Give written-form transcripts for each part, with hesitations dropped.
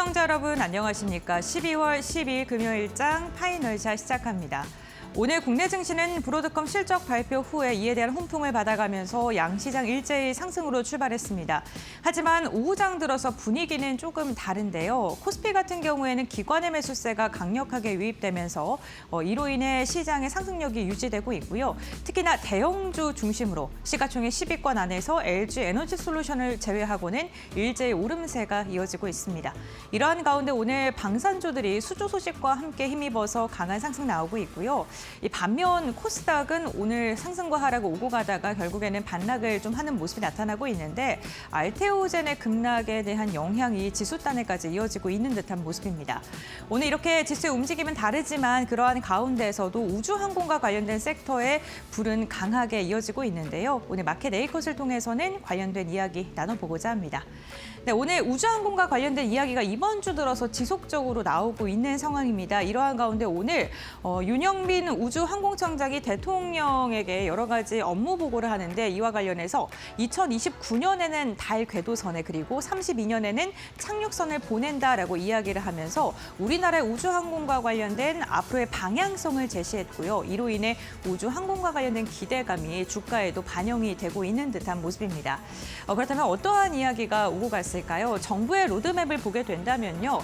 시청자 여러분 안녕하십니까? 12월 10일 금요일장 파이널샷 시작합니다. 오늘 국내 증시는 브로드컴 실적 발표 후에 이에 대한 훈풍을 받아가면서 양시장 일제히 상승으로 출발했습니다. 하지만 오후장 들어서 분위기는 조금 다른데요. 코스피 같은 경우에는 기관의 매수세가 강력하게 유입되면서 이로 인해 시장의 상승력이 유지되고 있고요. 특히나 대형주 중심으로 시가총액 10위권 안에서 LG 에너지솔루션을 제외하고는 일제히 오름세가 이어지고 있습니다. 이러한 가운데 오늘 방산주들이 수조 소식과 함께 힘입어서 강한 상승 나오고 있고요. 이 반면 코스닥은 오늘 상승과 하락을 오고 가다가 결국에는 반락을 좀 하는 모습이 나타나고 있는데 알테오젠의 급락에 대한 영향이 지수단에까지 이어지고 있는 듯한 모습입니다. 오늘 이렇게 지수의 움직임은 다르지만 그러한 가운데에서도 우주항공과 관련된 섹터의 불은 강하게 이어지고 있는데요. 오늘 마켓 A컷을 통해서는 관련된 이야기 나눠보고자 합니다. 네, 오늘 우주항공과 관련된 이야기가 이번 주 들어서 지속적으로 나오고 있는 상황입니다. 이러한 가운데 오늘 윤영빈 우주항공청장이 대통령에게 여러 가지 업무 보고를 하는데 이와 관련해서 2029년에는 달 궤도선에 그리고 32년에는 착륙선을 보낸다라고 이야기를 하면서 우리나라의 우주항공과 관련된 앞으로의 방향성을 제시했고요. 이로 인해 우주항공과 관련된 기대감이 주가에도 반영이 되고 있는 듯한 모습입니다. 그렇다면 어떠한 이야기가 오고 갔을까요? 정부의 로드맵을 보게 된다면요.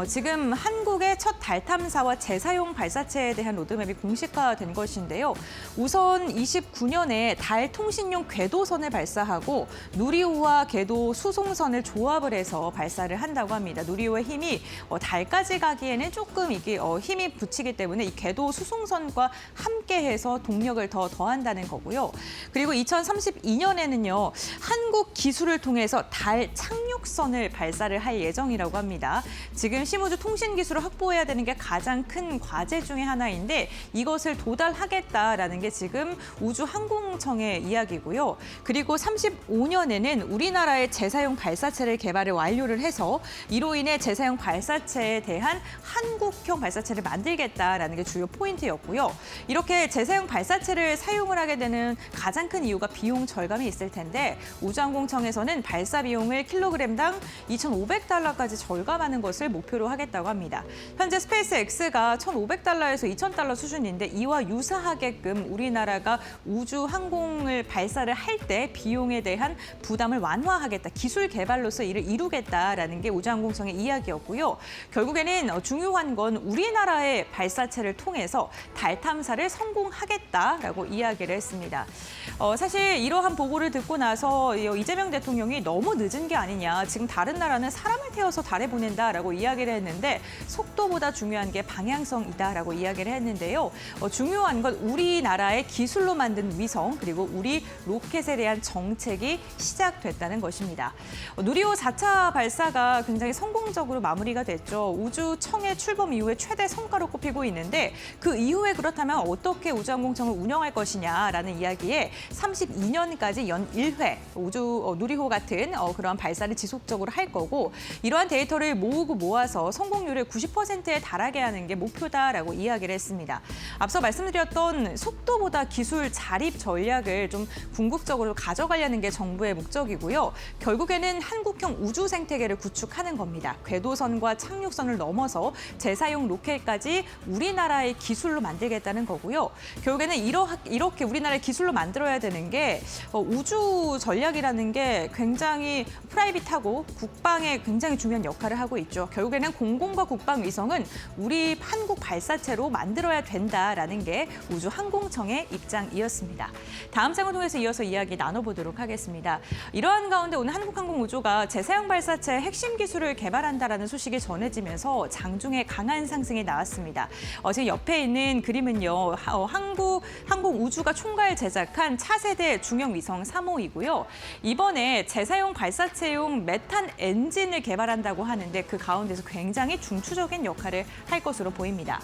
지금 한국의 첫 달 탐사와 재사용 발사체에 대한 로드맵이 공식화된 것인데요. 우선 29년에 달 통신용 궤도선을 발사하고 누리호와 궤도 수송선을 조합을 해서 발사를 한다고 합니다. 누리호의 힘이 달까지 가기에는 조금 이게 힘이 붙이기 때문에 이 궤도 수송선과 함께해서 동력을 더한다는 거고요. 그리고 2032년에는요. 한국 기술을 통해서 달 착륙선을 발사를 할 예정이라고 합니다. 지금 심우주 통신 기술을 확보해야 되는 게 가장 큰 과제 중에 하나인데 이것을 도달하겠다라는 게 지금 우주항공청의 이야기고요. 그리고 35년에는 우리나라의 재사용 발사체를 개발을 완료를 해서 이로 인해 재사용 발사체에 대한 한국형 발사체를 만들겠다라는 게 주요 포인트였고요. 이렇게 재사용 발사체를 사용을 하게 되는 가장 큰 이유가 비용 절감이 있을 텐데 우주항공청에서는 발사 비용을 킬로그램당 2,500달러까지 절감하는 것을 목표로 하겠다고 합니다. 현재 스페이스X가 1,500달러에서 2,000달러 수준인데 이와 유사하게끔 우리나라가 우주 항공을 발사를 할 때 비용에 대한 부담을 완화하겠다. 기술 개발로서 이를 이루겠다라는 게 우주항공청의 이야기였고요. 결국에는 중요한 건 우리나라의 발사체를 통해서 달 탐사를 성공하겠다라고 이야기를 했습니다. 사실 이러한 보고를 듣고 나서 이재명 대통령이 너무 늦은 게 아니냐. 지금 다른 나라는 사람을 태워서 달에 보낸다라고 이야기를 했는데 속도보다 중요한 게 방향성이다라고 이야기를 했는데요. 중요한 건 우리나라의 기술로 만든 위성 그리고 우리 로켓에 대한 정책이 시작됐다는 것입니다. 누리호 4차 발사가 굉장히 성공적으로 마무리가 됐죠. 우주청의 출범 이후에 최대 성과로 꼽히고 있는데 그 이후에 그렇다면 어떻게 우주항공청을 운영할 것이냐라는 이야기에 32년까지 연 1회 누리호 같은 그러한 발사를 지속적으로 할 거고 이러한 데이터를 모으고 모아서 성공률을 90%에 달하게 하는 게 목표다라고 이야기를 했습니다. 앞서 말씀드렸던 속도보다 기술 자립 전략을 좀 궁극적으로 가져가려는 게 정부의 목적이고요. 결국에는 한국형 우주 생태계를 구축하는 겁니다. 궤도선과 착륙선을 넘어서 재사용 로켓까지 우리나라의 기술로 만들겠다는 거고요. 결국에는 이렇게 우리나라의 기술로 만들어야 되는 게 우주 전략이라는 게 굉장히 프라이빗하고 국방에 굉장히 중요한 역할을 하고 있죠. 결국에는 공공과 국방 위성은 우리 한국 발사체로 만들어야 된다라는 게 우주항공청의 입장이었습니다. 다음 장을 통해서 이어서 이야기 나눠보도록 하겠습니다. 이러한 가운데 오늘 한국항공우주가 재사용 발사체의 핵심 기술을 개발한다라는 소식이 전해지면서 장중에 강한 상승이 나왔습니다. 지금 옆에 있는 그림은요. 항공우주가 총괄 제작한 차세대 중형 위성 3호이고요. 이번에 재사용 발사체용 메탄 엔진을 개발한다고 하는데 그 가운데서 굉장히 중추적인 역할을 할 것으로 보입니다.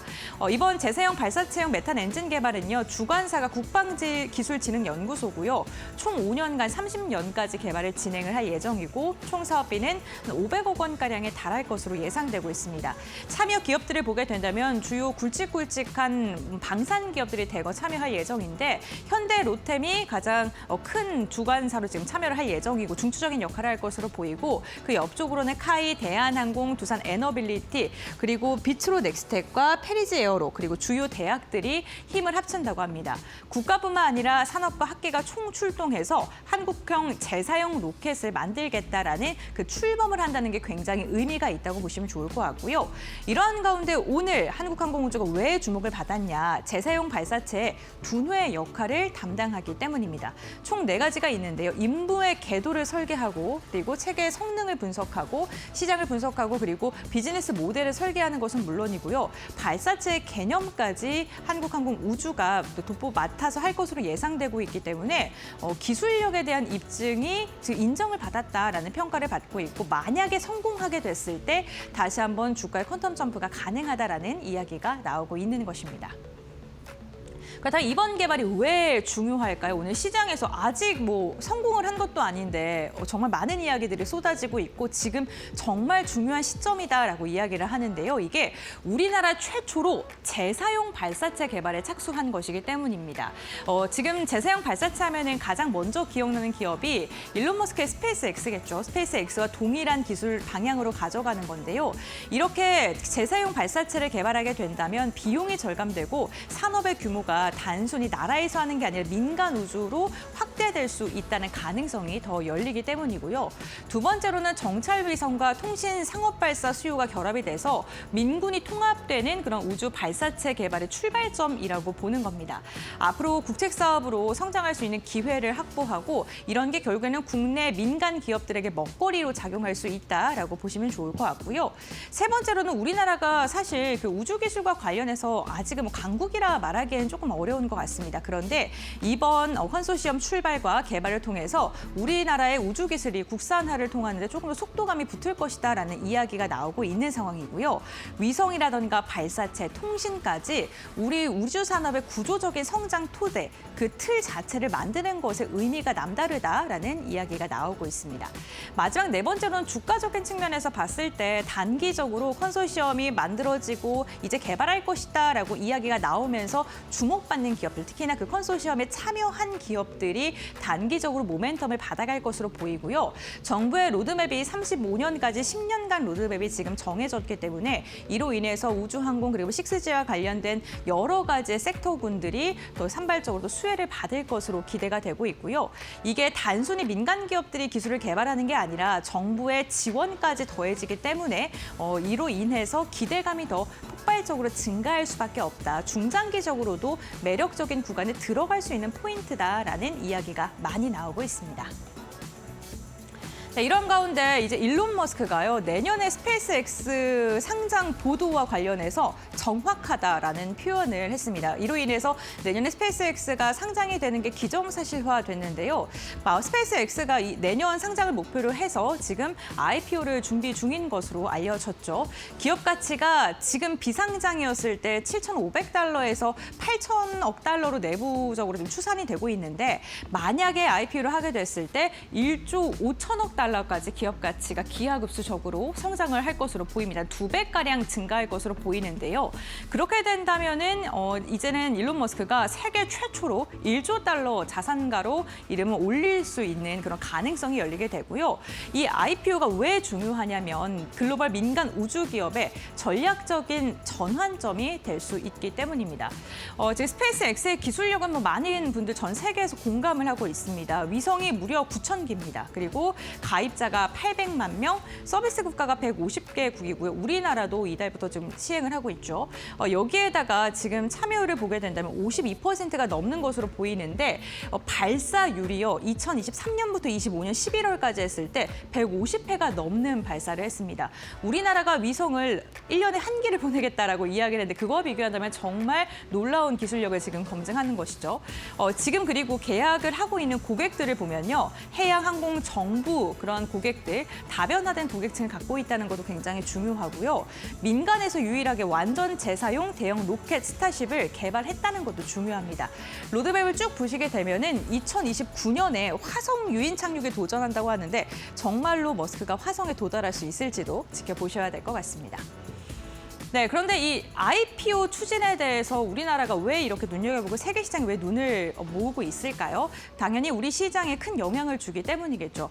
이번 재사용 발사체용 메탄 엔진 개발은요. 주관사가 국방기술진흥연구소고요. 총 5년간 30년까지 개발을 진행을 할 예정이고 총 사업비는 500억 원가량에 달할 것으로 예상되고 있습니다. 참여 기업들을 보게 된다면 주요 굵직굵직한 방산 기업들이 대거 참여할 예정인데 현대 로템이 가장 큰 주관사로 지금 참여를 할 예정이고 중추적인 역할을 할 것으로 보이고 그리고 그 옆쪽으로는 카이, 대한항공, 두산 에너빌리티, 그리고 비트로 넥스텍과 페리즈 에어로, 그리고 주요 대학들이 힘을 합친다고 합니다. 국가뿐만 아니라 산업과 학계가 총출동해서 한국형 재사용 로켓을 만들겠다라는 그 출범을 한다는 게 굉장히 의미가 있다고 보시면 좋을 것 같고요. 이러한 가운데 오늘 한국항공우주가 왜 주목을 받았냐? 재사용 발사체의 둔회 역할을 담당하기 때문입니다. 총 4가지가 있는데요. 임무의 궤도를 설계하고, 그리고 체계의 성능을 분석하고, 시장을 분석하고, 그리고 비즈니스 모델을 설계하는 것은 물론이고요. 발사체의 개념까지 한국항공우주가 돋보 맡아서 할 것으로 예상되고 있기 때문에 기술력에 대한 입증이 지금 인정을 받았다라는 평가를 받고 있고, 만약에 성공하게 됐을 때 다시 한번 주가의 퀀텀 점프가 가능하다라는 이야기가 나오고 있는 것입니다. 그렇다면 이번 개발이 왜 중요할까요? 오늘 시장에서 아직 성공을 한 것도 아닌데 정말 많은 이야기들이 쏟아지고 있고 지금 정말 중요한 시점이다라고 이야기를 하는데요. 이게 우리나라 최초로 재사용 발사체 개발에 착수한 것이기 때문입니다. 지금 재사용 발사체 하면은 가장 먼저 기억나는 기업이 일론 머스크의 스페이스X겠죠. 스페이스X와 동일한 기술 방향으로 가져가는 건데요. 이렇게 재사용 발사체를 개발하게 된다면 비용이 절감되고 산업의 규모가 단순히 나라에서 하는 게 아니라 민간 우주로 확대될 수 있다는 가능성이 더 열리기 때문이고요. 두 번째로는 정찰 위성과 통신 상업 발사 수요가 결합이 돼서 민군이 통합되는 그런 우주 발사체 개발의 출발점이라고 보는 겁니다. 앞으로 국책 사업으로 성장할 수 있는 기회를 확보하고 이런 게 결국에는 국내 민간 기업들에게 먹거리로 작용할 수 있다라고 보시면 좋을 것 같고요. 세 번째로는 우리나라가 사실 그 우주 기술과 관련해서 아직은 강국이라 말하기에는 조금 어려운 것 같습니다. 그런데 이번 컨소시엄 출발과 개발을 통해서 우리나라의 우주 기술이 국산화를 통하는데 조금 더 속도감이 붙을 것이다라는 이야기가 나오고 있는 상황이고요. 위성이라든가 발사체, 통신까지 우리 우주 산업의 구조적인 성장 토대, 그 틀 자체를 만드는 것에 의미가 남다르다라는 이야기가 나오고 있습니다. 마지막 네 번째로는 주가적인 측면에서 봤을 때 단기적으로 컨소시엄이 만들어지고 이제 개발할 것이다라고 이야기가 나오면서 주목받는 기업들, 특히나 그 컨소시엄에 참여한 기업들이 단기적으로 모멘텀을 받아갈 것으로 보이고요. 정부의 로드맵이 35년까지 10년간 로드맵이 지금 정해졌기 때문에 이로 인해서 우주항공 그리고 6G와 관련된 여러 가지의 섹터군들이 더 산발적으로 수혜를 받을 것으로 기대가 되고 있고요. 이게 단순히 민간 기업들이 기술을 개발하는 게 아니라 정부의 지원까지 더해지기 때문에 이로 인해서 기대감이 더 폭발적으로 증가할 수밖에 없다. 중장기적으로도 매력적인 구간에 들어갈 수 있는 포인트다라는 이야기가 많이 나오고 있습니다. 네, 이런 가운데 이제 일론 머스크가요, 내년에 스페이스X 상장 보도와 관련해서 정확하다라는 표현을 했습니다. 이로 인해서 내년에 스페이스X가 상장이 되는 게 기정사실화됐는데요. 스페이스X가 내년 상장을 목표로 해서 지금 IPO를 준비 중인 것으로 알려졌죠. 기업 가치가 지금 비상장이었을 때 7,500달러에서 8,000억 달러로 내부적으로 좀 추산이 되고 있는데 만약에 IPO를 하게 됐을 때 1조 5천억 달러까지 기업 가치가 기하급수적으로 성장을 할 것으로 보입니다. 2배가량 증가할 것으로 보이는데요. 그렇게 된다면은 이제는 일론 머스크가 세계 최초로 1조 달러 자산가로 이름을 올릴 수 있는 그런 가능성이 열리게 되고요. 이 IPO가 왜 중요하냐면 글로벌 민간 우주 기업의 전략적인 전환점이 될 수 있기 때문입니다. 지금 스페이스X의 기술력은 많은 분들 전 세계에서 공감을 하고 있습니다. 위성이 무려 9,000기입니다. 그리고 가입자가 800만 명, 서비스 국가가 150개국이고요. 우리나라도 이달부터 지금 시행을 하고 있죠. 여기에다가 지금 참여율을 보게 된다면 52%가 넘는 것으로 보이는데 발사율이요. 2023년부터 25년 11월까지 했을 때 150회가 넘는 발사를 했습니다. 우리나라가 위성을 1년에 한 기를 보내겠다라고 이야기를 했는데 그거와 비교한다면 정말 놀라운 기술력을 지금 검증하는 것이죠. 지금 그리고 계약을 하고 있는 고객들을 보면요. 해양, 항공, 정부 그런 고객들, 다변화된 고객층을 갖고 있다는 것도 굉장히 중요하고요. 민간에서 유일하게 완전 재사용 대형 로켓 스타쉽을 개발했다는 것도 중요합니다. 로드맵을 쭉 보시게 되면은 2029년에 화성 유인 착륙에 도전한다고 하는데 정말로 머스크가 화성에 도달할 수 있을지도 지켜보셔야 될 것 같습니다. 네, 그런데 이 IPO 추진에 대해서 우리나라가 왜 이렇게 눈여겨보고 세계 시장에 왜 눈을 모으고 있을까요? 당연히 우리 시장에 큰 영향을 주기 때문이겠죠.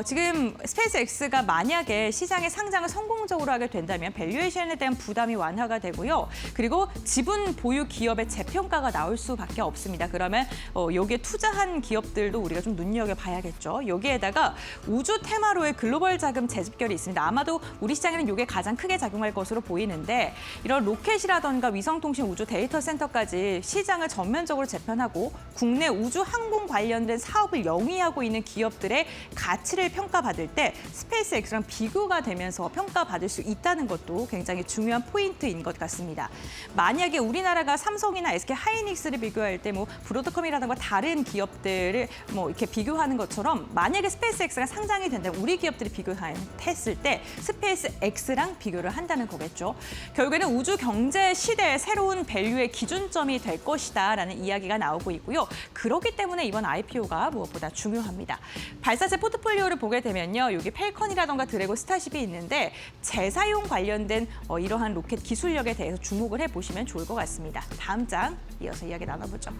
지금 스페이스X가 만약에 시장에 상장을 성공적으로 하게 된다면 밸류에이션에 대한 부담이 완화가 되고요. 그리고 지분 보유 기업의 재평가가 나올 수밖에 없습니다. 그러면 여기에 투자한 기업들도 우리가 좀 눈여겨봐야겠죠. 여기에다가 우주 테마로의 글로벌 자금 재집결이 있습니다. 아마도 우리 시장에는 이게 가장 크게 작용할 것으로 보이는데 이런 로켓이라던가 위성통신 우주 데이터 센터까지 시장을 전면적으로 재편하고 국내 우주 항공 관련된 사업을 영위하고 있는 기업들의 가치를 평가받을 때 스페이스X랑 비교가 되면서 평가받을 수 있다는 것도 굉장히 중요한 포인트인 것 같습니다. 만약에 우리나라가 삼성이나 SK 하이닉스를 비교할 때 뭐 브로드컴이라든가 다른 기업들을 뭐 이렇게 비교하는 것처럼 만약에 스페이스X가 상장이 된다면 우리 기업들이 비교했을 때 스페이스X랑 비교를 한다는 거겠죠. 결국에는 우주 경제 시대의 새로운 밸류의 기준점이 될 것이다라는 이야기가 나오고 있고요. 그렇기 때문에 이번 IPO가 무엇보다 중요합니다. 발사체 포트폴리오를 보게 되면요. 여기 펠컨이라던가 드래곤 스타쉽이 있는데 재사용 관련된 이러한 로켓 기술력에 대해서 주목을 해보시면 좋을 것 같습니다. 다음 장 이어서 이야기 나눠보죠.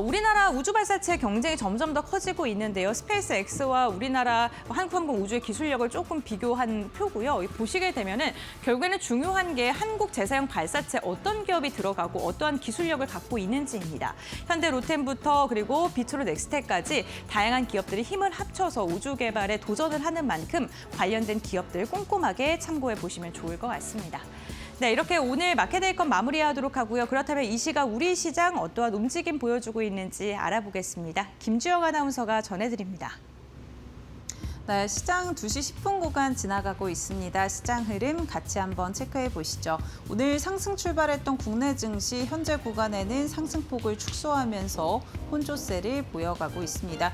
우리나라 우주 발사체 경쟁이 점점 더 커지고 있는데요. 스페이스X와 우리나라 한국항공 우주의 기술력을 조금 비교한 표고요. 보시게 되면은 결국에는 중요한 게 한국 재사용 발사체 어떤 기업이 들어가고 어떠한 기술력을 갖고 있는지입니다. 현대 로템부터 그리고 비트로 넥스텍까지 다양한 기업들이 힘을 합쳐서 우주 개발에 도전을 하는 만큼 관련된 기업들 꼼꼼하게 참고해 보시면 좋을 것 같습니다. 네, 이렇게 오늘 마켓데이컷 마무리하도록 하고요. 그렇다면 이 시각 우리 시장 어떠한 움직임 보여주고 있는지 알아보겠습니다. 김주영 아나운서가 전해드립니다. 네, 시장 2시 10분 구간 지나가고 있습니다. 시장 흐름 같이 한번 체크해 보시죠. 오늘 상승 출발했던 국내 증시 현재 구간에는 상승폭을 축소하면서 혼조세를 보여가고 있습니다.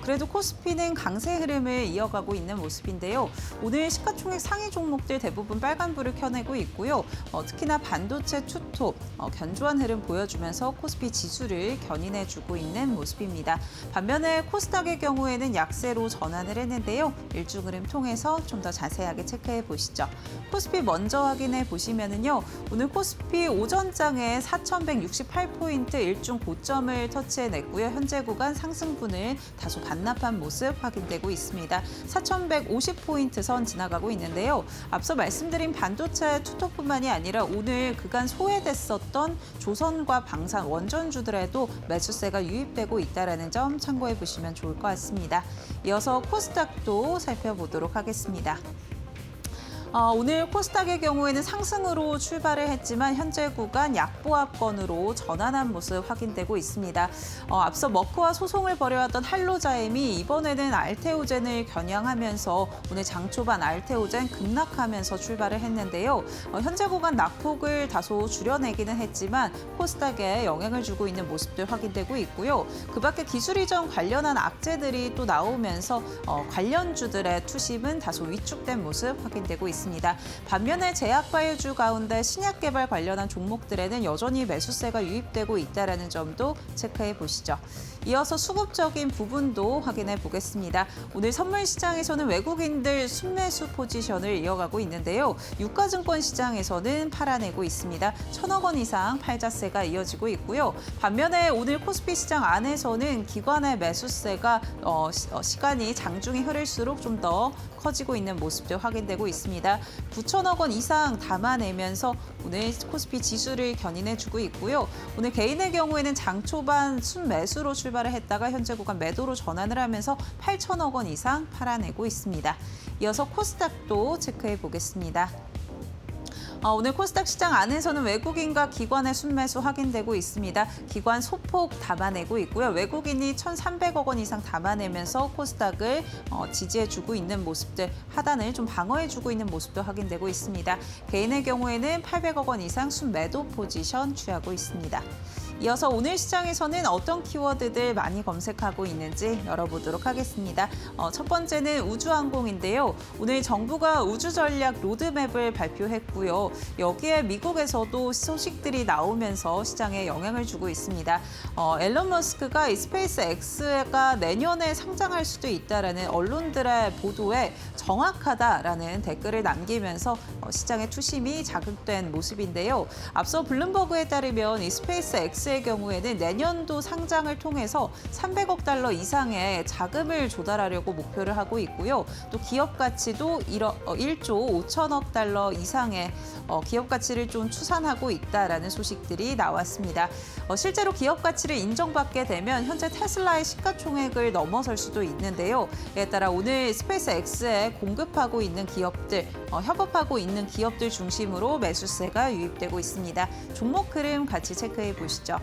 그래도 코스피는 강세 흐름을 이어가고 있는 모습인데요. 오늘 시가총액 상위 종목들 대부분 빨간불을 켜내고 있고요. 특히나 반도체, 투톱, 견조한 흐름 보여주면서 코스피 지수를 견인해주고 있는 모습입니다. 반면에 코스닥의 경우에는 약세로 전환을 했는데 일중 흐름 통해서 좀 더 자세하게 체크해 보시죠. 코스피 먼저 확인해 보시면은요. 오늘 코스피 오전장에 4,168포인트 일중 고점을 터치해냈고요. 현재 구간 상승분을 다소 반납한 모습 확인되고 있습니다. 4,150포인트 선 지나가고 있는데요. 앞서 말씀드린 반도체 투톱뿐만이 아니라 오늘 그간 소외됐었던 조선과 방산 원전주들에도 매수세가 유입되고 있다는 점 참고해 보시면 좋을 것 같습니다. 이어서 코스닥도 살펴보도록 하겠습니다. 오늘 코스닥의 경우에는 상승으로 출발을 했지만 현재 구간 약보합권으로 전환한 모습 확인되고 있습니다. 앞서 머크와 소송을 벌여왔던 할로자임이 이번에는 알테오젠을 겨냥하면서 오늘 장 초반 알테오젠 급락하면서 출발을 했는데요. 현재 구간 낙폭을 다소 줄여내기는 했지만 코스닥에 영향을 주고 있는 모습들 확인되고 있고요. 그 밖에 기술 이전 관련한 악재들이 또 나오면서 관련주들의 투심은 다소 위축된 모습 확인되고 있습니다. 반면에 제약바이오주 가운데 신약 개발 관련한 종목들에는 여전히 매수세가 유입되고 있다는 점도 체크해 보시죠. 이어서 수급적인 부분도 확인해 보겠습니다. 오늘 선물 시장에서는 외국인들 순매수 포지션을 이어가고 있는데요. 유가증권 시장에서는 팔아내고 있습니다. 1,000억 원 이상 팔자세가 이어지고 있고요. 반면에 오늘 코스피 시장 안에서는 기관의 매수세가 시간이 장중에 흐를수록 좀 더 커지고 있는 모습도 확인되고 있습니다. 9,000억 원 이상 담아내면서 오늘 코스피 지수를 견인해주고 있고요. 오늘 개인의 경우에는 장 초반 순매수로 출발을 했다가 현재 구간 매도로 전환을 하면서 8,000억 원 이상 팔아내고 있습니다. 이어서 코스닥도 체크해 보겠습니다. 오늘 코스닥 시장 안에서는 외국인과 기관의 순매수 확인되고 있습니다. 기관 소폭 담아내고 있고요. 외국인이 1,300억 원 이상 담아내면서 코스닥을 지지해주고 있는 모습들, 하단을 좀 방어해주고 있는 모습도 확인되고 있습니다. 개인의 경우에는 800억 원 이상 순매도 포지션 취하고 있습니다. 이어서 오늘 시장에서는 어떤 키워드들 많이 검색하고 있는지 열어보도록 하겠습니다. 첫 번째는 우주항공인데요. 오늘 정부가 우주전략 로드맵을 발표했고요. 여기에 미국에서도 소식들이 나오면서 시장에 영향을 주고 있습니다. 앨런 머스크가 이 스페이스 X가 내년에 상장할 수도 있다라는 언론들의 보도에 정확하다라는 댓글을 남기면서 시장의 투심이 자극된 모습인데요. 앞서 블룸버그에 따르면 이 스페이스 X의 경우에는 내년도 상장을 통해서 300억 달러 이상의 자금을 조달하려고 목표를 하고 있고요. 또 기업 가치도 1조 5천억 달러 이상의 기업 가치를 좀 추산하고 있다라는 소식들이 나왔습니다. 실제로 기업 가치를 인정받게 되면 현재 테슬라의 시가총액을 넘어설 수도 있는데요. 이에 따라 오늘 스페이스 X에 공급하고 있는 기업들, 협업하고 있는 기업들 중심으로 매수세가 유입되고 있습니다. 종목 흐름 같이 체크해 보시죠.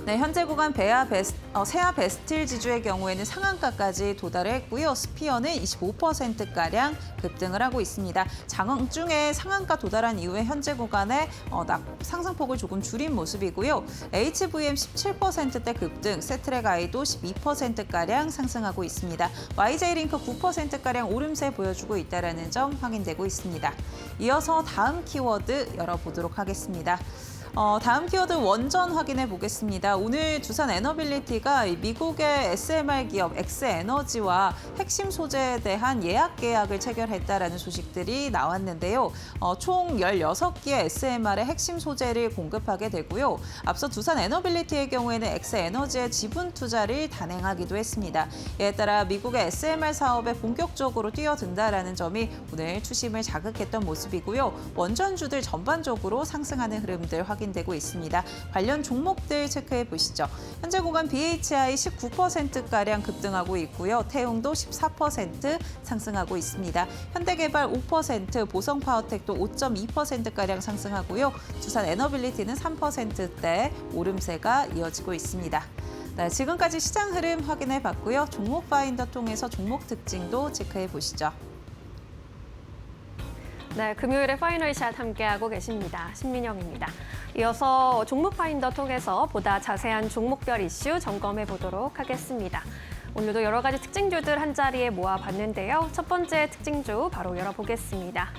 네, 현재 구간 세아 베스틸 지주의 경우에는 상한가까지 도달을 했고요. 스피어는 25%가량 급등을 하고 있습니다. 장중에 상한가 도달한 이후에 현재 구간에 상승폭을 조금 줄인 모습이고요. HVM 17%대 급등, 세트랙 아이도 12%가량 상승하고 있습니다. YJ링크 9%가량 오름세 보여주고 있다는 점 확인되고 있습니다. 이어서 다음 키워드 열어보도록 하겠습니다. 다음 키워드 원전 확인해 보겠습니다. 오늘 두산 에너빌리티가 미국의 SMR 기업 엑스에너지와 핵심 소재에 대한 예약 계약을 체결했다라는 소식들이 나왔는데요. 총 16개의 SMR의 핵심 소재를 공급하게 되고요. 앞서 두산 에너빌리티의 경우에는 엑스에너지의 지분 투자를 단행하기도 했습니다. 이에 따라 미국의 SMR 사업에 본격적으로 뛰어든다라는 점이 오늘 투심을 자극했던 모습이고요. 원전주들 전반적으로 상승하는 흐름들 확인되고 있습니다. 관련 종목들 체크해 보시죠. 현재 구간 BHI 19%가량 급등하고 있고요. 태웅도 14% 상승하고 있습니다. 현대개발 5%, 보성파워텍도 5.2%가량 상승하고요. 두산 에너빌리티는 3%대 오름세가 이어지고 있습니다. 네, 지금까지 시장 흐름 확인해 봤고요. 종목 파인더 통해서 종목 특징도 체크해 보시죠. 네, 금요일에 파이널샷 함께하고 계십니다. 신민영입니다. 이어서 종목 파인더 통해서 보다 자세한 종목별 이슈 점검해 보도록 하겠습니다. 오늘도 여러 가지 특징주들 한자리에 모아봤는데요. 첫 번째 특징주 바로 열어보겠습니다.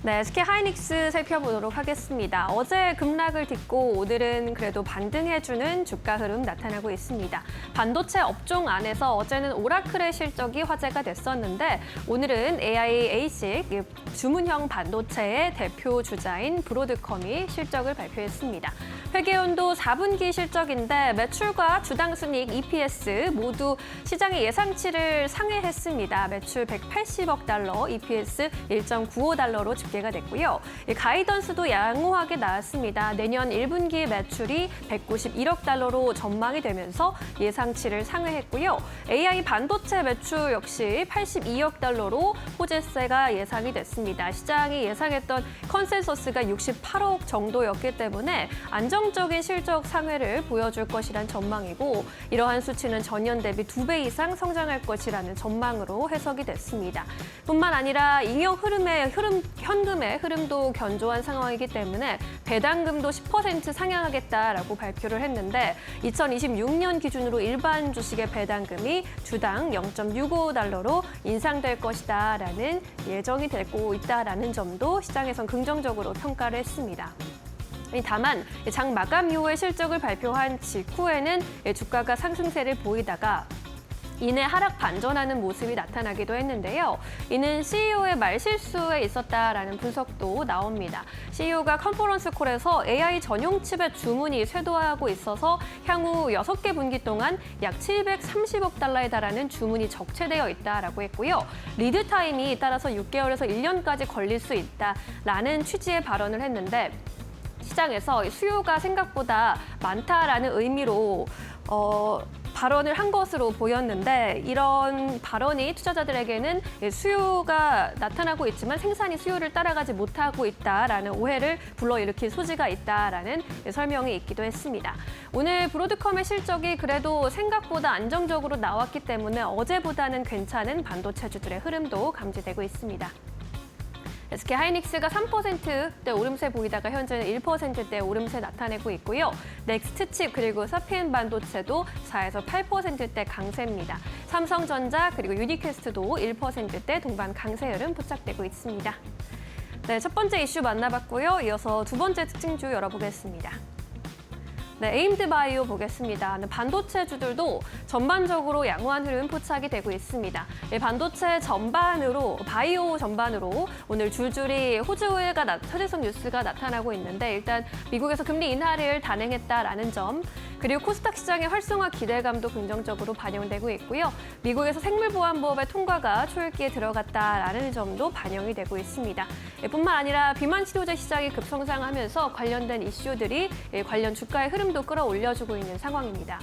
네, SK 하이닉스 살펴보도록 하겠습니다. 어제 급락을 딛고 오늘은 그래도 반등해주는 주가 흐름 나타나고 있습니다. 반도체 업종 안에서 어제는 오라클의 실적이 화제가 됐었는데 오늘은 AI ASIC 주문형 반도체의 대표 주자인 브로드컴이 실적을 발표했습니다. 회계연도 4분기 실적인데 매출과 주당 순이익, EPS 모두 시장의 예상치를 상회했습니다. 매출 180억 달러, EPS 1.95달러로 집계가 됐고요. 가이던스도 양호하게 나왔습니다. 내년 1분기 매출이 191억 달러로 전망이 되면서 예상치를 상회했고요. AI 반도체 매출 역시 82억 달러로 호재세가 예상이 됐습니다. 시장이 예상했던 컨센서스가 68억 정도였기 때문에 안정적인 실적 상회를 보여줄 것이란 전망이고 이러한 수치는 전년 대비 2배 이상 성장할 것이라는 전망으로 해석이 됐습니다. 뿐만 아니라 잉여 현금의 흐름도 견조한 상황이기 때문에 배당금도 10% 상향하겠다라고 발표를 했는데 2026년 기준으로 일반 주식의 배당금이 주당 0.65달러로 인상될 것이다라는 예정이 되고 있다라는 점도 시장에선 긍정적으로 평가를 했습니다. 다만 장 마감 이후에 실적을 발표한 직후에는 주가가 상승세를 보이다가 이내 하락 반전하는 모습이 나타나기도 했는데요. 이는 CEO의 말실수에 있었다라는 분석도 나옵니다. CEO가 컨퍼런스 콜에서 AI 전용 칩의 주문이 쇄도하고 있어서 향후 6개 분기 동안 약 730억 달러에 달하는 주문이 적체되어 있다라고 했고요. 리드 타임이 따라서 6개월에서 1년까지 걸릴 수 있다라는 취지의 발언을 했는데 시장에서 수요가 생각보다 많다라는 의미로 발언을 한 것으로 보였는데 이런 발언이 투자자들에게는 수요가 나타나고 있지만 생산이 수요를 따라가지 못하고 있다라는 오해를 불러일으킬 소지가 있다라는 설명이 있기도 했습니다. 오늘 브로드컴의 실적이 그래도 생각보다 안정적으로 나왔기 때문에 어제보다는 괜찮은 반도체주들의 흐름도 감지되고 있습니다. SK 하이닉스가 3%대 오름세 보이다가 현재는 1%대 오름세 나타내고 있고요. 넥스트칩 그리고 사피엔 반도체도 4에서 8%대 강세입니다. 삼성전자 그리고 유니캐스트도 1%대 동반 강세 흐름 포착되고 있습니다. 네, 첫 번째 이슈 만나봤고요. 이어서 두 번째 특징주 열어보겠습니다. 네, 에임드 바이오 보겠습니다. 반도체주들도 전반적으로 양호한 흐름 포착이 되고 있습니다. 반도체 전반으로, 바이오 전반으로 오늘 줄줄이 호재성 뉴스가 나타나고 있는데 일단 미국에서 금리 인하를 단행했다라는 점, 그리고 코스닥 시장의 활성화 기대감도 긍정적으로 반영되고 있고요. 미국에서 생물보안법의 통과가 초읽기에 들어갔다라는 점도 반영이 되고 있습니다. 뿐만 아니라 비만 치료제 시장이 급성장하면서 관련된 이슈들이 관련 주가의 흐름도 끌어올려주고 있는 상황입니다.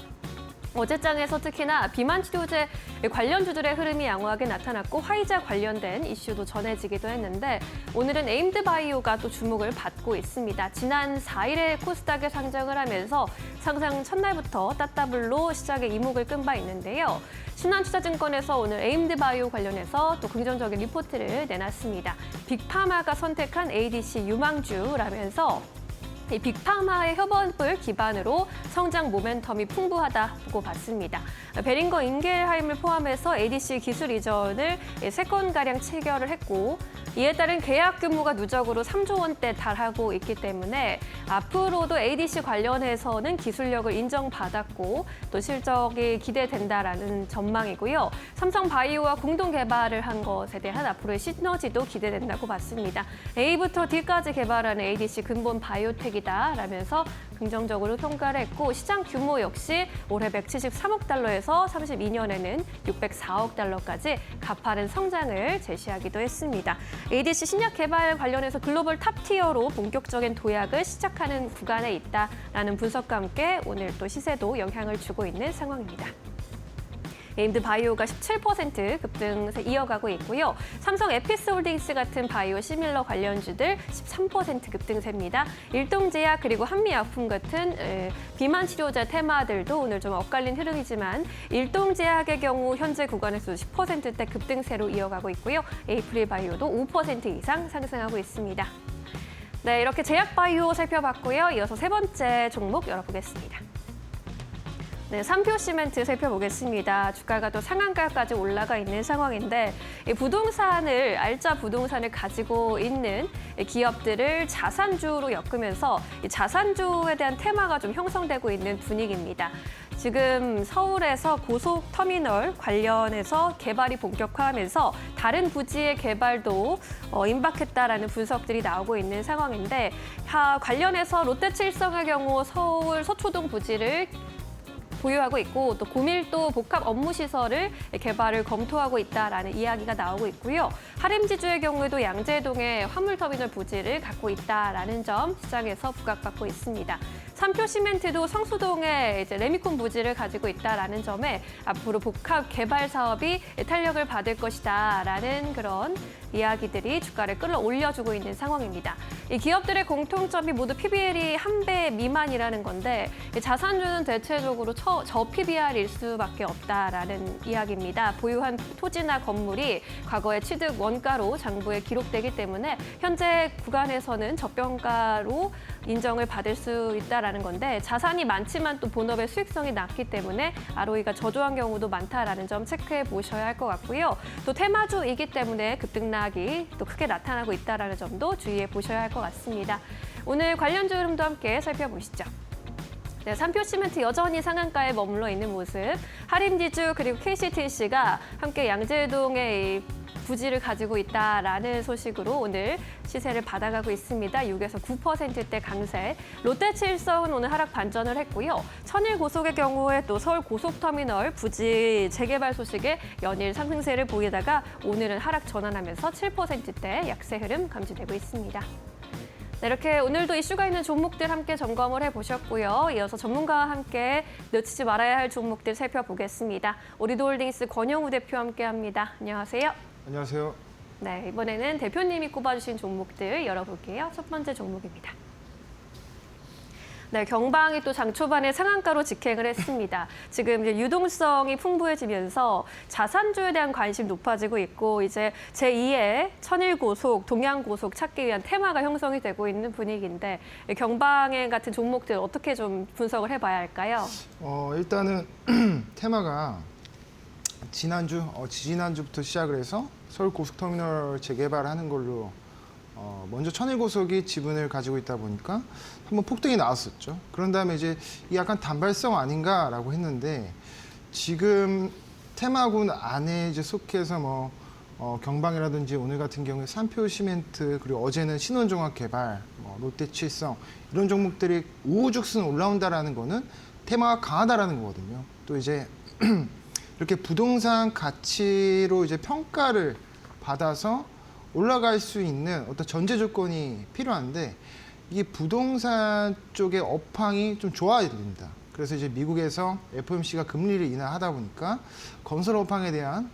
어제장에서 특히나 비만 치료제 관련주들의 흐름이 양호하게 나타났고 화이자 관련된 이슈도 전해지기도 했는데 오늘은 에임드 바이오가 또 주목을 받고 있습니다. 지난 4일에 코스닥에 상장을 하면서 상장 첫날부터 따따블로 시장에 이목을 끈 바 있는데요. 신한투자증권에서 오늘 에임드 바이오 관련해서 또 긍정적인 리포트를 내놨습니다. 빅파마가 선택한 ADC 유망주라면서 이 빅파마의 협업을 기반으로 성장 모멘텀이 풍부하다고 봤습니다. 베링거 인겔하임을 포함해서 ADC 기술 이전을 3건가량 체결을 했고 이에 따른 계약 규모가 누적으로 3조 원대 달하고 있기 때문에 앞으로도 ADC 관련해서는 기술력을 인정받았고 또 실적이 기대된다라는 전망이고요. 삼성바이오와 공동 개발을 한 것에 대한 앞으로의 시너지도 기대된다고 봤습니다. A부터 D까지 개발하는 ADC 근본 바이오텍이다라면서 긍정적으로 평가를 했고 시장 규모 역시 올해 173억 달러에서 32년에는 604억 달러까지 가파른 성장을 제시하기도 했습니다. ADC 신약 개발 관련해서 글로벌 탑티어로 본격적인 도약을 시작하는 구간에 있다라는 분석과 함께 오늘 또 시세도 영향을 주고 있는 상황입니다. 에임드 바이오가 17% 급등세 이어가고 있고요. 삼성 에피스홀딩스 같은 바이오 시밀러 관련주들 13% 급등세입니다. 일동제약 그리고 한미약품 같은 비만 치료제 테마들도 오늘 좀 엇갈린 흐름이지만 일동제약의 경우 현재 구간에서 10%대 급등세로 이어가고 있고요. 에이프릴 바이오도 5% 이상 상승하고 있습니다. 네, 이렇게 제약 바이오 살펴봤고요. 이어서 세 번째 종목 열어보겠습니다. 네, 삼표 시멘트 살펴보겠습니다. 주가가 또 상한가까지 올라가 있는 상황인데 이 부동산을 알짜 부동산을 가지고 있는 기업들을 자산주로 엮으면서 이 자산주에 대한 테마가 좀 형성되고 있는 분위기입니다. 지금 서울에서 고속터미널 관련해서 개발이 본격화하면서 다른 부지의 개발도 임박했다라는 분석들이 나오고 있는 상황인데 관련해서 롯데칠성의 경우 서울 서초동 부지를 보유하고 있고 또 고밀도 복합 업무 시설을 개발을 검토하고 있다라는 이야기가 나오고 있고요. 하림지주의 경우에도 양재동에 화물터미널 부지를 갖고 있다라는 점 시장에서 부각받고 있습니다. 삼표 시멘트도 성수동에 이제 레미콘 부지를 가지고 있다라는 점에 앞으로 복합 개발 사업이 탄력을 받을 것이다라는 그런 이야기들이 주가를 끌어올려주고 있는 상황입니다. 이 기업들의 공통점이 모두 PBR이 1배 미만이라는 건데 자산주는 대체적으로 저 PBR일 수밖에 없다라는 이야기입니다. 보유한 토지나 건물이 과거의 취득 원가로 장부에 기록되기 때문에 현재 구간에서는 저평가로 인정을 받을 수 있다라는 건데 자산이 많지만 또 본업의 수익성이 낮기 때문에 ROE가 저조한 경우도 많다라는 점 체크해 보셔야 할 것 같고요. 또 테마주이기 때문에 급등락이 또 크게 나타나고 있다라는 점도 주의해 보셔야 할 것 같습니다. 오늘 관련주 흐름도 함께 살펴보시죠. 네, 삼표 시멘트 여전히 상한가에 머물러 있는 모습. 하림지주 그리고 KCTC가 함께 양재동의 부지를 가지고 있다라는 소식으로 오늘 시세를 받아가고 있습니다. 6에서 9%대 강세. 롯데칠성은 오늘 하락 반전을 했고요. 천일고속의 경우에 또 서울고속터미널 부지 재개발 소식에 연일 상승세를 보이다가 오늘은 하락 전환하면서 7%대 약세 흐름 감지되고 있습니다. 네, 이렇게 오늘도 이슈가 있는 종목들 함께 점검을 해보셨고요. 이어서 전문가와 함께 놓치지 말아야 할 종목들 살펴보겠습니다. 오리도홀딩스 권영우 대표 함께합니다. 안녕하세요. 안녕하세요. 네, 이번에는 대표님이 꼽아주신 종목들 열어볼게요. 첫 번째 종목입니다. 네, 경방이 또 장 초반에 상한가로 직행을 했습니다. 지금 이제 유동성이 풍부해지면서 자산주에 대한 관심 높아지고 있고 이제 제2의 천일고속, 동양고속 찾기 위한 테마가 형성이 되고 있는 분위기인데 경방에 같은 종목들 어떻게 좀 분석을 해봐야 할까요? 일단은 테마가 지난주부터 시작을 해서 서울 고속터미널 재개발하는 걸로 먼저 천일고속이 지분을 가지고 있다 보니까 한번 폭등이 나왔었죠. 그런 다음에 이제 이 약간 단발성 아닌가라고 했는데 지금 테마군 안에 이제 속해서 경방이라든지 오늘 같은 경우에 삼표시멘트 그리고 어제는 신원종합개발, 롯데칠성 이런 종목들이 우후죽순 올라온다라는 거는 테마가 강하다라는 거거든요. 또 이제 이렇게 부동산 가치로 이제 평가를 받아서 올라갈 수 있는 어떤 전제 조건이 필요한데 이게 부동산 쪽의 업황이 좀 좋아야 됩니다. 그래서 이제 미국에서 FOMC가 금리를 인하하다 보니까 건설 업황에 대한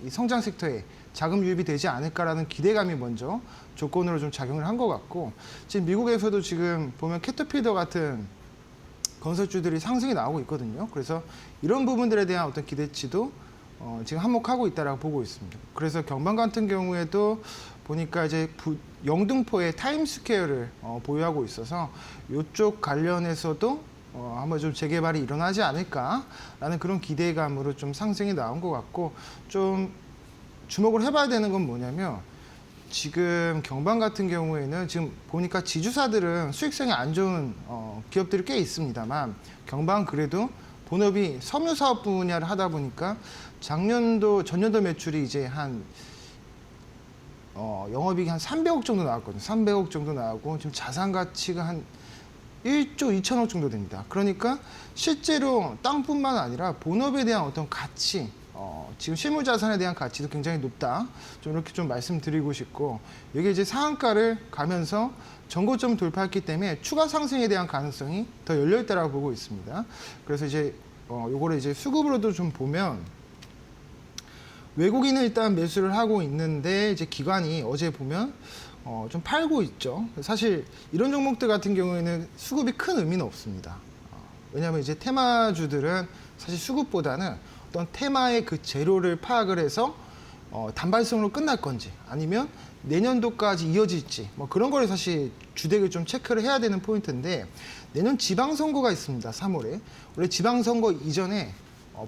이 성장 섹터에 자금 유입이 되지 않을까라는 기대감이 먼저 조건으로 좀 작용을 한 것 같고 지금 미국에서도 지금 보면 캐터필더 같은 건설주들이 상승이 나오고 있거든요. 그래서 이런 부분들에 대한 어떤 기대치도 지금 한몫하고 있다라고 보고 있습니다. 그래서 경방 같은 경우에도 보니까 이제 영등포에 타임스퀘어를 보유하고 있어서 이쪽 관련해서도 한번 좀 재개발이 일어나지 않을까라는 그런 기대감으로 좀 상승이 나온 것 같고 좀 주목을 해봐야 되는 건 뭐냐면 지금 경방 같은 경우에는 지금 보니까 지주사들은 수익성이 안 좋은 기업들이 꽤 있습니다만 경방 그래도 본업이 섬유 사업 분야를 하다 보니까 전년도 매출이 이제 한 영업이익이 한 300억 정도 나왔거든요. 300억 정도 나오고 지금 자산 가치가 한 1조 2천억 정도 됩니다. 그러니까 실제로 땅뿐만 아니라 본업에 대한 어떤 가치, 지금 실물 자산에 대한 가치도 굉장히 높다. 좀 이렇게 좀 말씀드리고 싶고 이게 이제 상한가를 가면서 전고점 돌파했기 때문에 추가 상승에 대한 가능성이 더 열려 있다라고 보고 있습니다. 그래서 이제 요거를 이제 수급으로도 좀 보면 외국인은 일단 매수를 하고 있는데 이제 기관이 어제 보면 좀 팔고 있죠. 사실 이런 종목들 같은 경우에는 수급이 큰 의미는 없습니다. 왜냐하면 이제 테마주들은 사실 수급보다는 어떤 테마의 그 재료를 파악을 해서 단발성으로 끝날 건지 아니면 내년도까지 이어질지 그런 거를 사실 주택을 좀 체크를 해야 되는 포인트인데 내년 지방선거가 있습니다. 3월에. 원래 지방선거 이전에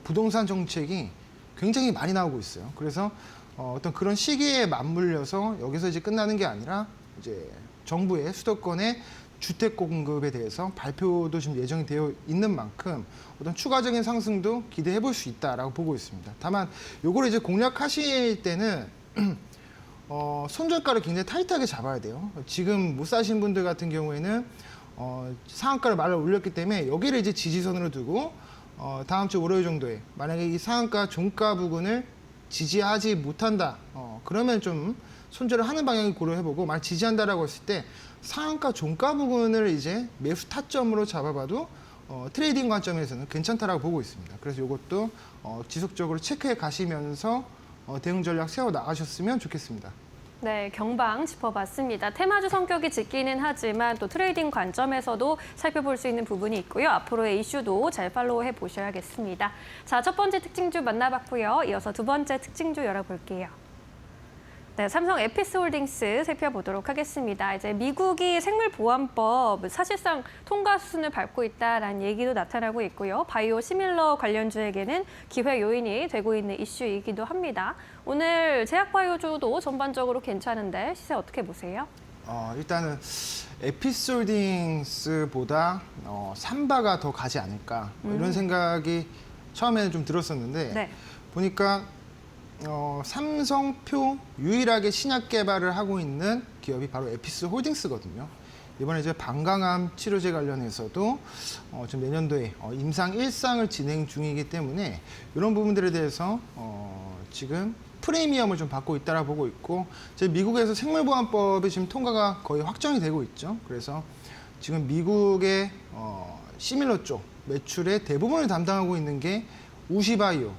부동산 정책이 굉장히 많이 나오고 있어요. 그래서 어떤 그런 시기에 맞물려서 여기서 이제 끝나는 게 아니라 이제 정부의 수도권의 주택 공급에 대해서 발표도 지금 예정이 되어 있는 만큼 어떤 추가적인 상승도 기대해 볼 수 있다라고 보고 있습니다. 다만 요거를 이제 공략하실 때는 손절가를 굉장히 타이트하게 잡아야 돼요. 지금 못 사신 분들 같은 경우에는 상한가를 말을 올렸기 때문에 여기를 이제 지지선으로 두고 다음 주 월요일 정도에 만약에 이 상한가 종가 부근을 지지하지 못한다. 그러면 좀 손절을 하는 방향을 고려해보고 만약 지지한다라고 했을 때 상한가 종가 부근을 이제 매수 타점으로 잡아봐도 트레이딩 관점에서는 괜찮다라고 보고 있습니다. 그래서 이것도 지속적으로 체크해 가시면서 대응 전략 세워 나가셨으면 좋겠습니다. 네, 경방 짚어봤습니다. 테마주 성격이 짙기는 하지만 또 트레이딩 관점에서도 살펴볼 수 있는 부분이 있고요. 앞으로의 이슈도 잘 팔로우해 보셔야겠습니다. 자, 첫 번째 특징주 만나봤고요. 이어서 두 번째 특징주 열어볼게요. 네, 삼성 에피스홀딩스 살펴보도록 하겠습니다. 이제 미국이 생물보안법 사실상 통과 수순을 밟고 있다라는 얘기도 나타나고 있고요. 바이오 시밀러 관련주에게는 기회 요인이 되고 있는 이슈이기도 합니다. 오늘 제약바이오주도 전반적으로 괜찮은데 시세 어떻게 보세요? 일단은 에피스홀딩스보다 삼바가 더 가지 않을까 이런 생각이 처음에는 좀 들었었는데 네. 보니까 삼성표 유일하게 신약 개발을 하고 있는 기업이 바로 에피스홀딩스거든요. 이번에 이제 방광암 치료제 관련해서도 지금 내년도에 임상 1상을 진행 중이기 때문에 이런 부분들에 대해서 지금 프리미엄을 좀 받고 있다라 보고 있고 지금 미국에서 생물보안법이 지금 통과가 거의 확정이 되고 있죠. 그래서 지금 미국의 시밀러 쪽 매출의 대부분을 담당하고 있는 게 우시바이오,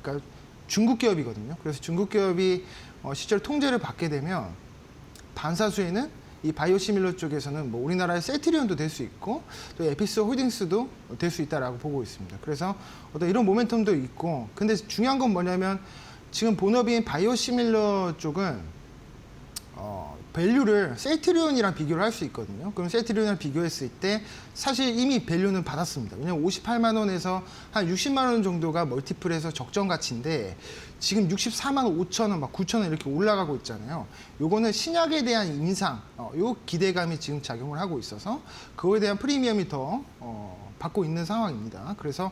그러니까 중국 기업이거든요. 그래서 중국 기업이 실제로 통제를 받게 되면 반사수에는 이 바이오시밀러 쪽에서는 뭐 우리나라의 셀트리온도 될 수 있고 또 에피스 홀딩스도 될 수 있다라고 보고 있습니다. 그래서 어떤 이런 모멘텀도 있고, 근데 중요한 건 뭐냐면 지금 본업인 바이오시밀러 쪽은 밸류를 셀트리온이랑 비교를 할 수 있거든요. 그럼 셀트리온이랑 비교했을 때 사실 이미 밸류는 받았습니다. 왜냐면 58만 원에서 한 60만 원 정도가 멀티플에서 적정 가치인데 지금 64만 5천 원, 막 9천 원 이렇게 올라가고 있잖아요. 요거는 신약에 대한 인상, 요 기대감이 지금 작용을 하고 있어서 그거에 대한 프리미엄이 더 받고 있는 상황입니다. 그래서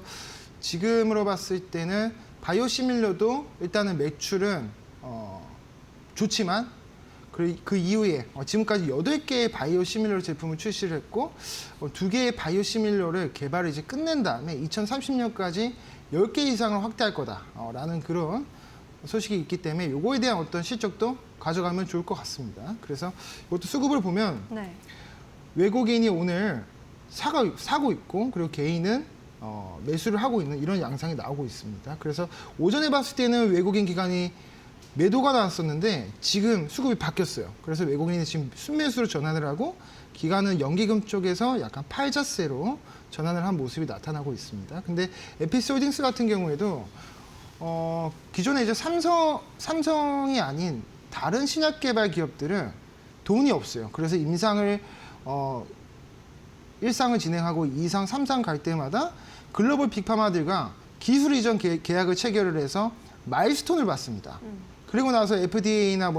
지금으로 봤을 때는 바이오시밀러도 일단은 매출은 좋지만 그 이후에 지금까지 8개의 바이오시밀러 제품을 출시를 했고 2개의 바이오시밀러를 개발을 이제 끝낸 다음에 2030년까지 10개 이상을 확대할 거다라는 그런 소식이 있기 때문에 요거에 대한 어떤 실적도 가져가면 좋을 것 같습니다. 그래서 이것도 수급을 보면 네. 외국인이 오늘 사고 있고 그리고 개인은 매수를 하고 있는 이런 양상이 나오고 있습니다. 그래서 오전에 봤을 때는 외국인 기관이 매도가 나왔었는데 지금 수급이 바뀌었어요. 그래서 외국인이 지금 순매수로 전환을 하고 기관은 연기금 쪽에서 약간 팔자세로 전환을 한 모습이 나타나고 있습니다. 근데 에피스홀딩스 같은 경우에도 기존에 이제 삼성이 아닌 다른 신약 개발 기업들은 돈이 없어요. 그래서 임상을 1상을 진행하고 2상, 3상 갈 때마다 글로벌 빅파마들과 기술 이전 계약을 체결을 해서 마일스톤을 받습니다. 그리고 나서 FDA나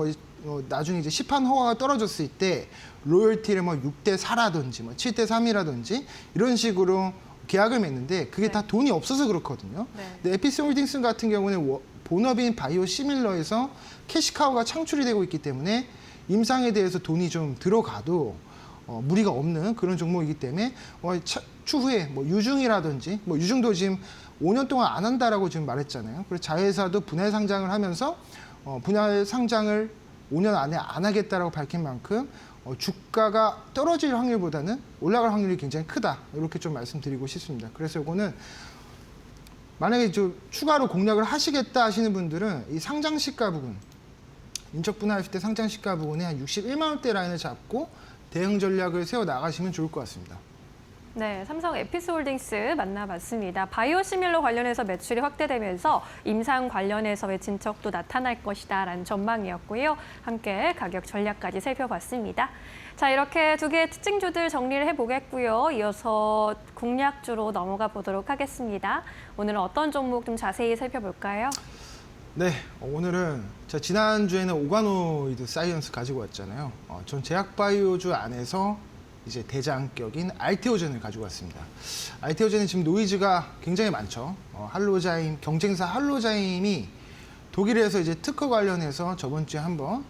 나중에 이제 시판 허가가 떨어졌을 때 로열티를 6대 4라든지 7대 3이라든지 이런 식으로 계약을 맺는데 그게 다 돈이 없어서 그렇거든요. 근데 에피스홀딩스 같은 경우는 본업인 바이오시밀러에서 캐시카우가 창출이 되고 있기 때문에 임상에 대해서 돈이 좀 들어가도 무리가 없는 그런 종목이기 때문에 추후에 유중이라든지 유중도 지금 5년 동안 안 한다라고 지금 말했잖아요. 그래서 자회사도 분할 상장을 하면서 분할 상장을 5년 안에 안 하겠다라고 밝힌 만큼 주가가 떨어질 확률보다는 올라갈 확률이 굉장히 크다. 이렇게 좀 말씀드리고 싶습니다. 그래서 이거는 만약에 좀 추가로 공략을 하시겠다 하시는 분들은 이 상장 시가 부분, 인적 분할했을 때 상장 시가 부분에 한 61만 원대 라인을 잡고 대응 전략을 세워 나가시면 좋을 것 같습니다. 네, 삼성 에피스홀딩스 만나봤습니다. 바이오시밀러 관련해서 매출이 확대되면서 임상 관련해서의 진척도 나타날 것이다라는 전망이었고요. 함께 가격 전략까지 살펴봤습니다. 자, 이렇게 두 개의 특징주들 정리를 해보겠고요. 이어서 공략주로 넘어가 보도록 하겠습니다. 오늘은 어떤 종목 좀 자세히 살펴볼까요? 네, 오늘은 지난주에는 오가노이드 사이언스 가지고 왔잖아요. 전 제약바이오주 안에서 이제 대장격인 알테오젠을 가지고 왔습니다. 알테오젠은 지금 노이즈가 굉장히 많죠. 할로자임, 경쟁사 할로자임이 독일에서 이제 특허 관련해서 저번 주에 한번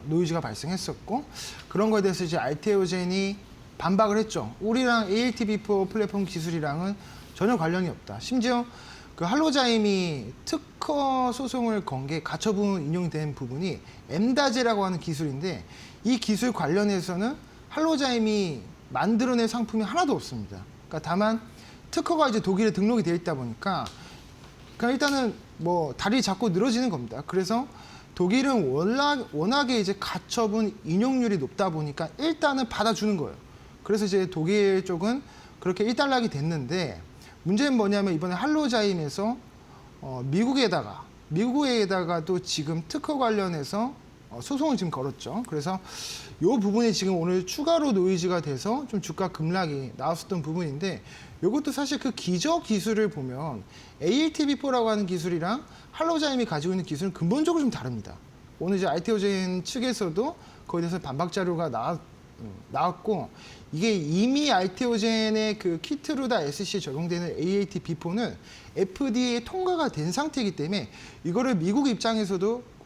노이즈가 발생했었고 그런 거에 대해서 이제 알테오젠이 반박을 했죠. 우리랑 ALT-B4 플랫폼 기술이랑은 전혀 관련이 없다. 심지어 그 할로자임이 특허 소송을 건 게 가처분 인용된 부분이 엠다제라고 하는 기술인데 이 기술 관련해서는 할로자임이 만들어낸 상품이 하나도 없습니다. 그러니까 다만 특허가 이제 독일에 등록이 되어 있다 보니까 그러니까 일단은 다리 잡고 늘어지는 겁니다. 그래서 독일은 워낙에 이제 가처분 인용률이 높다 보니까 일단은 받아주는 거예요. 그래서 이제 독일 쪽은 그렇게 일단락이 됐는데 문제는 뭐냐면 이번에 할로자임에서 미국에다가도 지금 특허 관련해서 소송을 지금 걸었죠. 그래서 이 부분이 지금 오늘 추가로 노이즈가 돼서 좀 주가 급락이 나왔었던 부분인데 이것도 사실 그 기저 기술을 보면 ALT-B4라고 하는 기술이랑 할로자임이 가지고 있는 기술은 근본적으로 좀 다릅니다. 오늘 이제 알테오젠 측에서도 거기에 대해서 반박 자료가 나왔고 이게 이미 알테오젠의 그 키트루다 SC에 적용되는 ALT-B4는 FDA 통과가 된 상태이기 때문에 이거를 미국 입장에서도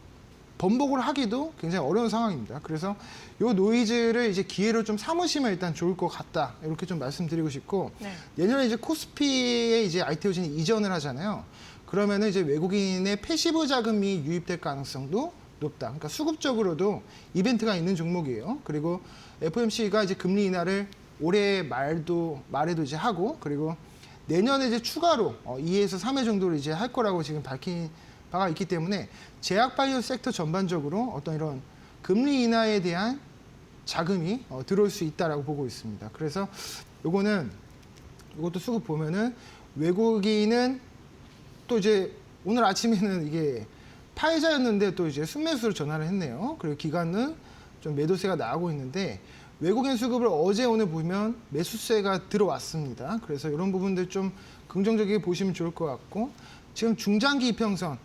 번복을 하기도 굉장히 어려운 상황입니다. 그래서 이 노이즈를 이제 기회로 좀 삼으시면 일단 좋을 것 같다. 이렇게 좀 말씀드리고 싶고 내년에 이제 코스피에 이제 알테오젠이 이전을 하잖아요. 그러면은 이제 외국인의 패시브 자금이 유입될 가능성도 높다. 그러니까 수급적으로도 이벤트가 있는 종목이에요. 그리고 FOMC가 이제 금리 인하를 올해 말에도 이제 하고 그리고 내년에 이제 추가로 2에서 3회 정도를 이제 할 거라고 지금 밝힌 바가 있기 때문에 제약 바이오 섹터 전반적으로 어떤 이런 금리 인하에 대한 자금이 들어올 수 있다라고 보고 있습니다. 그래서 이것도 수급 보면은 외국인은 또 이제 오늘 아침에는 이게 파이자였는데 또 이제 순매수로 전환을 했네요. 그리고 기관은 좀 매도세가 나오고 있는데 외국인 수급을 어제 오늘 보면 매수세가 들어왔습니다. 그래서 이런 부분들 좀 긍정적이게 보시면 좋을 것 같고 지금 중장기 이평선,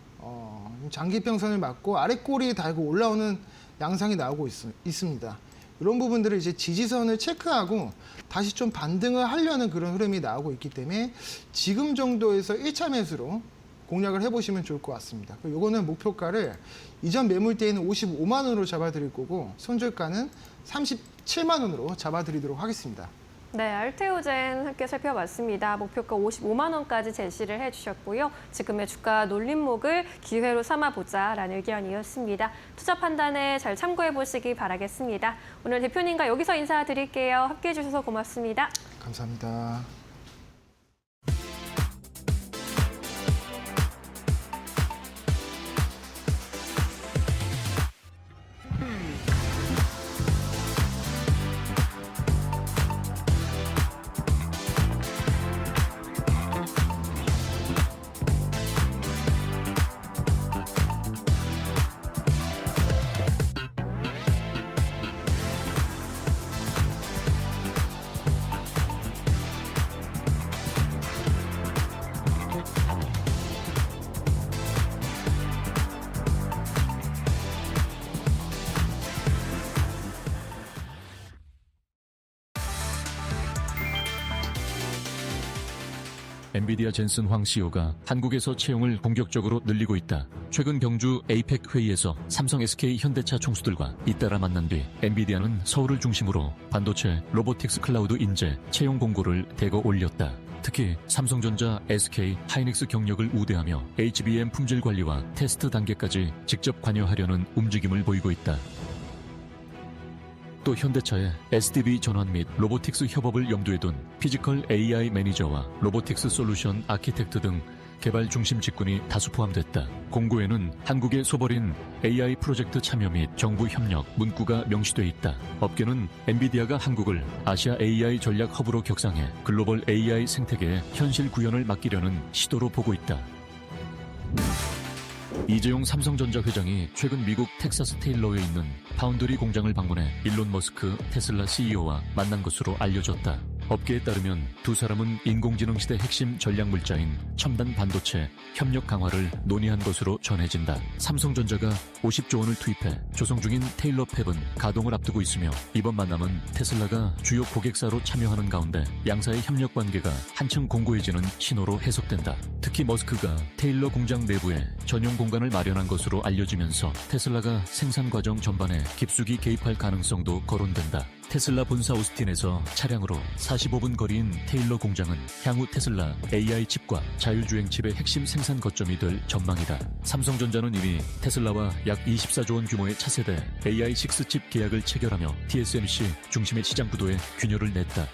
장기 이평선을 맞고 아래 꼬리에 달고 올라오는 양상이 나오고 있습니다. 이런 부분들을 이제 지지선을 체크하고 다시 좀 반등을 하려는 그런 흐름이 나오고 있기 때문에 지금 정도에서 1차 매수로 공략을 해보시면 좋을 것 같습니다. 요거는 목표가를 이전 매물대에는 55만 원으로 잡아드릴 거고 손절가는 37만 원으로 잡아드리도록 하겠습니다. 네, 알테오젠 함께 살펴봤습니다. 목표가 55만 원까지 제시를 해주셨고요. 지금의 주가 놀림목을 기회로 삼아보자라는 의견이었습니다. 투자 판단에 잘 참고해보시기 바라겠습니다. 오늘 대표님과 여기서 인사드릴게요. 함께해 주셔서 고맙습니다. 감사합니다. 엔비디아 젠슨 황 CEO가 한국에서 채용을 본격적으로 늘리고 있다. 최근 경주 에이펙 회의에서 삼성, SK, 현대차 총수들과 잇따라 만난 뒤 엔비디아는 서울을 중심으로 반도체, 로보틱스 클라우드 인재, 채용 공고를 대거 올렸다. 특히 삼성전자, SK, 하이닉스 경력을 우대하며 HBM 품질 관리와 테스트 단계까지 직접 관여하려는 움직임을 보이고 있다. 또 현대차의 SDV 전환 및 로보틱스 협업을 염두에 둔 피지컬 AI 매니저와 로보틱스 솔루션 아키텍트 등 개발 중심 직군이 다수 포함됐다. 공고에는 한국의 소벌인 AI 프로젝트 참여 및 정부 협력 문구가 명시돼 있다. 업계는 엔비디아가 한국을 아시아 AI 전략 허브로 격상해 글로벌 AI 생태계의 현실 구현을 맡기려는 시도로 보고 있다. 이재용 삼성전자 회장이 최근 미국 텍사스 테일러에 있는 파운드리 공장을 방문해 일론 머스크 테슬라 CEO와 만난 것으로 알려졌다. 업계에 따르면 두 사람은 인공지능 시대 핵심 전략 물자인 첨단 반도체 협력 강화를 논의한 것으로 전해진다. 삼성전자가 50조 원을 투입해 조성 중인 테일러 팹은 가동을 앞두고 있으며 이번 만남은 테슬라가 주요 고객사로 참여하는 가운데 양사의 협력 관계가 한층 공고해지는 신호로 해석된다. 특히 머스크가 테일러 공장 내부에 전용 공간을 마련한 것으로 알려지면서 테슬라가 생산 과정 전반에 깊숙이 개입할 가능성도 거론된다. 테슬라 본사 오스틴에서 차량으로 45분 거리인 테일러 공장은 향후 테슬라 AI 칩과 자율주행 칩의 핵심 생산 거점이 될 전망이다. 삼성전자는 이미 테슬라와 약 24조 원 규모의 차세대 AI6 칩 계약을 체결하며 TSMC 중심의 시장 구도에 균열을 냈다.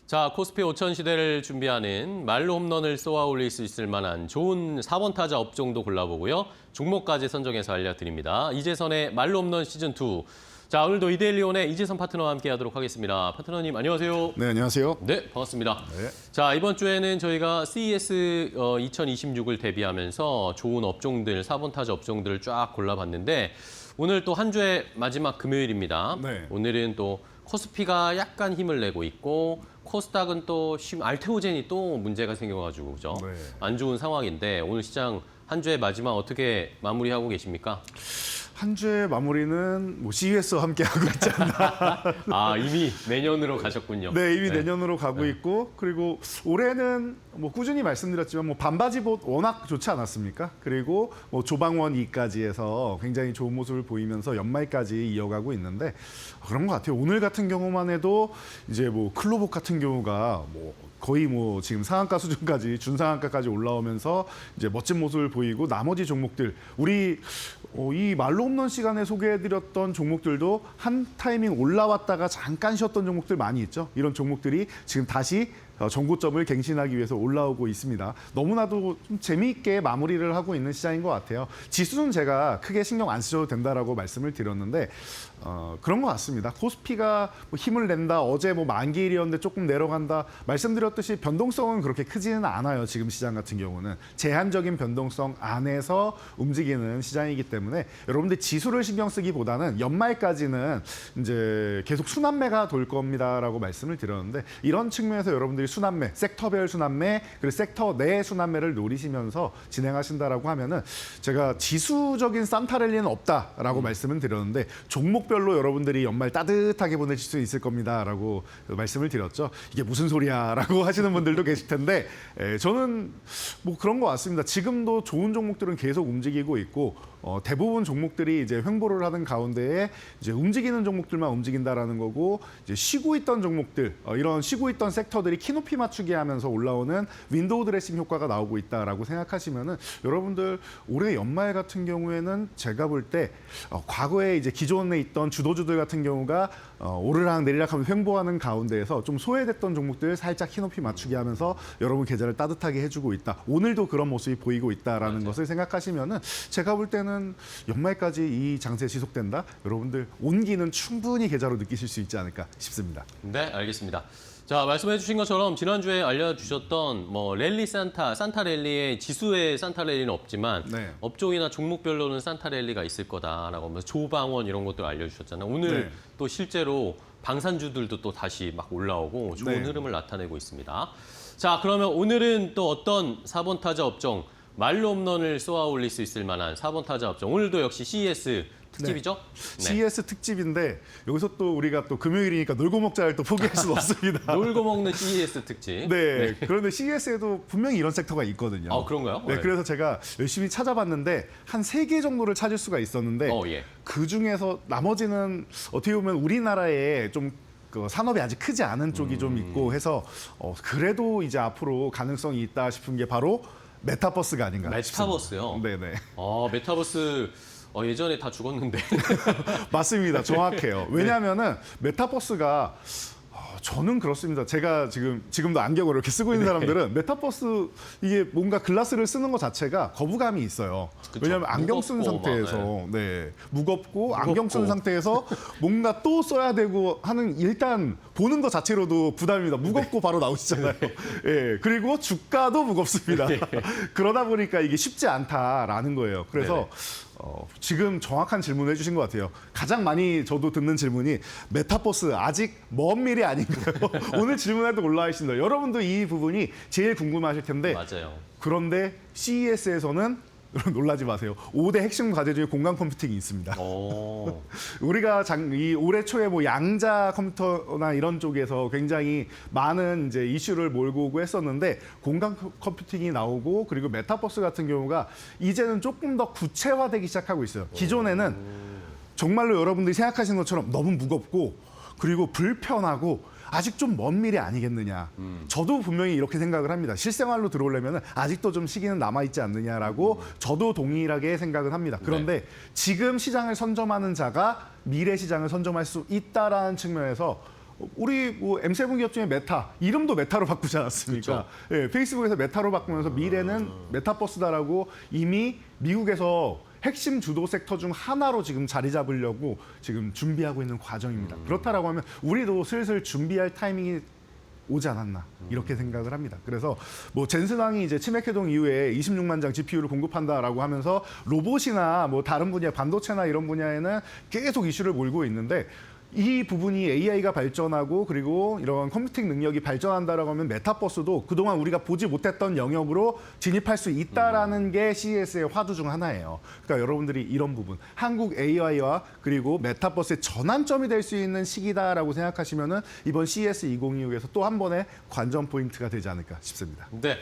자, 코스피 5천 시대를 준비하는 말로 홈런을 쏘아 올릴 수 있을 만한 좋은 4번 타자 업종도 골라보고요. 종목까지 선정해서 알려드립니다. 이재선의 말로 홈런 시즌2. 자, 오늘도 이데일리온의 이재선 파트너와 함께하도록 하겠습니다. 파트너님 안녕하세요. 네, 안녕하세요. 네, 반갑습니다. 네. 자, 이번 주에는 저희가 CES 2026을 대비하면서 좋은 업종들, 4번 타자 업종들을 쫙 골라봤는데 오늘 또 한 주의 마지막 금요일입니다. 네. 오늘은 또 코스피가 약간 힘을 내고 있고 코스닥은 또 알테오젠이 또 문제가 생겨가지고 그죠? 네. 안 좋은 상황인데 오늘 시장 한 주의 마지막 어떻게 마무리하고 계십니까? 한 주의 마무리는 뭐 CES와 함께 하고 있지 않나. 아, 이미 내년으로 가셨군요. 네, 이미 내년으로 가고 있고 그리고 올해는 뭐 꾸준히 말씀드렸지만 뭐 반바지봇 워낙 좋지 않았습니까? 그리고 뭐 조방원 2까지 해서 굉장히 좋은 모습을 보이면서 연말까지 이어가고 있는데 그런 것 같아요. 오늘 같은 경우만 해도 이제 뭐 클로복 같은 경우가 뭐 거의 뭐 지금 상한가 수준까지 준상한가까지 올라오면서 이제 멋진 모습을 보이고 나머지 종목들 우리 이 말로 홈런 시간에 소개해드렸던 종목들도 한 타이밍 올라왔다가 잠깐 쉬었던 종목들 많이 있죠. 이런 종목들이 지금 다시 전고점을 갱신하기 위해서 올라오고 있습니다. 너무나도 좀 재미있게 마무리를 하고 있는 시장인 것 같아요. 지수는 제가 크게 신경 안 쓰셔도 된다라고 말씀을 드렸는데 그런 것 같습니다. 코스피가 뭐 힘을 낸다. 어제 뭐 만기일이었는데 조금 내려간다. 말씀드렸듯이 변동성은 그렇게 크지는 않아요. 지금 시장 같은 경우는 제한적인 변동성 안에서 움직이는 시장이기 때문에 여러분들 지수를 신경 쓰기보다는 연말까지는 이제 계속 순환매가 돌 겁니다라고 말씀을 드렸는데 이런 측면에서 여러분들이 순환매, 섹터별 순환매, 그리고 섹터 내 순환매를 노리시면서 진행하신다라고 하면은 제가 지수적인 산타랠리는 없다라고 말씀을 드렸는데 종목별로 여러분들이 연말 따뜻하게 보내실 수 있을 겁니다라고 말씀을 드렸죠. 이게 무슨 소리야라고 하시는 분들도 계실 텐데 저는 뭐 그런 것 같습니다. 지금도 좋은 종목들은 계속 움직이고 있고 대부분 종목들이 이제 횡보를 하는 가운데에 이제 움직이는 종목들만 움직인다라는 거고 이제 쉬고 있던 종목들 이런 쉬고 있던 섹터들이 키높이 맞추기 하면서 올라오는 윈도우 드레싱 효과가 나오고 있다라고 생각하시면은 여러분들 올해 연말 같은 경우에는 제가 볼 때 과거에 이제 기존에 있던 주도주들 같은 경우가 오르락 내리락 하면서 횡보하는 가운데에서 좀 소외됐던 종목들 살짝 키높이 맞추기 하면서 여러분 계좌를 따뜻하게 해주고 있다. 오늘도 그런 모습이 보이고 있다라는 것을 생각하시면은 제가 볼 때는 연말까지 이 장세 지속된다. 여러분들 온기는 충분히 계좌로 느끼실 수 있지 않을까 싶습니다. 네, 알겠습니다. 자, 말씀해 주신 것처럼 지난주에 알려주셨던 뭐 랠리 산타 랠리의 지수의 산타 랠리는 없지만 네. 업종이나 종목별로는 산타 랠리가 있을 거다라고 하면서 조방원 이런 것들 알려주셨잖아요. 오늘 네. 또 실제로 방산주들도 또 다시 막 올라오고 좋은 네. 흐름을 나타내고 있습니다. 자, 그러면 오늘은 또 어떤 4번 타자 업종 말로 홈런을 쏘아 올릴 수 있을 만한 4번 타자 업종. 오늘도 역시 CES 특집이죠? 네. CES 특집인데 여기서 또 우리가 또 금요일이니까 놀고 먹자를 또 포기할 수는 없습니다. 놀고 먹는 CES 특집. 네. 그런데 CES에도 분명히 이런 섹터가 있거든요. 아, 그런가요? 네. 네. 그래서 제가 열심히 찾아봤는데 한 3개 정도를 찾을 수가 있었는데 예. 그 중에서 나머지는 어떻게 보면 우리나라에 좀 그 산업이 아직 크지 않은 쪽이 좀 있고 해서 그래도 이제 앞으로 가능성이 있다 싶은 게 바로 메타버스가 아닌가 메타버스요? 싶습니다. 네네. 메타버스 예전에 다 죽었는데. 맞습니다. 정확해요. 왜냐하면은 메타버스가 저는 그렇습니다. 제가 지금도 안경을 이렇게 쓰고 있는 사람들은 메타버스 이게 뭔가 글라스를 쓰는 것 자체가 거부감이 있어요. 그쵸. 왜냐하면 안경 쓴 무겁고 상태에서 무겁고 안경 쓴 상태에서 뭔가 또 써야 되고 하는 일단 보는 것 자체로도 부담입니다. 무겁고 바로 나오시잖아요. 예. 그리고 주가도 무겁습니다. 그러다 보니까 이게 쉽지 않다라는 거예요. 그래서 지금 정확한 질문을 해주신 것 같아요. 가장 많이 저도 듣는 질문이 메타버스 아직 먼 미래 아닌가요? 오늘 질문할 때 올라와 있습니다. 여러분도 이 부분이 제일 궁금하실 텐데 맞아요. 그런데 CES에서는 놀라지 마세요. 5대 핵심 과제 중에 공간 컴퓨팅이 있습니다. 우리가 이 올해 초에 뭐 양자 컴퓨터나 이런 쪽에서 굉장히 많은 이제 이슈를 몰고 오고 했었는데 공간 컴퓨팅이 나오고 그리고 메타버스 같은 경우가 이제는 조금 더 구체화되기 시작하고 있어요. 기존에는 정말로 여러분들이 생각하시는 것처럼 너무 무겁고 그리고 불편하고 아직 좀 먼 미래 아니겠느냐. 저도 분명히 이렇게 생각을 합니다. 실생활로 들어오려면 아직도 좀 시기는 남아있지 않느냐라고 저도 동일하게 생각을 합니다. 그런데 지금 시장을 선점하는 자가 미래 시장을 선점할 수 있다라는 측면에서 우리 뭐 M7 기업 중에 메타, 이름도 메타로 바꾸지 않았습니까? 예, 페이스북에서 메타로 바꾸면서 미래는 메타버스다라고 이미 미국에서 핵심 주도 섹터 중 하나로 지금 자리 잡으려고 지금 준비하고 있는 과정입니다. 그렇다라고 하면 우리도 슬슬 준비할 타이밍이 오지 않았나 이렇게 생각을 합니다. 그래서 뭐 젠슨왕이 이제 치맥해동 이후에 26만 장 GPU를 공급한다라고 하면서 로봇이나 뭐 다른 분야 반도체나 이런 분야에는 계속 이슈를 몰고 있는데 이 부분이 AI가 발전하고 그리고 이런 컴퓨팅 능력이 발전한다라고 하면 메타버스도 그동안 우리가 보지 못했던 영역으로 진입할 수 있다라는 게 CES의 화두 중 하나예요. 그러니까 여러분들이 이런 부분, 한국 AI와 그리고 메타버스의 전환점이 될 수 있는 시기다라고 생각하시면은 이번 CES 2025에서 또 한 번의 관전 포인트가 되지 않을까 싶습니다. 네.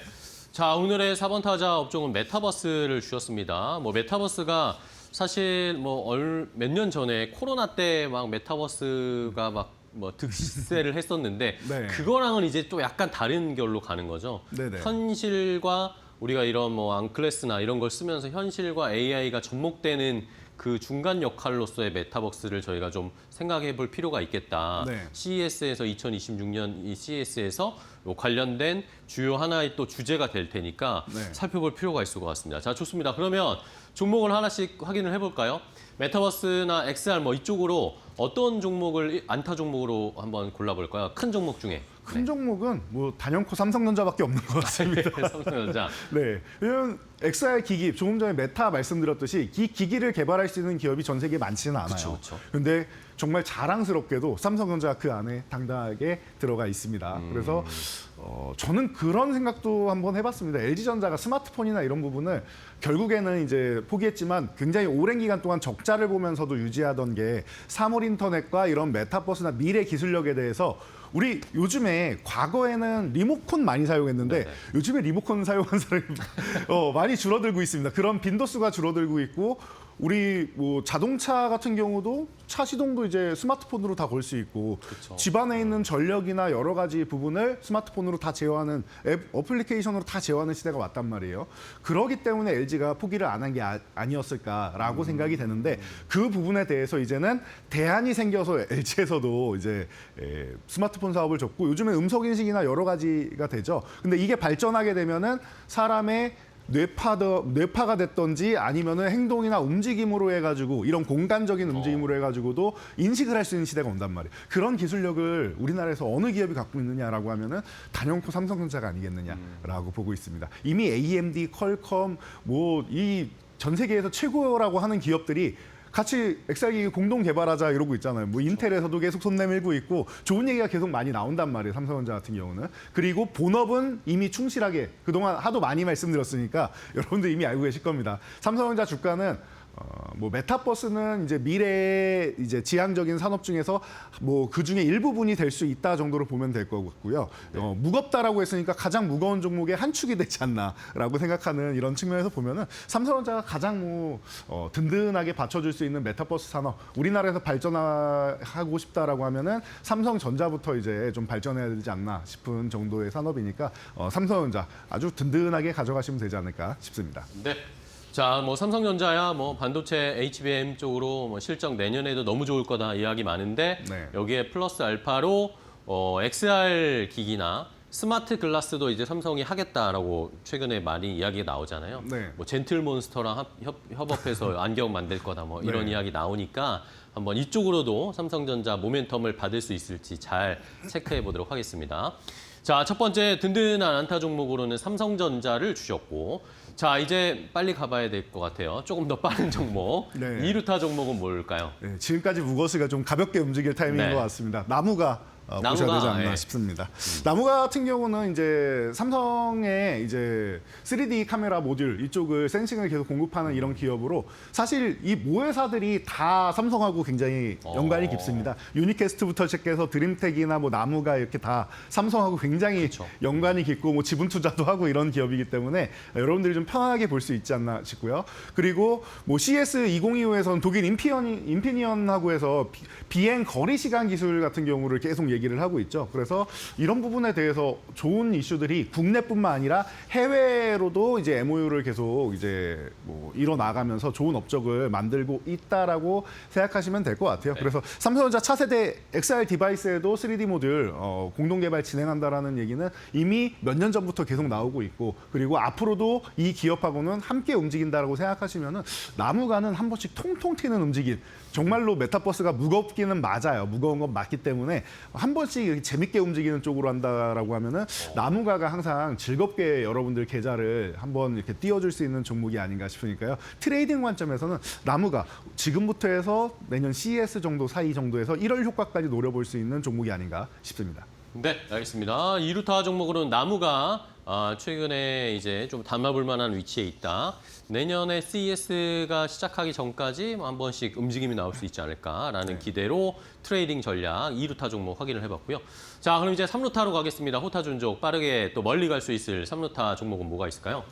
자, 오늘의 4번 타자 업종은 메타버스를 주셨습니다. 뭐 메타버스가 사실 뭐 몇 년 전에 코로나 때 막 메타버스가 막 뭐 득세를 했었는데 네. 그거랑은 이제 또 약간 다른 결로 가는 거죠. 네네. 현실과 우리가 이런 뭐 앙클레스나 이런 걸 쓰면서 현실과 AI가 접목되는 그 중간 역할로서의 메타버스를 저희가 좀 생각해 볼 필요가 있겠다. 네. CES에서 2026년 이 CES에서 관련된 주요 하나의 또 주제가 될 테니까 네. 살펴볼 필요가 있을 것 같습니다. 자, 좋습니다. 그러면 종목을 하나씩 확인을 해볼까요? 메타버스나 XR 뭐 이쪽으로 어떤 종목을 안타 종목으로 한번 골라볼까요? 큰 종목 중에. 큰 종목은 뭐 단연코 삼성전자밖에 없는 것 같습니다. 삼성전자. 네, 왜냐면 XR 기기, 조금 전에 메타 말씀드렸듯이 이 기기를 개발할 수 있는 기업이 전 세계에 많지는 않아요. 그쵸. 근데 정말 자랑스럽게도 삼성전자가 그 안에 당당하게 들어가 있습니다. 그래서 저는 그런 생각도 한번 해봤습니다. LG전자가 스마트폰이나 이런 부분을 결국에는 이제 포기했지만 굉장히 오랜 기간 동안 적자를 보면서도 유지하던 게 사물 인터넷과 이런 메타버스나 미래 기술력에 대해서 우리 요즘에 과거에는 리모컨 많이 사용했는데 네네. 요즘에 리모컨 사용한 사람이 많이 줄어들고 있습니다. 그런 빈도수가 줄어들고 있고 우리 뭐 자동차 같은 경우도 차 시동도 이제 스마트폰으로 다 걸 수 있고 집안에 있는 전력이나 여러 가지 부분을 스마트폰으로 다 제어하는 어플리케이션으로 다 제어하는 시대가 왔단 말이에요. 그러기 때문에 LG가 포기를 안 한 게 아니었을까라고 생각이 되는데 그 부분에 대해서 이제는 대안이 생겨서 LG에서도 이제 스마트폰 사업을 접고 요즘에 음성 인식이나 여러 가지가 되죠. 근데 이게 발전하게 되면은 사람의 뇌파가 됐던지 아니면은 행동이나 움직임으로 해가지고 이런 공간적인 움직임으로 해가지고도 인식을 할 수 있는 시대가 온단 말이에요. 그런 기술력을 우리나라에서 어느 기업이 갖고 있느냐라고 하면은 단연코 삼성전자가 아니겠느냐라고 보고 있습니다. 이미 AMD, 퀄컴 뭐 이 전 세계에서 최고라고 하는 기업들이 같이 XR기기 공동 개발하자 이러고 있잖아요. 뭐 인텔에서도 계속 손 내밀고 있고 좋은 얘기가 계속 많이 나온단 말이에요. 삼성전자 같은 경우는. 그리고 본업은 이미 충실하게 그동안 하도 많이 말씀드렸으니까 여러분들 이미 알고 계실 겁니다. 삼성전자 주가는 뭐 메타버스는 이제 미래의 이제 지향적인 산업 중에서 뭐 그 중에 일부분이 될 수 있다 정도로 보면 될 것 같고요. 무겁다라고 했으니까 가장 무거운 종목의 한 축이 되지 않나라고 생각하는 이런 측면에서 보면은 삼성전자가 가장 든든하게 받쳐줄 수 있는 메타버스 산업 우리나라에서 발전하고 싶다라고 하면은 삼성전자부터 이제 좀 발전해야 되지 않나 싶은 정도의 산업이니까 삼성전자 아주 든든하게 가져가시면 되지 않을까 싶습니다. 네. 자, 뭐 삼성전자야 뭐 반도체 HBM 쪽으로 뭐 실적 내년에도 너무 좋을 거다 이야기 많은데 네. 여기에 플러스 알파로 XR 기기나 스마트 글라스도 이제 삼성이 하겠다라고 최근에 많이 이야기가 나오잖아요. 네. 뭐 젠틀몬스터랑 협업해서 안경 만들 거다 뭐 이런 네. 이야기 나오니까 한번 이쪽으로도 삼성전자 모멘텀을 받을 수 있을지 잘 체크해 보도록 하겠습니다. 자, 첫 번째 든든한 안타 종목으로는 삼성전자를 주셨고 자, 이제 빨리 가봐야 될 것 같아요. 조금 더 빠른 종목. 네. 2루타 종목은 뭘까요? 네, 지금까지 무거스가 좀 가볍게 움직일 타이밍인 네. 것 같습니다. 나무가 보셔야 되지 않나 예. 싶습니다. 나무가 같은 경우는 이제 삼성의 이제 3D 카메라 모듈 이쪽을 센싱을 계속 공급하는 이런 기업으로 사실 이 모회사들이 다 삼성하고 굉장히 연관이 깊습니다. 유니캐스트부터 시작해서 드림텍이나 뭐 나무가 이렇게 다 삼성하고 굉장히 그렇죠. 연관이 깊고 뭐 지분 투자도 하고 이런 기업이기 때문에 여러분들이 좀 편하게 볼 수 있지 않나 싶고요. 그리고 뭐 CS2025에서는 독일 인피니언하고 해서 비행 거리 시간 기술 같은 경우를 계속 얘기를 하고 있죠. 그래서 이런 부분에 대해서 좋은 이슈들이 국내뿐만 아니라 해외로도 이제 MOU를 계속 이제 뭐 이뤄나가면서 좋은 업적을 만들고 있다라고 생각하시면 될 것 같아요. 네. 그래서 삼성전자 차세대 XR 디바이스에도 3D 모듈 공동 개발 진행한다라는 얘기는 이미 몇 년 전부터 계속 나오고 있고 그리고 앞으로도 이 기업하고는 함께 움직인다라고 생각하시면은 나무가는 한 번씩 통통 튀는 움직임. 정말로 메타버스가 무겁기는 맞아요. 무거운 건 맞기 때문에 한 번씩 이렇게 재밌게 움직이는 쪽으로 한다라고 하면은 나무가가 항상 즐겁게 여러분들 계좌를 한번 이렇게 띄워줄 수 있는 종목이 아닌가 싶으니까요. 트레이딩 관점에서는 나무가 지금부터 해서 내년 CES 정도 사이 정도에서 1월 효과까지 노려볼 수 있는 종목이 아닌가 싶습니다. 네, 알겠습니다. 2루타 종목으로는 나무가 최근에 이제 좀 담아볼 만한 위치에 있다. 내년에 CES가 시작하기 전까지 한 번씩 움직임이 나올 수 있지 않을까라는 기대로 트레이딩 전략 2루타 종목 확인을 해봤고요. 자, 그럼 이제 3루타로 가겠습니다. 호타준족 빠르게 또 멀리 갈 수 있을 3루타 종목은 뭐가 있을까요?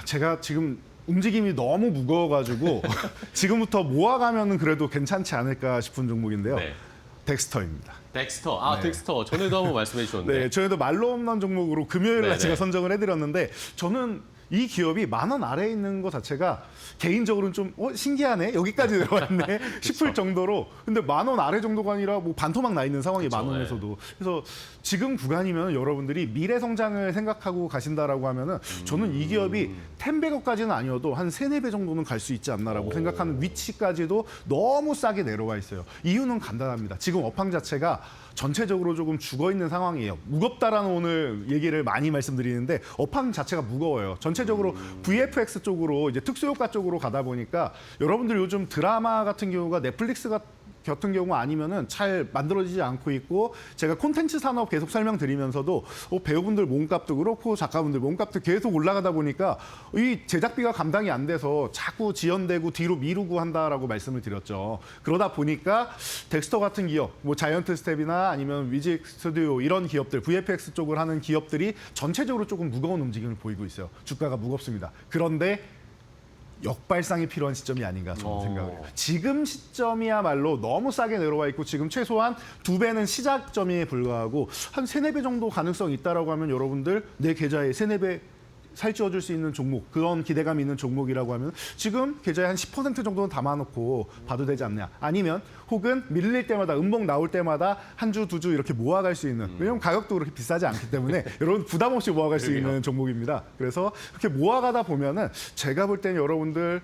제가 지금 움직임이 너무 무거워가지고 지금부터 모아가면은 그래도 괜찮지 않을까 싶은 종목인데요. 네. 덱스터입니다. 덱스터. 아, 네. 덱스터. 전에도 한번 말씀해 주셨는데. 네, 저희도 말로 홈런 종목으로 금요일 날 네네. 제가 선정을 해드렸는데 저는 이 기업이 10,000원 아래에 있는 것 자체가 개인적으로는 좀 신기하네 여기까지 내려왔네 싶을 정도로 근데 10,000원 아래 정도가 아니라 뭐 반토막 나 있는 상황이 그쵸, 10,000원에서도 그래서 지금 구간이면 여러분들이 미래 성장을 생각하고 가신다라고 하면은 저는 이 기업이 10배까지는 아니어도 한 3-4배 정도는 갈 수 있지 않나라고 생각하는 위치까지도 너무 싸게 내려와 있어요. 이유는 간단합니다. 지금 업황 자체가 전체적으로 조금 죽어 있는 상황이에요. 무겁다라는 오늘 얘기를 많이 말씀드리는데 업황 자체가 무거워요. 전체적으로 VFX 쪽으로 이제 특수효과 쪽으로 가다 보니까 여러분들 요즘 드라마 같은 경우가 넷플릭스 같은 경우 아니면은 잘 만들어지지 않고 있고 제가 콘텐츠 산업 계속 설명드리면서도 배우분들 몸값도 그렇고 작가분들 몸값도 계속 올라가다 보니까 이 제작비가 감당이 안 돼서 자꾸 지연되고 뒤로 미루고 한다라고 말씀을 드렸죠. 그러다 보니까 덱스터 같은 기업, 뭐 자이언트 스텝이나 아니면 위직 스튜디오 이런 기업들, VFX 쪽을 하는 기업들이 전체적으로 조금 무거운 움직임을 보이고 있어요. 주가가 무겁습니다. 그런데 역발상이 필요한 시점이 아닌가 저는 생각을 해요. 지금 시점이야말로 너무 싸게 내려와 있고 지금 최소한 2배는 시작점에 불과하고 한 3-4배 정도 가능성이 있다라고 하면 여러분들 내 계좌에 3-4배 살찌워줄 수 있는 종목, 그런 기대감이 있는 종목이라고 하면 지금 계좌에 한 10% 정도는 담아놓고 봐도 되지 않냐. 아니면 혹은 밀릴 때마다 음봉 나올 때마다 한 주, 2주 이렇게 모아갈 수 있는 왜냐면 가격도 그렇게 비싸지 않기 때문에 여러분 부담 없이 모아갈 수 있는 종목입니다. 그래서 이렇게 모아가다 보면은 제가 볼 때는 여러분들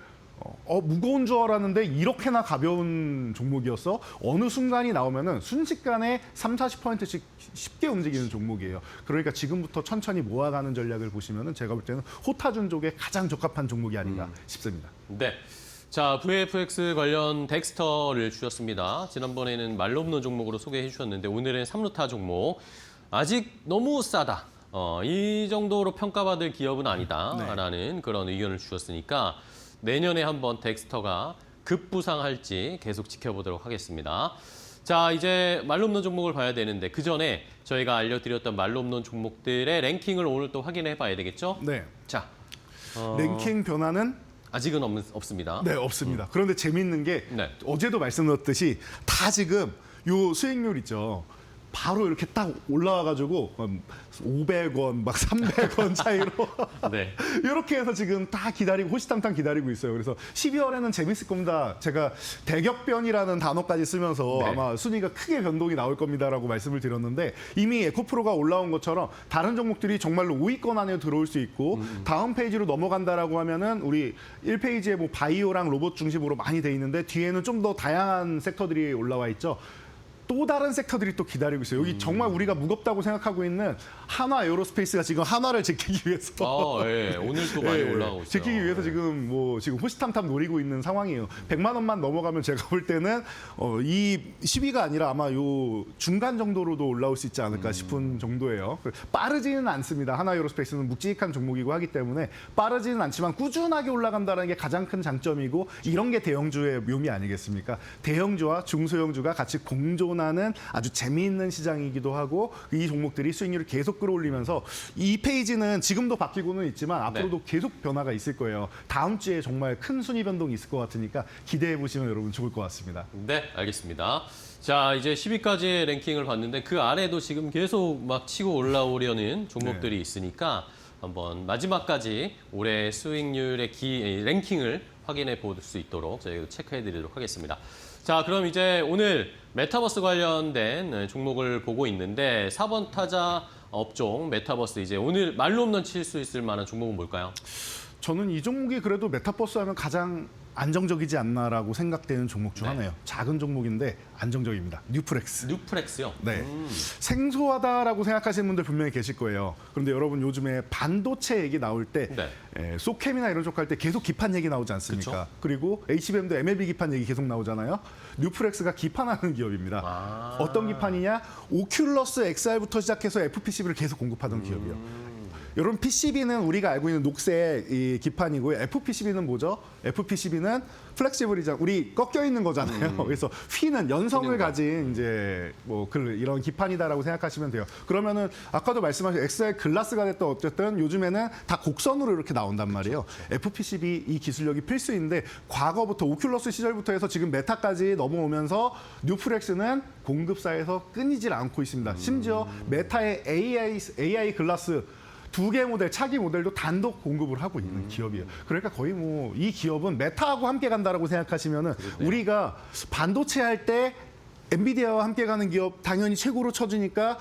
무거운 줄 알았는데 이렇게나 가벼운 종목이었어? 어느 순간이 나오면은 순식간에 30-40%씩 쉽게 움직이는 종목이에요. 그러니까 지금부터 천천히 모아가는 전략을 보시면은 제가 볼 때는 호타준족에 가장 적합한 종목이 아닌가 싶습니다. 네. 자, VFX 관련 덱스터를 주셨습니다. 지난번에는 말로 없는 종목으로 소개해 주셨는데 오늘은 3루타 종목. 아직 너무 싸다. 이 정도로 평가받을 기업은 아니다라는 그런 의견을 주셨으니까 내년에 한번 덱스터가 급부상할지 계속 지켜보도록 하겠습니다. 자, 이제 말로 없는 종목을 봐야 되는데 그 전에 저희가 알려드렸던 말로 없는 종목들의 랭킹을 오늘 또 확인해 봐야 되겠죠? 네. 자, 랭킹 변화는 아직은 없습니다. 네, 없습니다. 그런데 재밌는 게 네. 어제도 말씀드렸듯이 다 지금 요 수익률 있죠. 바로 이렇게 딱 올라와가지고 500원, 막 300원 차이로 네. 이렇게 해서 지금 다 기다리고 호시탐탐 기다리고 있어요. 그래서 12월에는 재밌을 겁니다. 제가 대격변이라는 단어까지 쓰면서 네. 아마 순위가 크게 변동이 나올 겁니다라고 말씀을 드렸는데 이미 에코프로가 올라온 것처럼 다른 종목들이 정말로 5위권 안에 들어올 수 있고 다음 페이지로 넘어간다라고 하면은 우리 1페이지에 뭐 바이오랑 로봇 중심으로 많이 돼 있는데 뒤에는 좀 더 다양한 섹터들이 올라와 있죠. 또 다른 섹터들이 또 기다리고 있어요. 여기 정말 우리가 무겁다고 생각하고 있는 한화 에어로스페이스가 지금 한화를 지키기 위해서 예. 오늘 또 많이 올라오고 있어요. 지키기 위해서 지금 지금 호시탐탐 노리고 있는 상황이에요. 100만 원만 넘어가면 제가 볼 때는 이 10위가 아니라 아마 요 중간 정도로도 올라올 수 있지 않을까 싶은 정도예요. 빠르지는 않습니다. 한화 에어로스페이스는 묵직한 종목이고 하기 때문에 빠르지는 않지만 꾸준하게 올라간다는 게 가장 큰 장점이고 이런 게 대형주의 묘미 아니겠습니까? 대형주와 중소형주가 같이 공존하는 아주 재미있는 시장이기도 하고 이 종목들이 수익률을 계속 끌어올리면서 이 페이지는 지금도 바뀌고는 있지만 앞으로도 계속 변화가 있을 거예요. 다음 주에 정말 큰 순위 변동이 있을 것 같으니까 기대해 보시면 여러분 좋을 것 같습니다. 네, 알겠습니다. 자, 이제 10위까지의 랭킹을 봤는데 그 아래도 지금 계속 막 치고 올라오려는 종목들이 있으니까 한번 마지막까지 올해 수익률의 랭킹을 확인해 볼 수 있도록 저희가 체크해 드리도록 하겠습니다. 자, 그럼 이제 오늘 메타버스 관련된 종목을 보고 있는데 4번 타자 업종 메타버스 이제 오늘 말로 없는 칠 수 있을 만한 종목은 뭘까요? 저는 이 종목이 그래도 메타버스 하면 가장 안정적이지 않나라고 생각되는 종목 중 하나예요. 작은 종목인데 안정적입니다. 뉴프렉스. 뉴프렉스요? 네. 생소하다라고 생각하시는 분들 분명히 계실 거예요. 그런데 여러분 요즘에 반도체 얘기 나올 때 소캠이나 이런 쪽 할 때 계속 기판 얘기 나오지 않습니까? 그쵸? 그리고 HBM도 MLB 기판 얘기 계속 나오잖아요. 뉴프렉스가 기판하는 기업입니다. 어떤 기판이냐? 오큘러스 XR부터 시작해서 FPCB를 계속 공급하던 기업이에요. 이런 PCB는 우리가 알고 있는 녹색 이 기판이고요. FPCB는 뭐죠? FPCB는 플렉시블이잖아. 우리 꺾여 있는 거잖아요. 그래서 휘는 연성을 가진 이제 뭐 이런 기판이다라고 생각하시면 돼요. 그러면은 아까도 말씀하신 XR 글라스가 됐든 어쨌든 요즘에는 다 곡선으로 이렇게 나온단 말이에요. FPCB 이 기술력이 필수인데 과거부터 오큘러스 시절부터 해서 지금 메타까지 넘어오면서 뉴프렉스는 공급사에서 끊이질 않고 있습니다. 심지어 메타의 AI 글라스 2개 모델, 차기 모델도 단독 공급을 하고 있는 기업이에요. 그러니까 거의 뭐 이 기업은 메타하고 함께 간다라고 생각하시면은 우리가 반도체 할 때 엔비디아와 함께 가는 기업 당연히 최고로 쳐주니까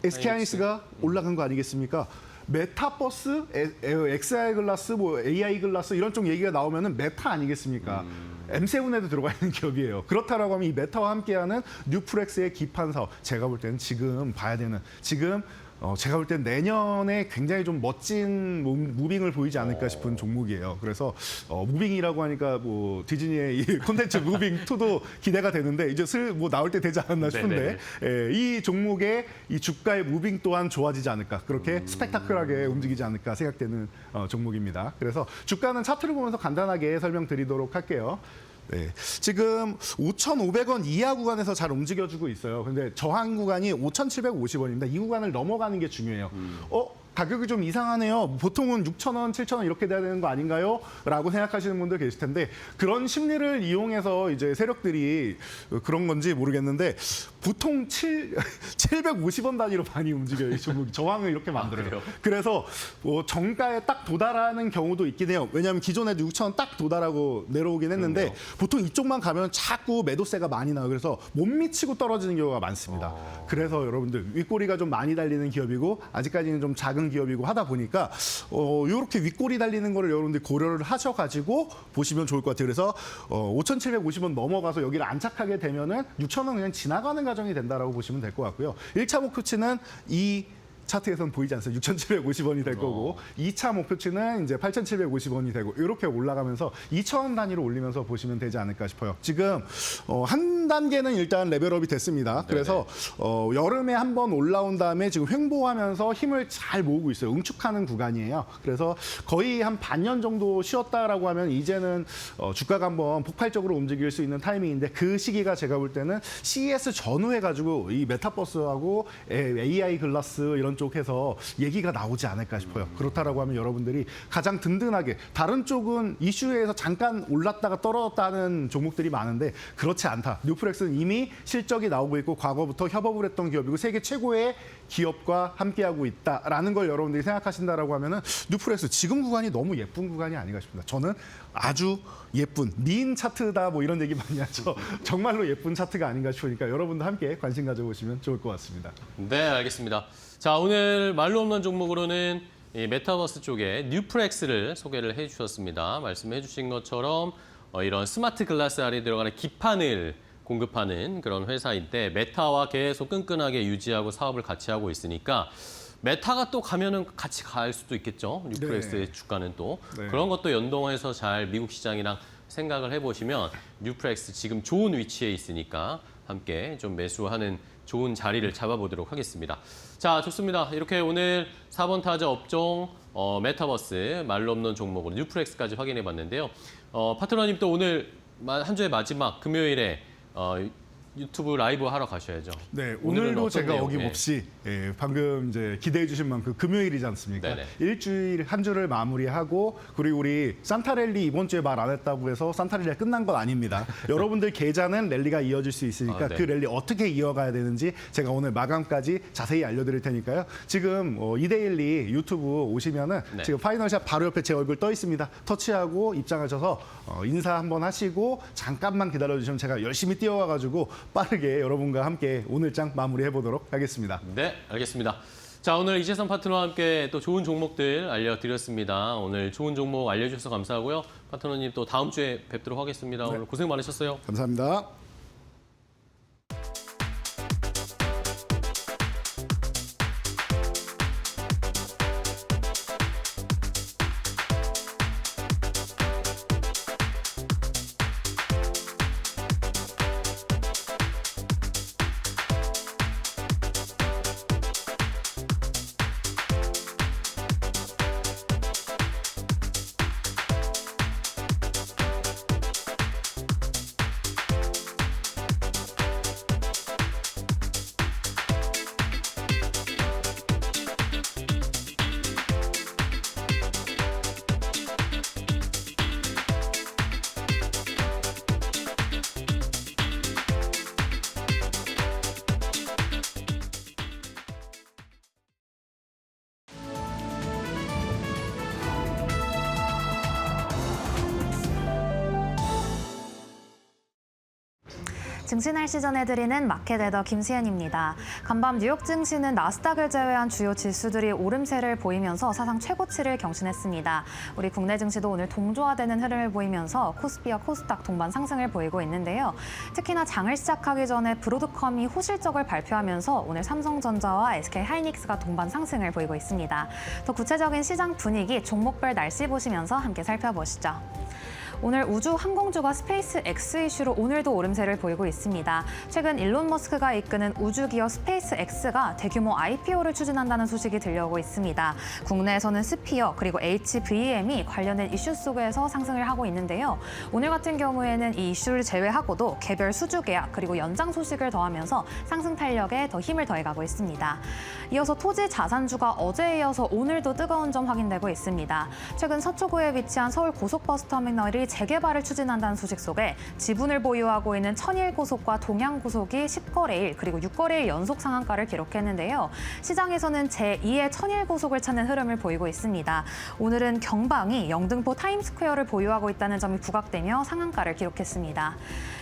SK하이닉스가 올라간 거 아니겠습니까? 메타버스, XR 글라스, 뭐 AI 글라스 이런 쪽 얘기가 나오면은 메타 아니겠습니까? M7에도 들어가 있는 기업이에요. 그렇다라고 하면 이 메타와 함께하는 뉴프렉스의 기판 사업, 제가 볼 때는 지금 봐야 되는 제가 볼 땐 내년에 굉장히 좀 멋진 무빙을 보이지 않을까 싶은 종목이에요. 그래서 무빙이라고 하니까 뭐 디즈니의 이 콘텐츠 무빙 2도 기대가 되는데 이제 뭐 나올 때 되지 않았나 싶은데 이 종목의 이 주가의 무빙 또한 좋아지지 않을까 그렇게 스펙타클하게 움직이지 않을까 생각되는 종목입니다. 그래서 주가는 차트를 보면서 간단하게 설명드리도록 할게요. 네, 지금 5,500원 이하 구간에서 잘 움직여주고 있어요. 근데 저항 구간이 5,750원입니다. 이 구간을 넘어가는 게 중요해요. 가격이 좀 이상하네요. 보통은 6,000원, 7,000원 이렇게 돼야 되는 거 아닌가요? 라고 생각하시는 분들 계실 텐데 그런 심리를 이용해서 이제 세력들이 그런 건지 모르겠는데 보통 750원 단위로 많이 움직여요. 이 종목이 저항을 이렇게 만들어요. 그래서 뭐 정가에 딱 도달하는 경우도 있긴 해요. 왜냐하면 기존에도 6,000원 딱 도달하고 내려오긴 했는데 보통 이쪽만 가면 자꾸 매도세가 많이 나요. 그래서 못 미치고 떨어지는 경우가 많습니다. 그래서 여러분들 윗꼬리가 좀 많이 달리는 기업이고 아직까지는 좀 작은 기업이고 하다 보니까 이렇게 윗꼬리 달리는 거를 여러분들 고려를 하셔가지고 보시면 좋을 것 같아요. 그래서 5,750원 넘어가서 여기를 안착하게 되면은 6,000원 그냥 지나가는 과정이 된다라고 보시면 될 것 같고요. 1차 목표치는 이 차트에서는 보이지 않습니다. 6,750원이 될 거고 2차 목표치는 이제 8,750원이 되고 이렇게 올라가면서 2,000원 단위로 올리면서 보시면 되지 않을까 싶어요. 지금 한 단계는 일단 레벨업이 됐습니다. 그래서 여름에 한번 올라온 다음에 지금 횡보하면서 힘을 잘 모으고 있어요. 응축하는 구간이에요. 그래서 거의 한 반년 정도 쉬었다라고 하면 이제는 주가가 한번 폭발적으로 움직일 수 있는 타이밍인데 그 시기가 제가 볼 때는 CES 전후해 가지고 이 메타버스하고 AI 글라스 이런 쪽에서 얘기가 나오지 않을까 싶어요. 그렇다라고 하면 여러분들이 가장 든든하게 다른 쪽은 이슈에서 잠깐 올랐다가 떨어졌다는 종목들이 많은데 그렇지 않다. 뉴프렉스는 이미 실적이 나오고 있고 과거부터 협업을 했던 기업이고 세계 최고의 기업과 함께하고 있다라는 걸 여러분들이 생각하신다라고 하면은 뉴프렉스 지금 구간이 너무 예쁜 구간이 아닌가 싶습니다. 저는 아주 예쁜 미인 차트다 뭐 이런 얘기 많이 하죠. 정말로 예쁜 차트가 아닌가 싶으니까 여러분도 함께 관심 가져보시면 좋을 것 같습니다. 네, 알겠습니다. 자, 오늘 말로 없는 종목으로는 이 메타버스 쪽에 뉴프렉스를 소개를 해주셨습니다. 말씀해 주신 것처럼 이런 스마트 글라스 안에 들어가는 기판을 공급하는 그런 회사인데 메타와 계속 끈끈하게 유지하고 사업을 같이 하고 있으니까 메타가 또 가면은 같이 갈 수도 있겠죠. 뉴프렉스의 주가는 또. 그런 것도 연동해서 잘 미국 시장이랑 생각을 해보시면 뉴프렉스 지금 좋은 위치에 있으니까 함께 좀 매수하는 좋은 자리를 잡아보도록 하겠습니다. 자, 좋습니다. 이렇게 오늘 4번 타자 업종 메타버스 말로 없는 종목으로 뉴프렉스까지 확인해 봤는데요. 파트너님 또 오늘 한 주의 마지막 금요일에 유튜브 라이브 하러 가셔야죠. 네, 오늘은 오늘도 어떤 제가 내용? 어김없이 방금 이제 기대해 주신 만큼 금요일이지 않습니까? 네네. 일주일 한 주를 마무리하고 그리고 우리 산타랠리 이번 주에 말 안 했다고 해서 산타랠리가 끝난 건 아닙니다. 여러분들 계좌는 랠리가 이어질 수 있으니까 네. 그 랠리 어떻게 이어가야 되는지 제가 오늘 마감까지 자세히 알려드릴 테니까요. 지금 이데일리 유튜브 오시면은 네. 지금 파이널샷 바로 옆에 제 얼굴 떠 있습니다. 터치하고 입장하셔서 인사 한번 하시고 잠깐만 기다려 주시면 제가 열심히 뛰어와가지고 빠르게 여러분과 함께 오늘 장 마무리해 보도록 하겠습니다. 네, 알겠습니다. 자, 오늘 이재선 파트너와 함께 또 좋은 종목들 알려드렸습니다. 오늘 좋은 종목 알려주셔서 감사하고요. 파트너님 또 다음 주에 뵙도록 하겠습니다. 오늘 고생 많으셨어요. 감사합니다. 증시 날씨 전해드리는 마켓에더 김수현입니다. 간밤 뉴욕 증시는 나스닥을 제외한 주요 지수들이 오름세를 보이면서 사상 최고치를 경신했습니다. 우리 국내 증시도 오늘 동조화되는 흐름을 보이면서 코스피와 코스닥 동반 상승을 보이고 있는데요. 특히나 장을 시작하기 전에 브로드컴이 호실적을 발표하면서 오늘 삼성전자와 SK하이닉스가 동반 상승을 보이고 있습니다. 더 구체적인 시장 분위기, 종목별 날씨 보시면서 함께 살펴보시죠. 오늘 우주 항공주가 스페이스X 이슈로 오늘도 오름세를 보이고 있습니다. 최근 일론 머스크가 이끄는 우주기업 스페이스X가 대규모 IPO를 추진한다는 소식이 들려오고 있습니다. 국내에서는 스피어 그리고 HVM이 관련된 이슈 속에서 상승을 하고 있는데요. 오늘 같은 경우에는 이 이슈를 제외하고도 개별 수주 계약 그리고 연장 소식을 더하면서 상승 탄력에 더 힘을 더해가고 있습니다. 이어서 토지 자산주가 어제에 이어서 오늘도 뜨거운 점 확인되고 있습니다. 최근 서초구에 위치한 서울 고속버스 터미널이 재개발을 추진한다는 소식 속에 지분을 보유하고 있는 천일고속과 동양고속이 10거래일 그리고 6거래일 연속 상한가를 기록했는데요. 시장에서는 제2의 천일고속을 찾는 흐름을 보이고 있습니다. 오늘은 경방이 영등포 타임스퀘어를 보유하고 있다는 점이 부각되며 상한가를 기록했습니다.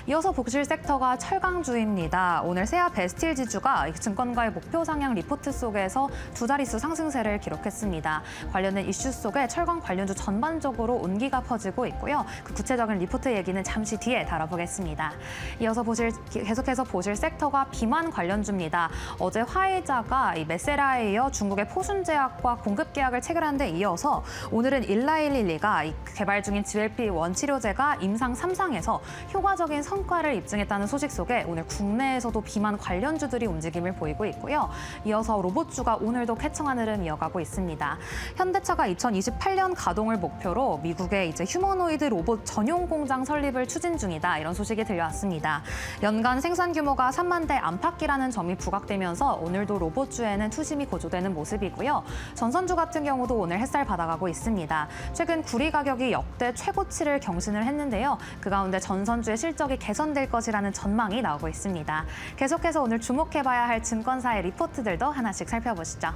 이어서 보실 섹터가 철강주입니다. 오늘 세아 베스틸 지주가 증권가의 목표 상향 리포트 속에서 두 자릿수 상승세를 기록했습니다. 관련된 이슈 속에 철강 관련주 전반적으로 온기가 퍼지고 있고요. 그 구체적인 리포트 얘기는 잠시 뒤에 다뤄보겠습니다. 이어서 계속해서 보실 섹터가 비만 관련주입니다. 어제 화이자가 메세라에 이어 중국의 포순제약과 공급 계약을 체결한 데 이어서 오늘은 일라일릴리가 개발 중인 GLP-1 치료제가 임상 3상에서 효과적인 성과를 입증했다는 소식 속에 오늘 국내에서도 비만 관련주들이 움직임을 보이고 있고요. 이어서 로봇주가 오늘도 쾌청한 흐름 이어가고 있습니다. 현대차가 2028년 가동을 목표로 미국의 휴머노이드 로봇 전용 공장 설립을 추진 중이다. 이런 소식이 들려왔습니다. 연간 생산 규모가 3만 대 안팎이라는 점이 부각되면서 오늘도 로봇주에는 투심이 고조되는 모습이고요. 전선주 같은 경우도 오늘 햇살 받아가고 있습니다. 최근 구리 가격이 역대 최고치를 경신을 했는데요. 그 가운데 전선주의 실적이 개선될 것이라는 전망이 나오고 있습니다. 계속해서 오늘 주목해봐야 할 증권사의 리포트들도 하나씩 살펴보시죠.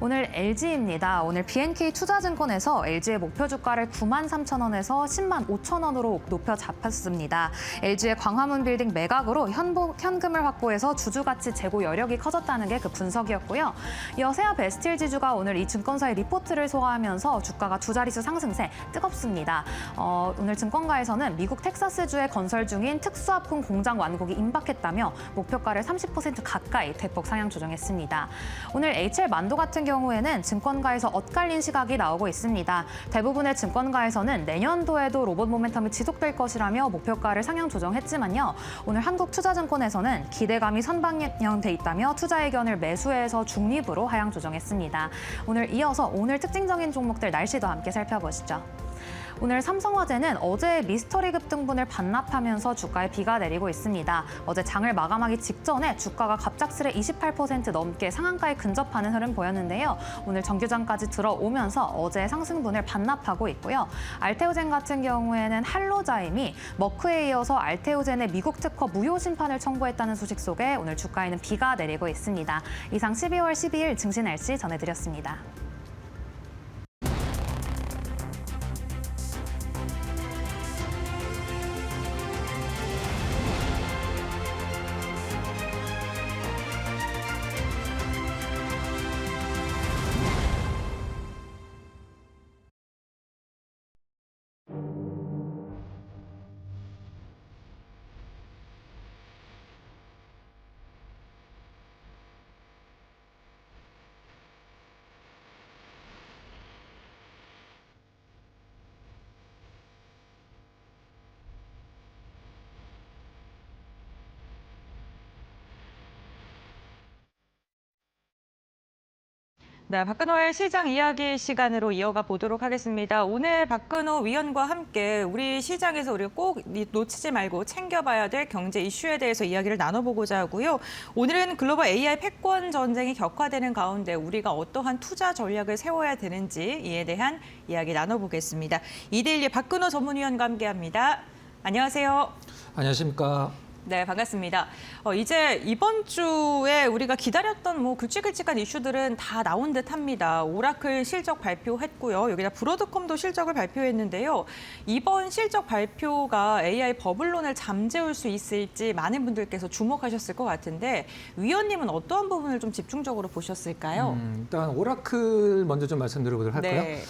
오늘 LG입니다. 오늘 BNK 투자증권에서 LG의 목표 주가를 93,000원에서 105,000원으로 높여 잡혔습니다. LG의 광화문 빌딩 매각으로 현금을 확보해서 주주가치 재고 여력이 커졌다는 게 그 분석이었고요. 이어 세아 베스틸 지주가 오늘 이 증권사의 리포트를 소화하면서 주가가 두 자릿수 상승세 뜨겁습니다. 오늘 증권가에서는 미국 텍사스주에 건설 중인 특수화품 공장 완공이 임박했다며 목표가를 30% 가까이 대폭 상향 조정했습니다. 오늘 HL 만도 같은 경우에는 증권가에서 엇갈린 시각이 나오고 있습니다. 대부분의 증권가에서는 내년도에도 로봇 모멘텀이 지속될 것이라며 목표가를 상향 조정했지만요. 오늘 한국투자증권에서는 기대감이 선방영돼 있다며 투자 의견을 매수해서 중립으로 하향 조정했습니다. 이어서 오늘 특징적인 종목들 날씨도 함께 살펴보시죠. 오늘 삼성화재는 어제 미스터리급 등분을 반납하면서 주가에 비가 내리고 있습니다. 어제 장을 마감하기 직전에 주가가 갑작스레 28% 넘게 상한가에 근접하는 흐름 보였는데요. 오늘 정규장까지 들어오면서 어제 상승분을 반납하고 있고요. 알테오젠 같은 경우에는 할로자임이 머크에 이어서 알테오젠의 미국 특허 무효 심판을 청구했다는 소식 속에 오늘 주가에는 비가 내리고 있습니다. 이상 12월 12일 증시 날씨 전해드렸습니다. 네, 박근호의 시장 이야기 시간으로 이어가 보도록 하겠습니다. 오늘 박근호 위원과 함께 우리 시장에서 우리가 꼭 놓치지 말고 챙겨봐야 될 경제 이슈에 대해서 이야기를 나눠보고자 하고요. 오늘은 글로벌 AI 패권 전쟁이 격화되는 가운데 우리가 어떠한 투자 전략을 세워야 되는지 이에 대한 이야기 나눠보겠습니다. 이데일리 박근호 전문위원과 함께합니다. 안녕하세요. 안녕하십니까. 네, 반갑습니다. 이제 이번 주에 우리가 기다렸던 뭐 굵직굵직한 이슈들은 다 나온 듯합니다. 오라클 실적 발표했고요. 여기다 브로드컴도 실적을 발표했는데요. 이번 실적 발표가 AI 버블론을 잠재울 수 있을지 많은 분들께서 주목하셨을 것 같은데 위원님은 어떠한 부분을 좀 집중적으로 보셨을까요? 일단 오라클 먼저 좀 말씀드려보도록 할까요? 네.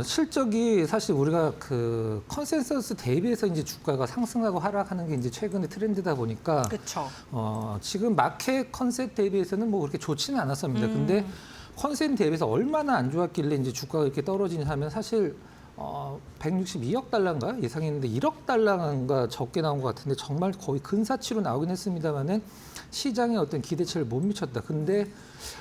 실적이 사실 우리가 그 컨센서스 대비해서 이제 주가가 상승하고 하락하는 게 이제 최근의 트렌드다 보니까 그렇죠. 지금 마켓 컨셉 대비해서는 뭐 그렇게 좋지는 않았습니다. 근데 컨셉 대비해서 얼마나 안 좋았길래 이제 주가가 이렇게 떨어지냐 하면 사실 162억 달러인가 예상했는데 1억 달러인가 적게 나온 것 같은데 정말 거의 근사치로 나오긴 했습니다만은 시장에 어떤 기대치를 못 미쳤다. 근데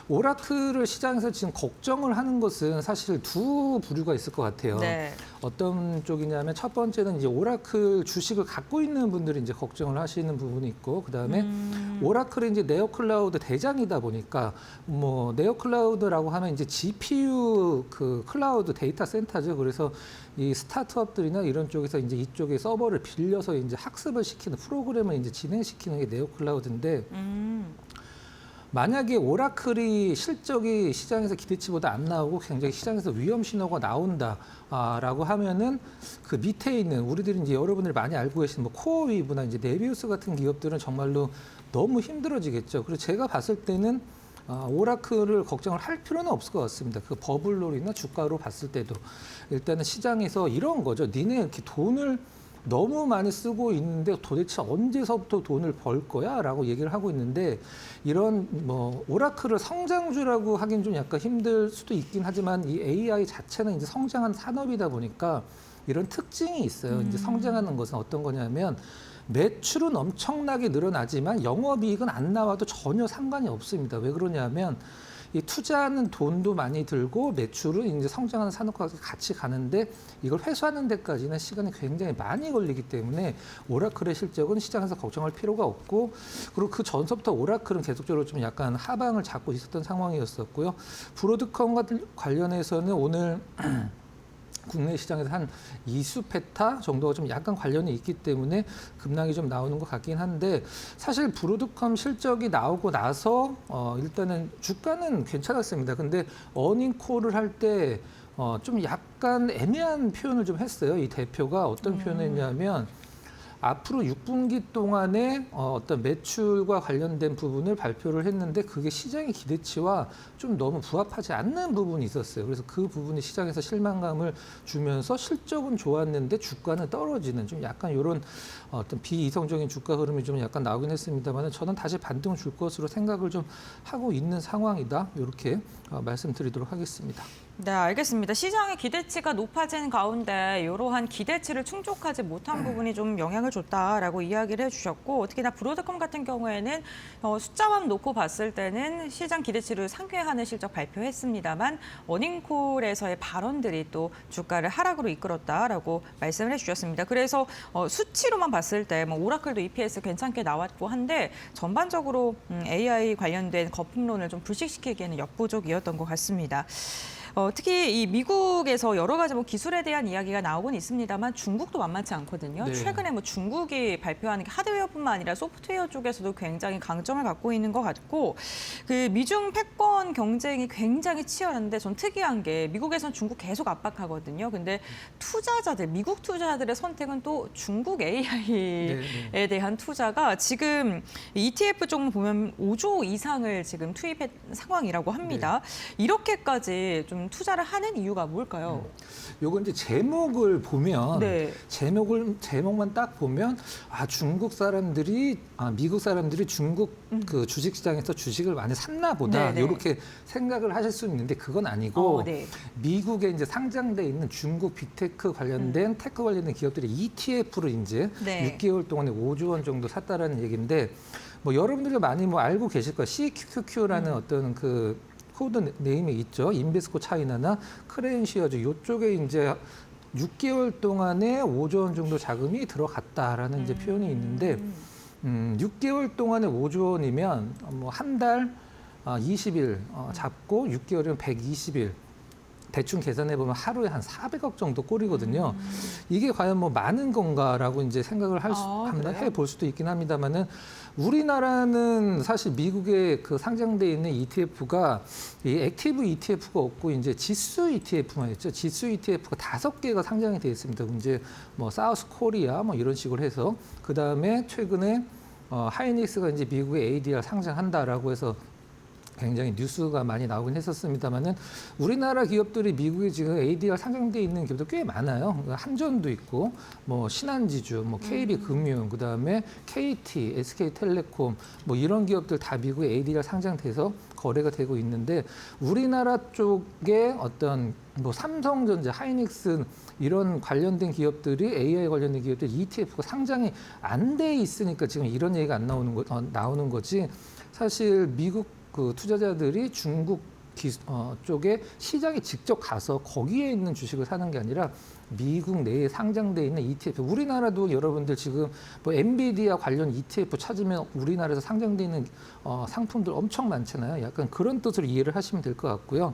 오라클을 시장에서 지금 걱정을 하는 것은 사실 두 부류가 있을 것 같아요. 네. 어떤 쪽이냐면 첫 번째는 이제 오라클 주식을 갖고 있는 분들이 이제 걱정을 하시는 부분이 있고, 그 다음에 오라클이 이제 네오클라우드 대장이다 보니까 뭐 네오클라우드라고 하면 이제 GPU 그 클라우드 데이터 센터죠. 그래서 이 스타트업들이나 이런 쪽에서 이제 이쪽에 서버를 빌려서 이제 학습을 시키는 프로그램을 이제 진행시키는 게 네오클라우드인데. 만약에 오라클이 실적이 시장에서 기대치보다 안 나오고 굉장히 시장에서 위험 신호가 나온다라고 하면은 그 밑에 있는 우리들이 이제 여러분들이 많이 알고 계시는 뭐 코어위브나 이제 네비우스 같은 기업들은 정말로 너무 힘들어지겠죠. 그래서 제가 봤을 때는 오라클을 걱정을 할 필요는 없을 것 같습니다. 그 버블롤이나 주가로 봤을 때도 일단은 시장에서 이런 거죠. 니네 이렇게 돈을 너무 많이 쓰고 있는데 도대체 언제서부터 돈을 벌 거야? 라고 얘기를 하고 있는데 이런 뭐 오라클을 성장주라고 하긴 좀 약간 힘들 수도 있긴 하지만 이 AI 자체는 이제 성장한 산업이다 보니까 이런 특징이 있어요. 이제 성장하는 것은 어떤 거냐면 매출은 엄청나게 늘어나지만 영업이익은 안 나와도 전혀 상관이 없습니다. 왜 그러냐면 이 투자하는 돈도 많이 들고 매출은 이제 성장하는 산업과 같이 가는데 이걸 회수하는 데까지는 시간이 굉장히 많이 걸리기 때문에 오라클의 실적은 시장에서 걱정할 필요가 없고, 그리고 그 전서부터 오라클은 계속적으로 좀 약간 하방을 잡고 있었던 상황이었었고요. 브로드컴과 관련해서는 오늘 국내 시장에서 한 2수페타 정도가 좀 약간 관련이 있기 때문에 급락이 좀 나오는 것 같긴 한데, 사실 브로드컴 실적이 나오고 나서 일단은 주가는 괜찮았습니다. 근데 어닝콜을 할 때 좀 약간 애매한 표현을 좀 했어요. 이 대표가 어떤 표현을 했냐면 앞으로 6분기 동안에 어떤 매출과 관련된 부분을 발표를 했는데 그게 시장의 기대치와 좀 너무 부합하지 않는 부분이 있었어요. 그래서 그 부분이 시장에서 실망감을 주면서 실적은 좋았는데 주가는 떨어지는 좀 약간 이런 어떤 비이성적인 주가 흐름이 좀 약간 나오긴 했습니다만 저는 다시 반등을 줄 것으로 생각을 좀 하고 있는 상황이다. 이렇게 말씀드리도록 하겠습니다. 네, 알겠습니다. 시장의 기대치가 높아진 가운데 이러한 기대치를 충족하지 못한 부분이 좀 영향을 줬다라고 이야기를 해주셨고, 특히나 브로드컴 같은 경우에는 숫자만 놓고 봤을 때는 시장 기대치를 상회하는 실적 발표했습니다만 어닝콜에서의 발언들이 또 주가를 하락으로 이끌었다라고 말씀을 해주셨습니다. 그래서 수치로만 봤을 때 뭐 오라클도 EPS 괜찮게 나왔고 한데 전반적으로 AI 관련된 거품론을 좀 불식시키기에는 역부족이었던 것 같습니다. 특히 이 미국에서 여러 가지 뭐 기술에 대한 이야기가 나오곤 있습니다만 중국도 만만치 않거든요. 네. 최근에 뭐 중국이 발표하는 게 하드웨어뿐만 아니라 소프트웨어 쪽에서도 굉장히 강점을 갖고 있는 것 같고, 그 미중 패권 경쟁이 굉장히 치열한데 전 특이한 게 미국에선 중국 계속 압박하거든요. 근데 투자자들, 미국 투자자들의 선택은 또 중국 AI에 대한 투자가 지금 ETF 쪽만 보면 5조 이상을 지금 투입한 상황이라고 합니다. 이렇게까지 좀 투자를 하는 이유가 뭘까요? 요건 이제 제목을 보면 네. 제목만 딱 보면 중국 사람들이 미국 사람들이 중국 그 주식 시장에서 주식을 많이 샀나 보다. 네네. 이렇게 생각을 하실 수 있는데 그건 아니고 네. 미국에 이제 상장돼 있는 중국 빅테크 관련된 테크 관련된 기업들이 ETF를 이제 네. 6개월 동안에 5조 원 정도 샀다라는 얘기인데, 뭐 여러분들이 많이 뭐 알고 계실 거예요. CQQQ라는 어떤 그 코드 네임이 있죠. 인베스코 차이나나 크레인시어즈 이쪽에 이제 6개월 동안에 5조 원 정도 자금이 들어갔다라는 이제 표현이 있는데 6개월 동안에 5조 원이면 뭐 한 달 20일 잡고 6개월이면 120일. 대충 계산해 보면 하루에 한 400억 정도 꼴이거든요. 이게 과연 뭐 많은 건가라고 이제 생각을 해 볼 수도 있긴 합니다만은 우리나라는 사실 미국에 그 상장돼 있는 ETF가 이 액티브 ETF가 없고 이제 지수 ETF만 있죠. 지수 ETF가 5개가 상장이 돼 있습니다. 이제 뭐 사우스 코리아 뭐 이런 식으로 해서 그 다음에 최근에 하이닉스가 이제 미국의 ADR 상장한다라고 해서 굉장히 뉴스가 많이 나오긴 했었습니다만은 우리나라 기업들이 미국에 지금 ADR 상장돼 있는 기업들 꽤 많아요. 한전도 있고, 뭐 신한지주, 뭐 KB금융, 그 다음에 KT, SK텔레콤, 뭐 이런 기업들 다 미국에 ADR 상장돼서 거래가 되고 있는데 우리나라 쪽에 어떤 뭐 삼성전자, 하이닉스 이런 관련된 기업들이 AI 관련된 기업들 ETF가 상장이 안 돼 있으니까 지금 이런 얘기가 안 나오는 거지. 사실 미국 그 투자자들이 중국 쪽에 시장에 직접 가서 거기에 있는 주식을 사는 게 아니라 미국 내에 상장돼 있는 ETF. 우리나라도 여러분들 지금 뭐 엔비디아 관련 ETF 찾으면 우리나라에서 상장돼 있는 상품들 엄청 많잖아요. 약간 그런 뜻으로 이해를 하시면 될 것 같고요.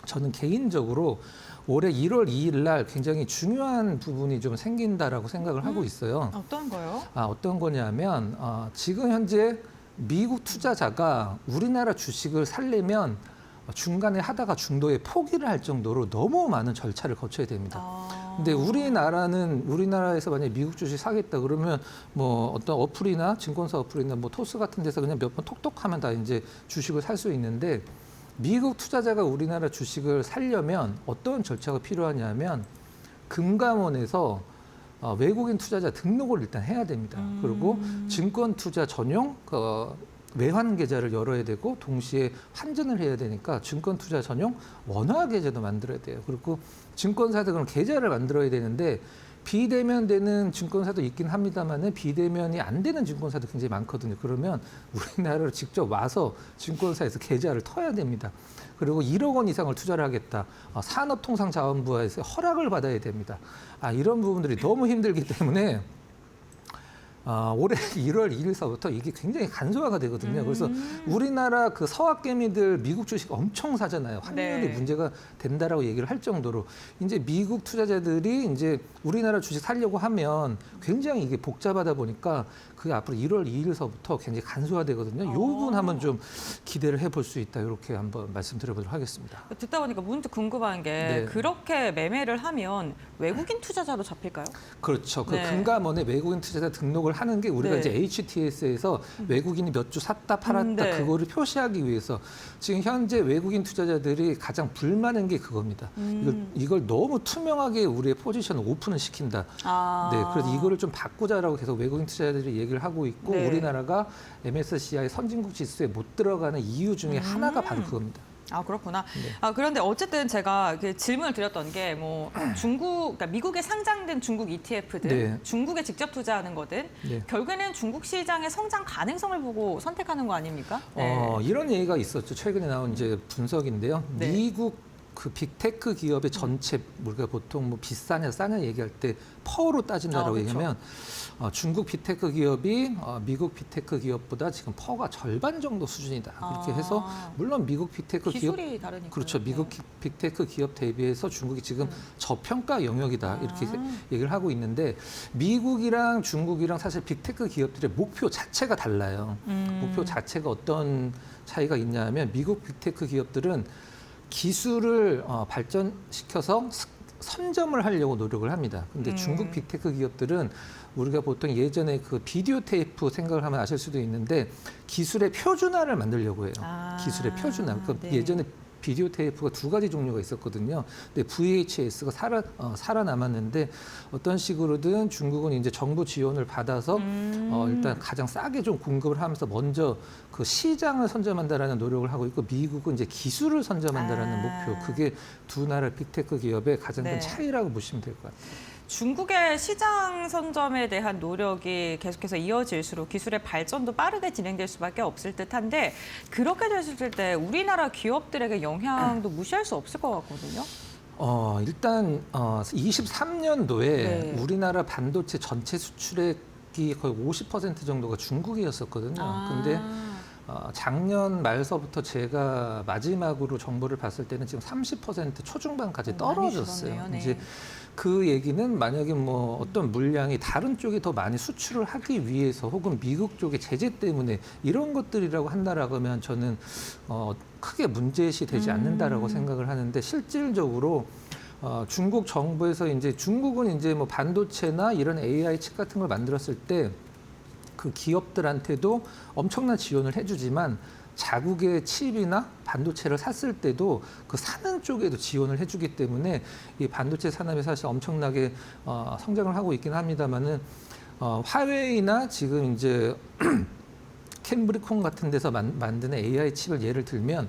저는 개인적으로 올해 1월 2일 날 굉장히 중요한 부분이 좀 생긴다라고 생각을 하고 있어요. 어떤 거요? 어떤 거냐면 지금 현재 미국 투자자가 우리나라 주식을 살려면 중간에 하다가 중도에 포기를 할 정도로 너무 많은 절차를 거쳐야 됩니다. 근데 우리나라에서 만약에 미국 주식 사겠다 그러면 뭐 어떤 어플이나 증권사 어플이나 뭐 토스 같은 데서 그냥 몇 번 톡톡하면 다 이제 주식을 살 수 있는데 미국 투자자가 우리나라 주식을 살려면 어떤 절차가 필요하냐면 금감원에서 외국인 투자자 등록을 일단 해야 됩니다. 그리고 증권 투자 전용 외환 계좌를 열어야 되고 동시에 환전을 해야 되니까 증권 투자 전용 원화 계좌도 만들어야 돼요. 그리고 증권사도 그럼 계좌를 만들어야 되는데 비대면 되는 증권사도 있긴 합니다만은 비대면이 안 되는 증권사도 굉장히 많거든요. 그러면 우리나라로 직접 와서 증권사에서 계좌를 터야 됩니다. 그리고 1억 원 이상을 투자를 하겠다. 산업통상자원부에서 허락을 받아야 됩니다. 이런 부분들이 너무 힘들기 때문에 올해 1월 2일서부터 이게 굉장히 간소화가 되거든요. 그래서 우리나라 그 서학개미들 미국 주식 엄청 사잖아요. 환율이 문제가 된다라고 얘기를 할 정도로 이제 미국 투자자들이 이제 우리나라 주식 사려고 하면 굉장히 이게 복잡하다 보니까 그게 앞으로 1월 2일서부터 굉장히 간소화되거든요. 이 부분 한번 좀 기대를 해볼 수 있다. 이렇게 한번 말씀드려보도록 하겠습니다. 듣다 보니까 문득 궁금한 게 그렇게 매매를 하면 외국인 투자자로 잡힐까요? 그렇죠. 그 금감원에 외국인 투자자 등록을 하는 게 우리가 이제 HTS에서 외국인이 몇 주 샀다 팔았다 그거를 표시하기 위해서 지금 현재 외국인 투자자들이 가장 불만한 게 그겁니다. 이걸 너무 투명하게 우리의 포지션을 오픈을 시킨다. 그래서 이거를 좀 바꾸자라고 계속 외국인 투자자들이 얘기를 하고 있고 우리나라가 MSCI 선진국 지수에 못 들어가는 이유 중에 하나가 바로 그겁니다. 그렇구나. 그런데 어쨌든 제가 질문을 드렸던 게 뭐 그러니까 미국에 상장된 중국 ETF든 중국에 직접 투자하는 거든 결국에는 중국 시장의 성장 가능성을 보고 선택하는 거 아닙니까? 이런 얘기가 있었죠. 최근에 나온 이제 분석인데요. 미국 그 빅테크 기업의 전체 우리가 보통 뭐 비싸냐 싸냐 얘기할 때 퍼로 따진다라고 얘기하면 중국 빅테크 기업이 미국 빅테크 기업보다 지금 퍼가 절반 정도 수준이다. 그렇게 해서 물론 미국 빅테크 기술이 다르니까. 그렇죠. 미국 빅테크 기업 대비해서 중국이 지금 저평가 영역이다. 이렇게 얘기를 하고 있는데 미국이랑 중국이랑 사실 빅테크 기업들의 목표 자체가 달라요. 목표 자체가 어떤 차이가 있냐면 미국 빅테크 기업들은 기술을 발전시켜서 선점을 하려고 노력을 합니다. 근데 중국 빅테크 기업들은 우리가 보통 예전에 그 비디오 테이프 생각을 하면 아실 수도 있는데 기술의 표준화를 만들려고 해요. 기술의 표준화. 그러니까 예전에 비디오 테이프가 두 가지 종류가 있었거든요. 근데 VHS가 살아남았는데 어떤 식으로든 중국은 이제 정부 지원을 받아서 일단 가장 싸게 좀 공급을 하면서 먼저 그 시장을 선점한다라는 노력을 하고 있고 미국은 이제 기술을 선점한다라는 목표. 그게 두 나라 빅테크 기업의 가장 큰 차이라고 보시면 될 것 같아요. 중국의 시장 선점에 대한 노력이 계속해서 이어질수록 기술의 발전도 빠르게 진행될 수밖에 없을 듯한데 그렇게 됐을 때 우리나라 기업들에게 영향도 무시할 수 없을 것 같거든요. 일단 23년도에 우리나라 반도체 전체 수출액이 거의 50% 정도가 중국이었었거든요. 근데 작년 말서부터 제가 마지막으로 정보를 봤을 때는 지금 30% 초중반까지 떨어졌어요. 많이 줄었네요. 네. 이제 그 얘기는 만약에 뭐 어떤 물량이 다른 쪽에 더 많이 수출을 하기 위해서 혹은 미국 쪽의 제재 때문에 이런 것들이라고 한다라고 하면 저는 크게 문제시 되지 않는다라고 생각을 하는데 실질적으로 중국 정부에서 이제 중국은 이제 뭐 반도체나 이런 AI 칩 같은 걸 만들었을 때 그 기업들한테도 엄청난 지원을 해주지만 자국의 칩이나 반도체를 샀을 때도 그 사는 쪽에도 지원을 해주기 때문에 이 반도체 산업이 사실 엄청나게 성장을 하고 있긴 합니다만은 화웨이나 지금 이제 캠브리콘 같은 데서 만드는 AI 칩을 예를 들면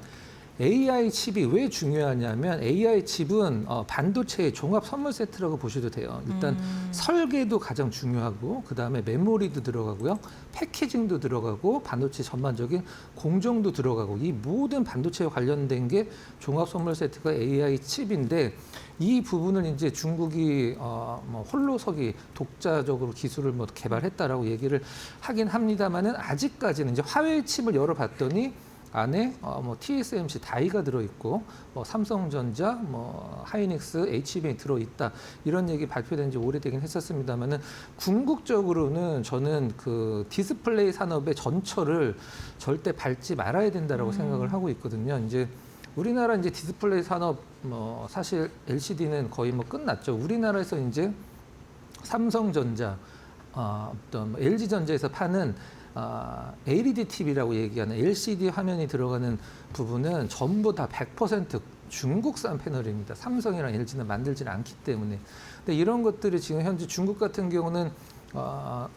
AI 칩이 왜 중요하냐면 AI 칩은 반도체의 종합 선물 세트라고 보셔도 돼요. 일단 설계도 가장 중요하고 그다음에 메모리도 들어가고요. 패키징도 들어가고 반도체 전반적인 공정도 들어가고 이 모든 반도체와 관련된 게 종합 선물 세트가 AI 칩인데 이 부분을 이제 중국이 뭐 홀로서기 독자적으로 기술을 뭐 개발했다라고 얘기를 하긴 합니다만은 아직까지는 이제 화웨이 칩을 열어봤더니 안에 뭐 TSMC 다이가 들어있고 뭐 삼성전자, 뭐 하이닉스, HBM이 들어있다 이런 얘기 발표된 지 오래되긴 했었습니다만은 궁극적으로는 저는 그 디스플레이 산업의 전철을 절대 밟지 말아야 된다라고 생각을 하고 있거든요. 이제 우리나라 이제 디스플레이 산업 뭐 사실 LCD는 거의 뭐 끝났죠. 우리나라에서 이제 삼성전자, 어떤 LG전자에서 파는 LED TV라고 얘기하는 LCD 화면이 들어가는 부분은 전부 다 100% 중국산 패널입니다. 삼성이랑 LG는 만들지는 않기 때문에. 근데 이런 것들이 지금 현재 중국 같은 경우는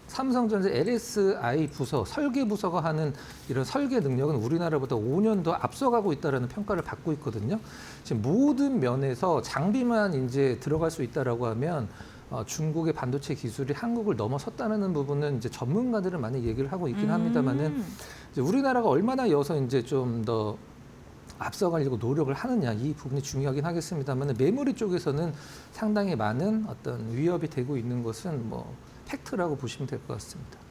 삼성전자 LSI 부서, 설계 부서가 하는 이런 설계 능력은 우리나라보다 5년 더 앞서가고 있다라는 평가를 받고 있거든요. 지금 모든 면에서 장비만 이제 들어갈 수 있다라고 하면 중국의 반도체 기술이 한국을 넘어섰다는 부분은 이제 전문가들은 많이 얘기를 하고 있긴 합니다만은 이제 우리나라가 얼마나 여서 이제 좀 더 앞서가려고 노력을 하느냐 이 부분이 중요하긴 하겠습니다만 메모리 쪽에서는 상당히 많은 어떤 위협이 되고 있는 것은 뭐 팩트라고 보시면 될 것 같습니다.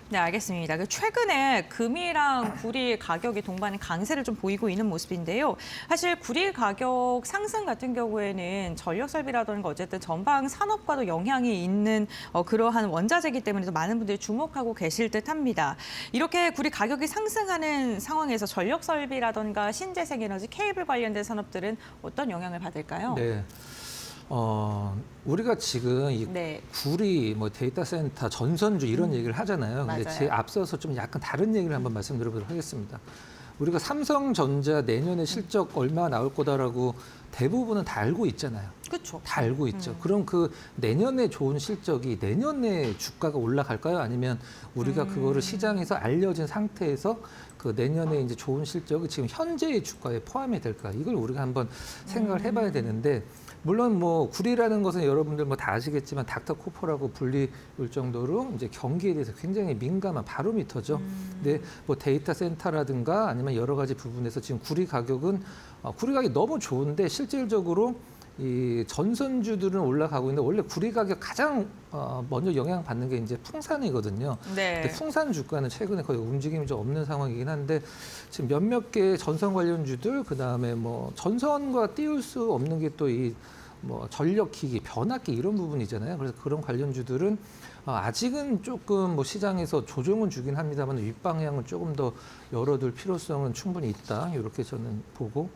네, 알겠습니다. 최근에 금이랑 구리 가격이 동반인 강세를 좀 보이고 있는 모습인데요. 사실 구리 가격 상승 같은 경우에는 전력 설비라든가 어쨌든 전방 산업과도 영향이 있는 그러한 원자재이기 때문에 많은 분들이 주목하고 계실 듯합니다. 이렇게 구리 가격이 상승하는 상황에서 전력 설비라든가 신재생에너지, 케이블 관련된 산업들은 어떤 영향을 받을까요? 네. 우리가 지금 이 네. 구리, 뭐 데이터 센터, 전선주 이런 얘기를 하잖아요. 근데 맞아요. 제 앞서서 좀 약간 다른 얘기를 한번 말씀드려보도록 하겠습니다. 우리가 삼성전자 내년에 실적 얼마 나올 거다라고 대부분은 다 알고 있잖아요. 그렇죠. 다 알고 있죠. 그럼 그 내년에 좋은 실적이 내년에 주가가 올라갈까요? 아니면 우리가 그거를 시장에서 알려진 상태에서 그 내년에 이제 좋은 실적이 지금 현재의 주가에 포함이 될까? 이걸 우리가 한번 생각을 해봐야 되는데 물론 뭐 구리라는 것은 여러분들 뭐 다 아시겠지만 닥터코퍼라고 불리울 정도로 이제 경기에 대해서 굉장히 민감한 바로미터죠. 근데 뭐 데이터 센터라든가 아니면 여러 가지 부분에서 지금 구리 가격은 구리 가격이 너무 좋은데 실질적으로 이 전선주들은 올라가고 있는데 원래 구리 가격 가장 먼저 영향받는 게 이제 풍산이거든요. 네. 근데 풍산 주가는 최근에 거의 움직임이 좀 없는 상황이긴 한데 지금 몇몇 개 전선 관련주들 그다음에 뭐 전선과 띄울 수 없는 게 또 이 뭐 전력기기, 변압기 이런 부분이잖아요. 그래서 그런 관련주들은 아직은 조금 뭐 시장에서 조정은 주긴 합니다만 윗방향을 조금 더 열어둘 필요성은 충분히 있다. 이렇게 저는 보고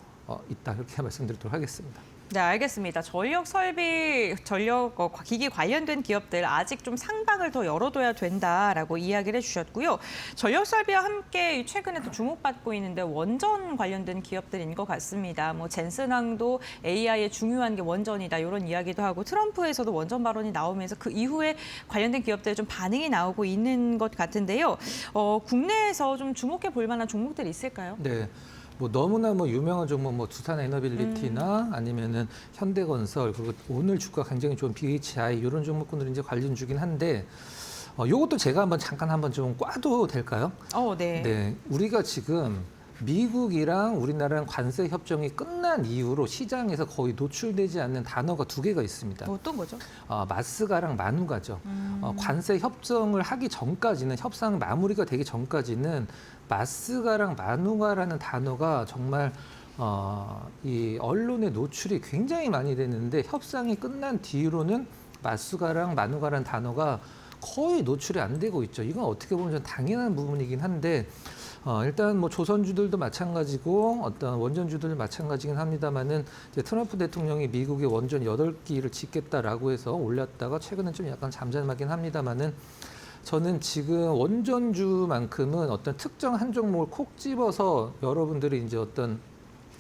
있다. 이렇게 말씀드리도록 하겠습니다. 네, 알겠습니다. 전력 설비, 전력 기기 관련된 기업들 아직 좀 상방을 더 열어둬야 된다라고 이야기를 해주셨고요. 전력 설비와 함께 최근에 또 주목받고 있는데 원전 관련된 기업들인 것 같습니다. 뭐 젠슨항도 AI에 중요한 게 원전이다 이런 이야기도 하고 트럼프에서도 원전 발언이 나오면서 그 이후에 관련된 기업들에 좀 반응이 나오고 있는 것 같은데요. 국내에서 좀 주목해 볼 만한 종목들이 있을까요? 네. 뭐 너무나 뭐 유명한 종목 뭐 두산 에너빌리티나 아니면은 현대건설 그리고 오늘 주가 굉장히 좋은 BHI 이런 종목군들이 이제 관련주긴 한데 요것도 제가 잠깐 한번 좀 꽈도 될까요? 네. 네. 우리가 지금 미국이랑 우리나라랑 관세 협정이 끝난 이후로 시장에서 거의 노출되지 않는 단어가 두 개가 있습니다. 어떤 거죠? 마스가랑 마누가죠. 관세 협정을 하기 전까지는 협상 마무리가 되기 전까지는 마스가랑 마누가라는 단어가 정말 이 언론에 노출이 굉장히 많이 됐는데 협상이 끝난 뒤로는 마스가랑 마누가라는 단어가 거의 노출이 안 되고 있죠. 이건 어떻게 보면 좀 당연한 부분이긴 한데 일단 뭐 조선주들도 마찬가지고 어떤 원전주들도 마찬가지긴 합니다만은 이제 트럼프 대통령이 미국의 원전 8기를 짓겠다라고 해서 올렸다가 최근은 좀 약간 잠잠하긴 합니다만은 저는 지금 원전주만큼은 어떤 특정 한 종목을 콕 집어서 여러분들이 이제 어떤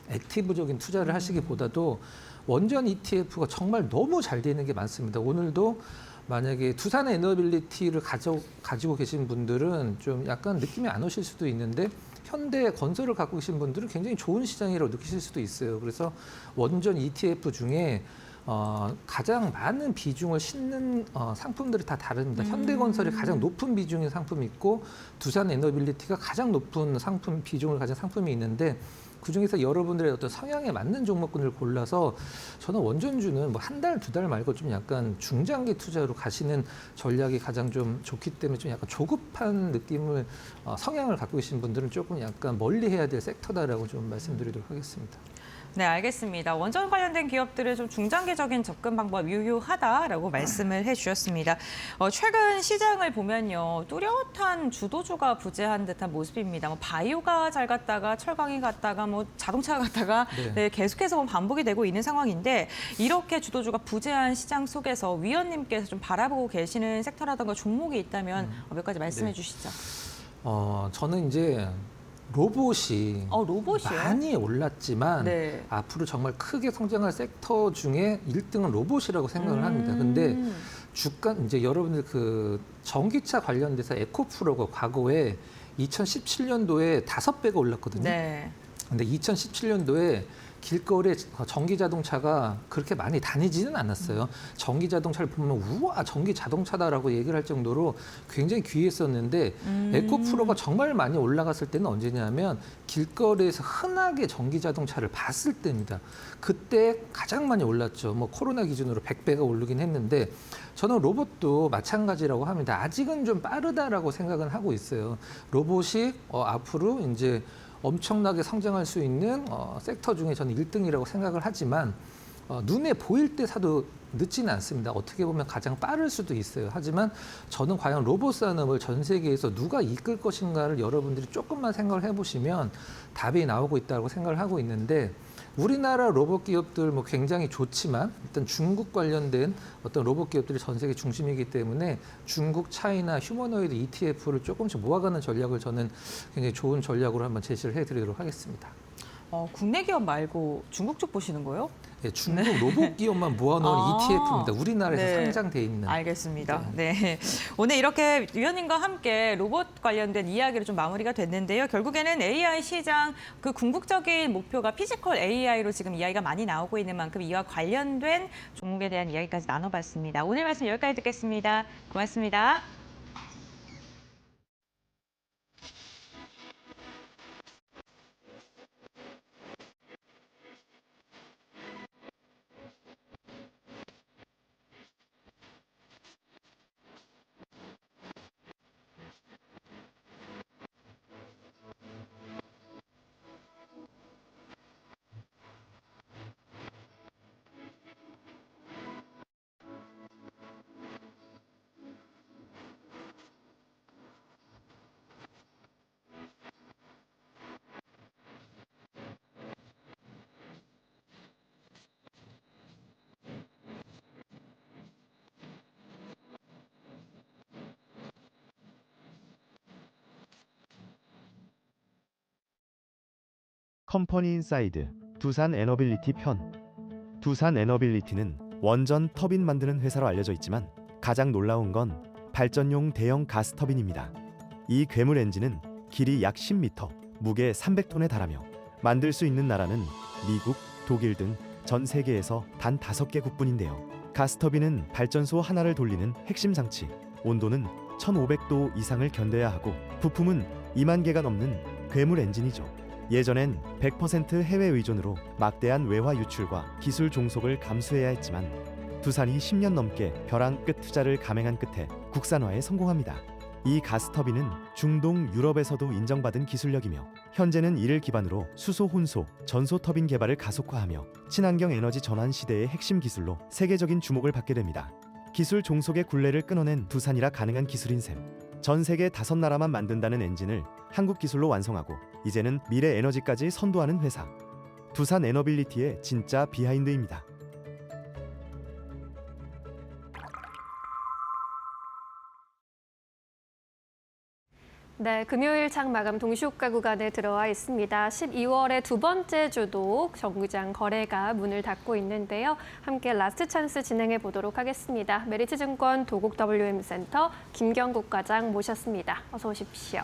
액티브적인 투자를 하시기보다도 원전 ETF가 정말 너무 잘 되는 게 많습니다. 오늘도 만약에 두산 에너빌리티를 가지고 계신 분들은 좀 약간 느낌이 안 오실 수도 있는데 현대 건설을 갖고 계신 분들은 굉장히 좋은 시장이라고 느끼실 수도 있어요. 그래서 원전 ETF 중에 가장 많은 비중을 싣는 상품들이 다 다릅니다. 현대건설이 가장 높은 비중의 상품이 있고 두산 에너빌리티가 가장 높은 상품 비중을 가진 상품이 있는데 그중에서 여러분들의 어떤 성향에 맞는 종목군을 골라서 저는 원전주는 뭐 한 달, 두 달 말고 좀 약간 중장기 투자로 가시는 전략이 가장 좀 좋기 때문에 좀 약간 조급한 느낌을 성향을 갖고 계신 분들은 조금 약간 멀리 해야 될 섹터다라고 좀 말씀드리도록 하겠습니다. 네, 알겠습니다. 원전 관련된 기업들은 좀 중장기적인 접근 방법 유효하다라고 말씀을 해주셨습니다. 최근 시장을 보면요, 뚜렷한 주도주가 부재한 듯한 모습입니다. 뭐 바이오가 잘 갔다가 철강이 갔다가 뭐 자동차가 갔다가 네, 계속해서 반복이 되고 있는 상황인데 이렇게 주도주가 부재한 시장 속에서 위원님께서 좀 바라보고 계시는 섹터라든가 종목이 있다면 몇 가지 말씀해 주시죠. 저는 이제 로봇이 로봇이요? 많이 올랐지만 네. 앞으로 정말 크게 성장할 섹터 중에 1등은 로봇이라고 생각을 합니다. 근데 주가 이제 여러분들 그 전기차 관련돼서 에코프로가 과거에 2017년도에 5배가 올랐거든요. 네. 근데 2017년도에 길거리에 전기 자동차가 그렇게 많이 다니지는 않았어요. 전기 자동차를 보면 우와 전기 자동차다라고 얘기를 할 정도로 굉장히 귀했었는데 에코프로가 정말 많이 올라갔을 때는 언제냐면 길거리에서 흔하게 전기 자동차를 봤을 때입니다. 그때 가장 많이 올랐죠. 뭐 코로나 기준으로 100배가 오르긴 했는데 저는 로봇도 마찬가지라고 합니다. 아직은 좀 빠르다라고 생각은 하고 있어요. 로봇이 앞으로 이제 엄청나게 성장할 수 있는 섹터 중에 저는 1등이라고 생각을 하지만 눈에 보일 때 사도 늦지는 않습니다. 어떻게 보면 가장 빠를 수도 있어요. 하지만 저는 과연 로봇 산업을 전 세계에서 누가 이끌 것인가를 여러분들이 조금만 생각을 해보시면 답이 나오고 있다고 생각을 하고 있는데 우리나라 로봇 기업들 뭐 굉장히 좋지만 일단 중국 관련된 어떤 로봇 기업들이 전 세계 중심이기 때문에 중국, 차이나, 휴머노이드 ETF를 조금씩 모아가는 전략을 저는 굉장히 좋은 전략으로 한번 제시를 해드리도록 하겠습니다. 국내 기업 말고 중국 쪽 보시는 거예요? 네, 중국 로봇 기업만 모아놓은 ETF입니다. 우리나라에서 네. 상장돼 있는. 알겠습니다. 네. 오늘 이렇게 위원님과 함께 로봇 관련된 이야기를 좀 마무리가 됐는데요. 결국에는 AI 시장 그 궁극적인 목표가 피지컬 AI로 지금 이야기가 많이 나오고 있는 만큼 이와 관련된 종목에 대한 이야기까지 나눠봤습니다. 오늘 말씀 여기까지 듣겠습니다. 고맙습니다. 컴퍼니 인사이드 두산 에너빌리티 편. 두산 에너빌리티는 원전 터빈 만드는 회사로 알려져 있지만 가장 놀라운 건 발전용 대형 가스 터빈입니다. 이 괴물 엔진은 길이 약 10m, 무게 300톤에 달하며 만들 수 있는 나라는 미국, 독일 등 전 세계에서 단 5개국뿐인데요. 가스터빈은 발전소 하나를 돌리는 핵심 장치, 온도는 1500도 이상을 견뎌야 하고 부품은 2만 개가 넘는 괴물 엔진이죠. 예전엔 100% 해외 의존으로 막대한 외화 유출과 기술 종속을 감수해야 했지만 두산이 10년 넘게 벼랑 끝 투자를 감행한 끝에 국산화에 성공합니다. 이 가스터빈은 중동 유럽에서도 인정받은 기술력이며 현재는 이를 기반으로 수소 혼소, 전소 터빈 개발을 가속화하며 친환경 에너지 전환 시대의 핵심 기술로 세계적인 주목을 받게 됩니다. 기술 종속의 굴레를 끊어낸 두산이라 가능한 기술인 셈. 전 세계 5나라만 만든다는 엔진을 한국 기술로 완성하고 이제는 미래 에너지까지 선도하는 회사. 두산 에너빌리티의 진짜 비하인드입니다. 네, 금요일 장 마감 동시효과 구간에 들어와 있습니다. 12월의 두 번째 주도 정규장 거래가 문을 닫고 있는데요. 함께 라스트 찬스 진행해 보도록 하겠습니다. 메리츠증권 도곡 WM센터 김경국 과장 모셨습니다. 어서 오십시오.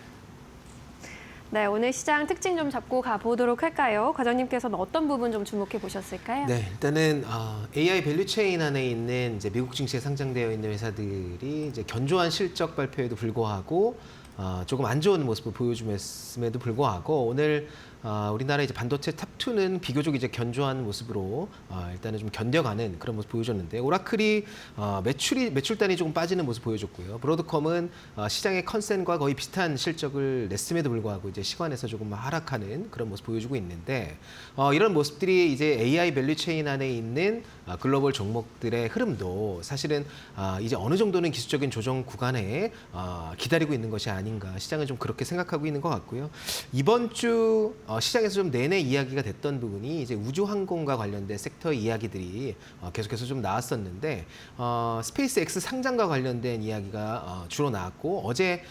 네, 오늘 시장 특징 좀 잡고 가보도록 할까요? 과장님께서는 어떤 부분 좀 주목해 보셨을까요? 네, 일단은 AI 밸류체인 안에 있는 이제 미국 증시에 상장되어 있는 회사들이 이제 견조한 실적 발표에도 불구하고 조금 안 좋은 모습을 보여줌에도 불구하고 오늘 우리나라 이제 반도체 탑2는 비교적 이제 견조한 모습으로 일단은 좀 견뎌가는 그런 모습 보여줬는데 오라클이 매출단이 조금 빠지는 모습 보여줬고요. 브로드컴은 시장의 컨센과 거의 비슷한 실적을 냈음에도 불구하고 이제 시간에서 조금 하락하는 그런 모습 보여주고 있는데 이런 모습들이 이제 AI 밸류체인 안에 있는 글로벌 종목들의 흐름도 사실은 이제 어느 정도는 기술적인 조정 구간에 기다리고 있는 것이 아닌가 시장은 좀 그렇게 생각하고 있는 것 같고요. 이번 주 시장에서 좀 내내 이야기가 됐던 부분이 이제 우주항공과 관련된 섹터 이야기들이 계속해서 좀 나왔었는데 스페이스 X 상장과 관련된 이야기가 주로 나왔고 어제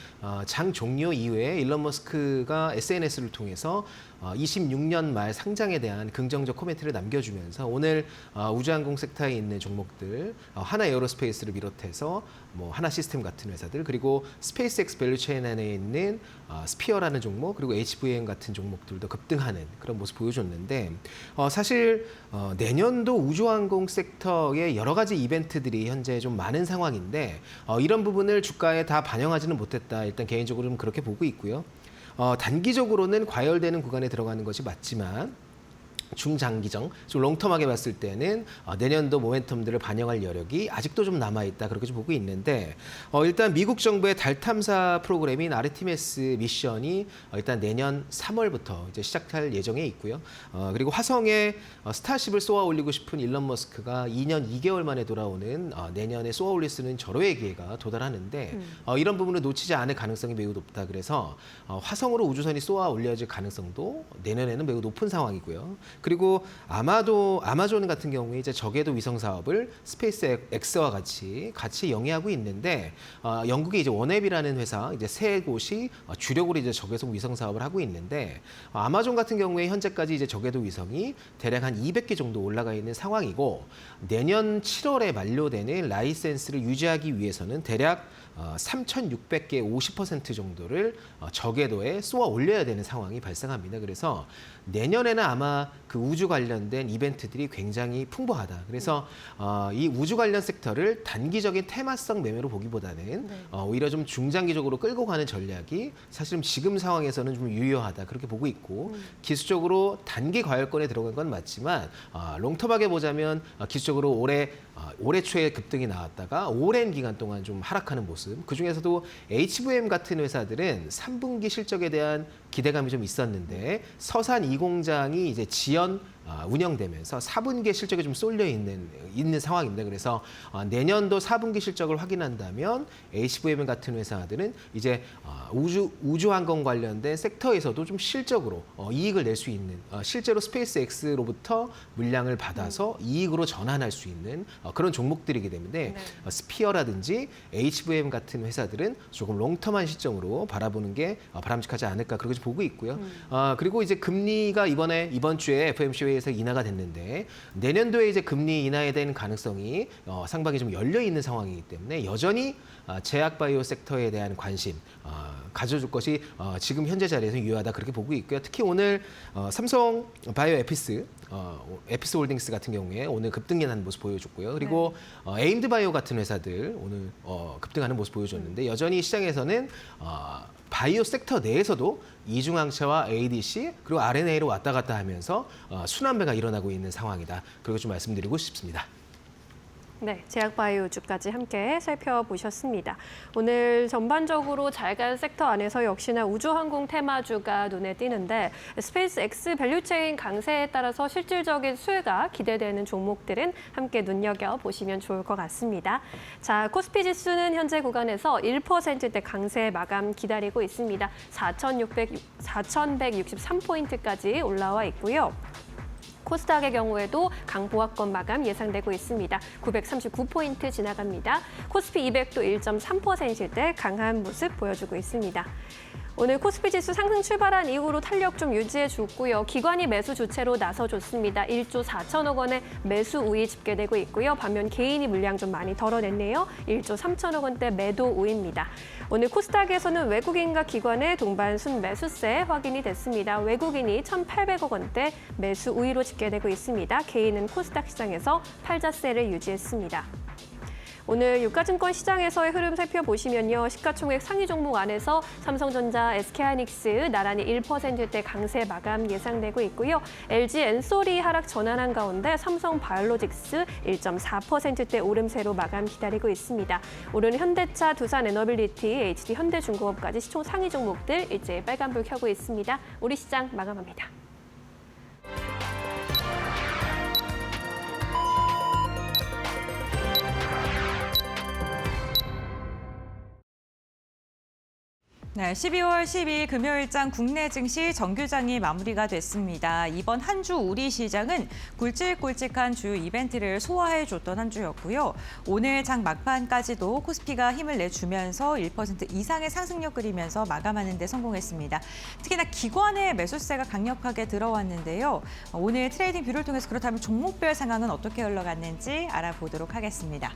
장 종료 이후에 일론 머스크가 SNS를 통해서 26년 말 상장에 대한 긍정적 코멘트를 남겨주면서 오늘 우주항공 섹터에 있는 종목들 하나 에어로스페이스를 비롯해서 뭐 하나 시스템 같은 회사들 그리고 스페이스X 밸류체인 안에 있는 스피어라는 종목 그리고 HVM 같은 종목들도 급등하는 그런 모습 보여줬는데 사실 내년도 우주항공 섹터의 여러 가지 이벤트들이 현재 좀 많은 상황인데 이런 부분을 주가에 다 반영하지는 못했다. 일단 개인적으로는 그렇게 보고 있고요. 단기적으로는 과열되는 구간에 들어가는 것이 맞지만 중장기적, 좀 롱텀하게 봤을 때는 내년도 모멘텀들을 반영할 여력이 아직도 좀 남아있다 그렇게 좀 보고 있는데 일단 미국 정부의 달 탐사 프로그램인 아르티미스 미션이 일단 내년 3월부터 이제 시작할 예정에 있고요. 그리고 화성에 스타쉽을 쏘아 올리고 싶은 일론 머스크가 2년 2개월 만에 돌아오는 내년에 쏘아 올릴 수 있는 절호의 기회가 도달하는데 이런 부분을 놓치지 않을 가능성이 매우 높다. 그래서 화성으로 우주선이 쏘아 올려질 가능성도 내년에는 매우 높은 상황이고요. 그리고 아마존 같은 경우에 이제 저궤도 위성 사업을 스페이스 X와 같이 영위하고 있는데 영국의 이제 원앱이라는 회사 이제 세 곳이 주력으로 이제 저궤도 위성 사업을 하고 있는데 아마존 같은 경우에 현재까지 이제 저궤도 위성이 대략 한 200개 정도 올라가 있는 상황이고 내년 7월에 만료되는 라이센스를 유지하기 위해서는 대략 3,600개 50% 정도를 저궤도에 쏘아 올려야 되는 상황이 발생합니다. 그래서 내년에는 아마 그 우주 관련된 이벤트들이 굉장히 풍부하다. 그래서 이 우주 관련 섹터를 단기적인 테마성 매매로 보기보다는 오히려 좀 중장기적으로 끌고 가는 전략이 사실은 지금 상황에서는 좀 유효하다. 그렇게 보고 있고 기술적으로 단기 과열권에 들어간 건 맞지만 롱텀하게 보자면 기술적으로 올해 초에 급등이 나왔다가 오랜 기간 동안 좀 하락하는 모습. 그중에서도 HVM 같은 회사들은 3분기 실적에 대한 기대감이 좀 있었는데 서산 2공장이 이제 지연 운영되면서 4분기 실적이 좀 쏠려 있는 상황입니다. 그래서 내년도 4분기 실적을 확인한다면 HVM 같은 회사들은 이제 우주항공 관련된 섹터에서도 좀 실적으로 이익을 낼 수 있는 실제로 스페이스 X로부터 물량을 받아서 이익으로 전환할 수 있는 그런 종목들이기 때문에 스피어라든지 HVM 같은 회사들은 조금 롱텀한 시점으로 바라보는 게 바람직하지 않을까 그렇게 보고 있고요. 그리고 이제 금리가 이번 주에 FOMC 에서 인하가 됐는데 내년도에 이제 금리 인하에 대한 가능성이 상당히 좀 열려 있는 상황이기 때문에 여전히 제약 바이오 섹터에 대한 관심 가져줄 것이 지금 현재 자리에서 유효하다 그렇게 보고 있고요. 특히 오늘 삼성 바이오 에피스 홀딩스 같은 경우에 오늘 급등하는 모습 보여줬고요. 그리고 에임드 바이오 같은 회사들 오늘 급등하는 모습 보여줬는데 여전히 시장에서는 바이오 섹터 내에서도 이중항체와 ADC 그리고 RNA로 왔다 갔다 하면서 순환배가 일어나고 있는 상황이다. 그리고 좀 말씀드리고 싶습니다. 네, 제약바이오주까지 함께 살펴보셨습니다. 오늘 전반적으로 잘 간 섹터 안에서 역시나 우주항공 테마주가 눈에 띄는데 스페이스 X 밸류체인 강세에 따라서 실질적인 수혜가 기대되는 종목들은 함께 눈여겨보시면 좋을 것 같습니다. 자, 코스피 지수는 현재 구간에서 1%대 강세 마감 기다리고 있습니다. 4,163포인트까지 올라와 있고요. 코스닥의 경우에도 강보합권 마감 예상되고 있습니다. 939포인트 지나갑니다. 코스피 200도 1.3%대 강한 모습 보여주고 있습니다. 오늘 코스피 지수 상승 출발한 이후로 탄력 좀 유지해줬고요. 기관이 매수 주체로 나서줬습니다. 1조 4천억 원의 매수 우위 집계되고 있고요. 반면 개인이 물량 좀 많이 덜어냈네요. 1조 3천억 원대 매도 우위입니다. 오늘 코스닥에서는 외국인과 기관의 동반 순매수세 확인이 됐습니다. 외국인이 1,800억 원대 매수 우위로 집계되고 있습니다. 개인은 코스닥 시장에서 팔자세를 유지했습니다. 오늘 유가증권 시장에서의 흐름 살펴보시면요. 시가총액 상위 종목 안에서 삼성전자, SK하이닉스 나란히 1%대 강세 마감 예상되고 있고요. LG 엔솔이 하락 전환한 가운데 삼성바이오로직스 1.4%대 오름세로 마감 기다리고 있습니다. 오늘 현대차, 두산에너빌리티, HD현대중공업까지 시총 상위 종목들 일제히 빨간불 켜고 있습니다. 우리 시장 마감합니다. 네, 12월 12일 금요일장 국내 증시 정규장이 마무리가 됐습니다. 이번 한 주 우리 시장은 굵직굵직한 주요 이벤트를 소화해줬던 한 주였고요. 오늘 장 막판까지도 코스피가 힘을 내주면서 1% 이상의 상승력 그리면서 마감하는 데 성공했습니다. 특히나 기관의 매수세가 강력하게 들어왔는데요. 오늘 트레이딩 뷰를 통해서 그렇다면 종목별 상황은 어떻게 흘러갔는지 알아보도록 하겠습니다.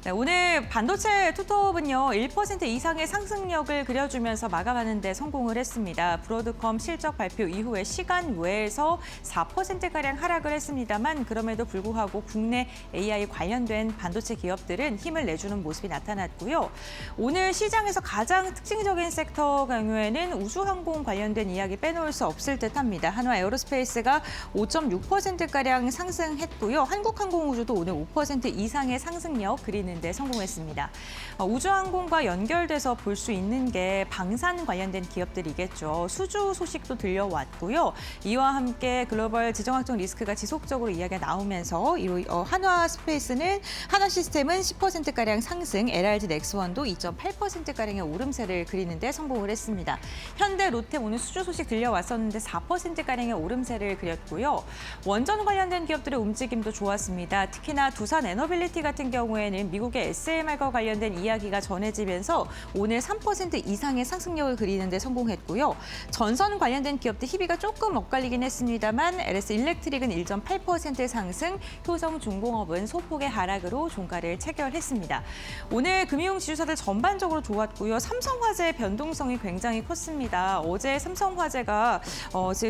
네, 오늘 반도체 투톱은요 1% 이상의 상승력을 그려주면서 마감하는 데 성공을 했습니다. 브로드컴 실적 발표 이후에 시간 외에서 4%가량 하락을 했습니다만 그럼에도 불구하고 국내 AI 관련된 반도체 기업들은 힘을 내주는 모습이 나타났고요. 오늘 시장에서 가장 특징적인 섹터 경우에는 우주항공 관련된 이야기 빼놓을 수 없을 듯합니다. 한화 에어로스페이스가 5.6%가량 상승했고요. 한국항공우주도 오늘 5% 이상의 상승력 그리는 데 성공했습니다. 우주항공과 연결돼서 볼 수 있는 게 방산 관련된 기업들이겠죠. 수주 소식도 들려왔고요. 이와 함께 글로벌 지정학적 리스크가 지속적으로 이야기가 나오면서 한화 스페이스는 한화 시스템은 10%가량 상승, LRG 넥스원도 2.8%가량의 오름세를 그리는 데 성공을 했습니다. 현대, 롯데 오늘 수주 소식 들려왔었는데 4%가량의 오름세를 그렸고요. 원전 관련된 기업들의 움직임도 좋았습니다. 특히나 두산 에너빌리티 같은 경우에는 미국의 SMR과 관련된 이야기가 전해지면서 오늘 3% 이상의 상승력을 그리는 데 성공했고요. 전선 관련된 기업들 희비가 조금 엇갈리긴 했습니다만 LS 일렉트릭은 1.8% 상승, 효성중공업은 소폭의 하락으로 종가를 체결했습니다. 오늘 금융 지주사들 전반적으로 좋았고요. 삼성화재의 변동성이 굉장히 컸습니다. 어제 삼성화재가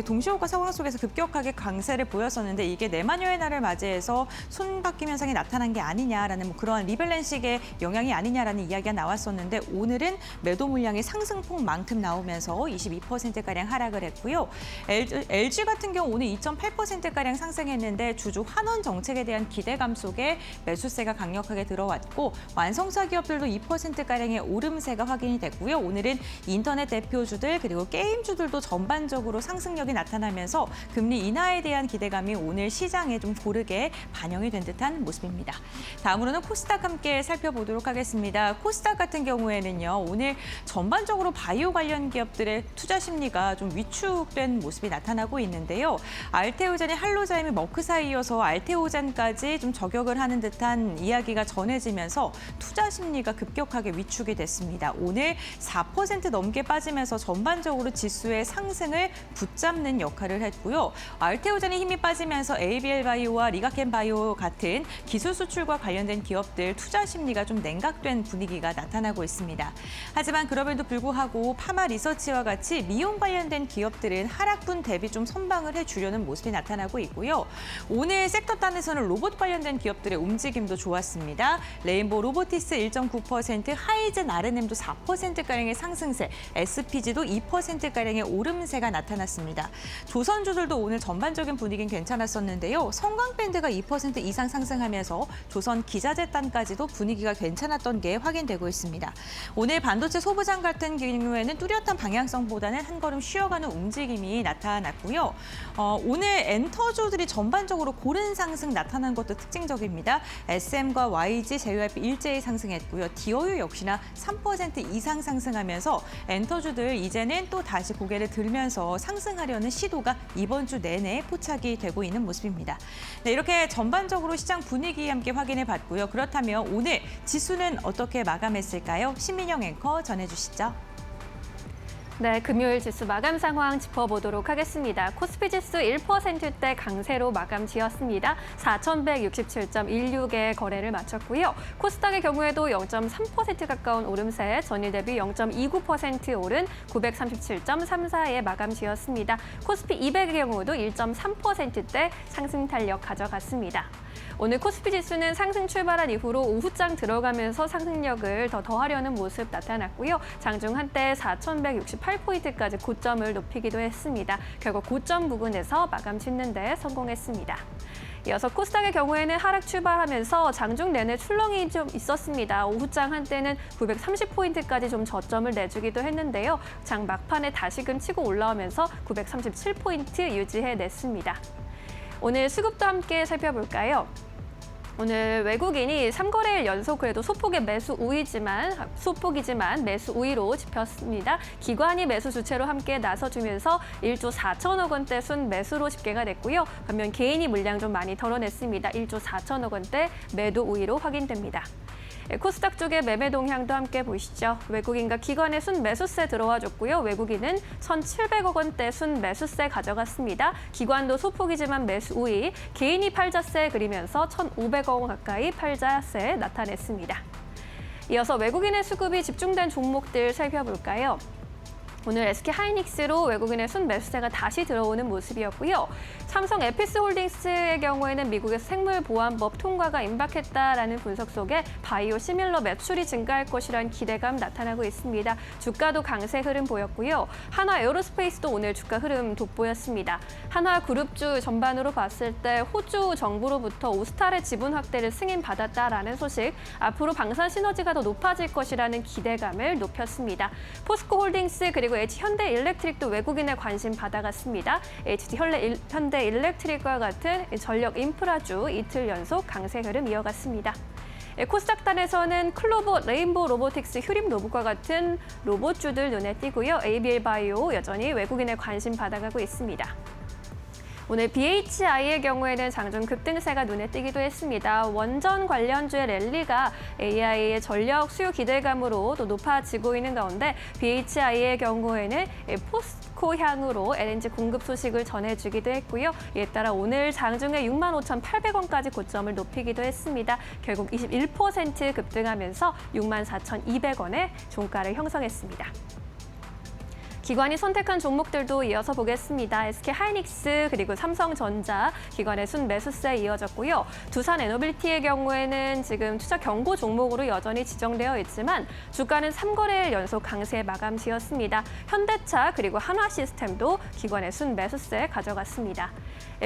동시호가 상황 속에서 급격하게 강세를 보였었는데 이게 내마녀의 날을 맞이해서 손바뀜 현상이 나타난 게 아니냐라는 그러한 리밸런싱의 영향이 아니냐라는 이야기가 나왔었는데 오늘은 매도 물량이 상승폭만큼 나오면서 22%가량 하락을 했고요. LG 같은 경우 오늘 2.8%가량 상승했는데 주주 환원 정책에 대한 기대감 속에 매수세가 강력하게 들어왔고 완성차 기업들도 2%가량의 오름세가 확인이 됐고요. 오늘은 인터넷 대표주들 그리고 게임주들도 전반적으로 상승력이 나타나면서 금리 인하에 대한 기대감이 오늘 시장에 좀 고르게 반영이 된 듯한 모습입니다. 다음으로는 코스닥 함께 살펴보도록 하겠습니다. 코스닥 같은 경우에는요. 오늘 전반적으로 바이오 관련 기업들의 투자 심리가 좀 위축된 모습이 나타나고 있는데요. 알테오젠이 할로자임이 머크사에 이어서 알테오젠까지 좀 저격을 하는 듯한 이야기가 전해지면서 투자 심리가 급격하게 위축이 됐습니다. 오늘 4% 넘게 빠지면서 전반적으로 지수의 상승을 붙잡는 역할을 했고요. 알테오젠의 힘이 빠지면서 ABL 바이오와 리가켄 바이오 같은 기술 수출과 관련된 기업들 투자 심리가 좀 냉각된 분위기가 나타나고 있습니다. 하지만 그럼에도 불구하고 파마 리서치와 같이 미용 관련된 기업들은 하락분 대비 좀 선방을 해주려는 모습이 나타나고 있고요. 오늘 섹터단에서는 로봇 관련된 기업들의 움직임도 좋았습니다. 레인보우 로보티스 1.9%, 하이젠 R&M도 4%가량의 상승세, SPG도 2%가량의 오름세가 나타났습니다. 조선주들도 오늘 전반적인 분위기는 괜찮았었는데요. 성광밴드가 2% 이상 상승하면서 조선 기자재단까지도 분위기가 괜찮았던 게 확인되고 있습니다. 오늘 반도체 소부장 같은 경우에는 뚜렷한 방향성보다는 한 걸음 쉬어가는 움직임이 나타났고요. 오늘 엔터주들이 전반적으로 고른 상승 나타난 것도 특징적입니다. SM과 YG, JYP 일제히 상승했고요. 디어유 역시나 3% 이상 상승하면서 엔터주들 이제는 또 다시 고개를 들면서 상승하려는 시도가 이번 주 내내 포착이 되고 있는 모습입니다. 네, 이렇게 전반적으로 시장 분위기 함께 확인해 봤고요. 그렇다면 오늘 지수는 어떻게 마감했을까요? 신민영 앵커 전해주시죠. 네, 금요일 지수 마감 상황 짚어보도록 하겠습니다. 코스피 지수 1%대 강세로 마감 지었습니다. 4,167.16의 거래를 마쳤고요. 코스닥의 경우에도 0.3% 가까운 오름세, 전일 대비 0.29% 오른 937.34에 마감 지었습니다. 코스피 200의 경우도 1.3%대 상승 탄력 가져갔습니다. 오늘 코스피 지수는 상승 출발한 이후로 오후장 들어가면서 상승력을 더하려는 모습 나타났고요. 장중 한때 4,168포인트까지 고점을 높이기도 했습니다. 결국 고점 부근에서 마감 짓는 데 성공했습니다. 이어서 코스닥의 경우에는 하락 출발하면서 장중 내내 출렁이 좀 있었습니다. 오후장 한때는 930포인트까지 좀 저점을 내주기도 했는데요. 장 막판에 다시금 치고 올라오면서 937포인트 유지해냈습니다. 오늘 수급도 함께 살펴볼까요? 오늘 외국인이 3거래일 연속 그래도 소폭의 소폭이지만 매수 우위로 집혔습니다. 기관이 매수 주체로 함께 나서주면서 1조 4천억 원대 순 매수로 집계가 됐고요. 반면 개인이 물량 좀 많이 덜어냈습니다. 1조 4천억 원대 매도 우위로 확인됩니다. 코스닥 쪽의 매매 동향도 함께 보시죠. 외국인과 기관의 순 매수세 들어와줬고요. 외국인은 1,700억 원대 순 매수세 가져갔습니다. 기관도 소폭이지만 매수 우위, 개인이 팔자세 그리면서 1,500억 원 가까이 팔자세 나타냈습니다. 이어서 외국인의 수급이 집중된 종목들 살펴볼까요? 오늘 SK하이닉스로 외국인의 순매수세가 다시 들어오는 모습이었고요. 삼성 에피스홀딩스의 경우에는 미국의 생물보안법 통과가 임박했다라는 분석 속에 바이오 시밀러 매출이 증가할 것이라는 기대감 나타나고 있습니다. 주가도 강세 흐름 보였고요. 한화 에어로스페이스도 오늘 주가 흐름 돋보였습니다. 한화 그룹주 전반으로 봤을 때 호주 정부로부터 오스탈의 지분 확대를 승인받았다라는 소식, 앞으로 방산 시너지가 더 높아질 것이라는 기대감을 높였습니다. 포스코홀딩스 그리고 H현대일렉트릭도 외국인의 관심 받아갔습니다. H현대일렉트릭과 같은 전력 인프라주 이틀 연속 강세 흐름 이어갔습니다. 코스닥단에서는 클로버, 레인보우 로보틱스, 휴림로봇과 같은 로봇주들 눈에 띄고요. ABL바이오 여전히 외국인의 관심 받아가고 있습니다. 오늘 BHI의 경우에는 장중 급등세가 눈에 띄기도 했습니다. 원전 관련주의 랠리가 AI의 전력 수요 기대감으로 또 높아지고 있는 가운데 BHI의 경우에는 포스코 향으로 LNG 공급 소식을 전해주기도 했고요. 이에 따라 오늘 장중에 65,800원까지 고점을 높이기도 했습니다. 결국 21% 급등하면서 64,200원의 종가를 형성했습니다. 기관이 선택한 종목들도 이어서 보겠습니다. SK하이닉스 그리고 삼성전자 기관의 순매수세 이어졌고요. 두산에너빌티의 경우에는 지금 투자 경고 종목으로 여전히 지정되어 있지만 주가는 3거래일 연속 강세 마감 지었습니다. 현대차 그리고 한화시스템도 기관의 순매수세 가져갔습니다.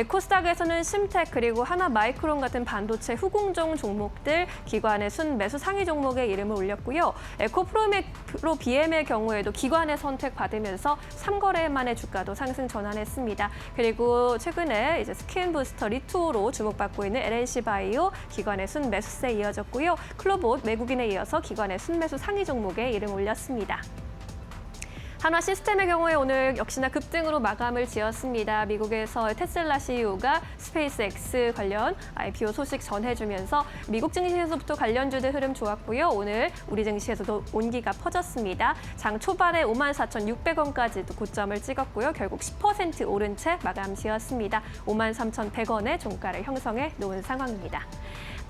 코스닥에서는 심텍 그리고 하나마이크론 같은 반도체 후공정 종목들 기관의 순매수 상위 종목에 이름을 올렸고요. 에코프로 BM의 경우에도 기관의 선택 받으면서 3거래 만에 주가도 상승 전환했습니다. 그리고 최근에 이제 스킨부스터 리투로 주목받고 있는 LNC바이오 기관의 순매수세 이어졌고요. 클로봇 외국인에 이어서 기관의 순매수 상위 종목에 이름 올렸습니다. 한화시스템의 경우에 오늘 역시나 급등으로 마감을 지었습니다. 미국에서 테슬라 CEO가 스페이스X 관련 IPO 소식 전해주면서 미국 증시에서부터 관련주들 흐름 좋았고요. 오늘 우리 증시에서도 온기가 퍼졌습니다. 장 초반에 54,600원까지도 고점을 찍었고요. 결국 10% 오른 채 마감 지었습니다. 53,100원의 종가를 형성해 놓은 상황입니다.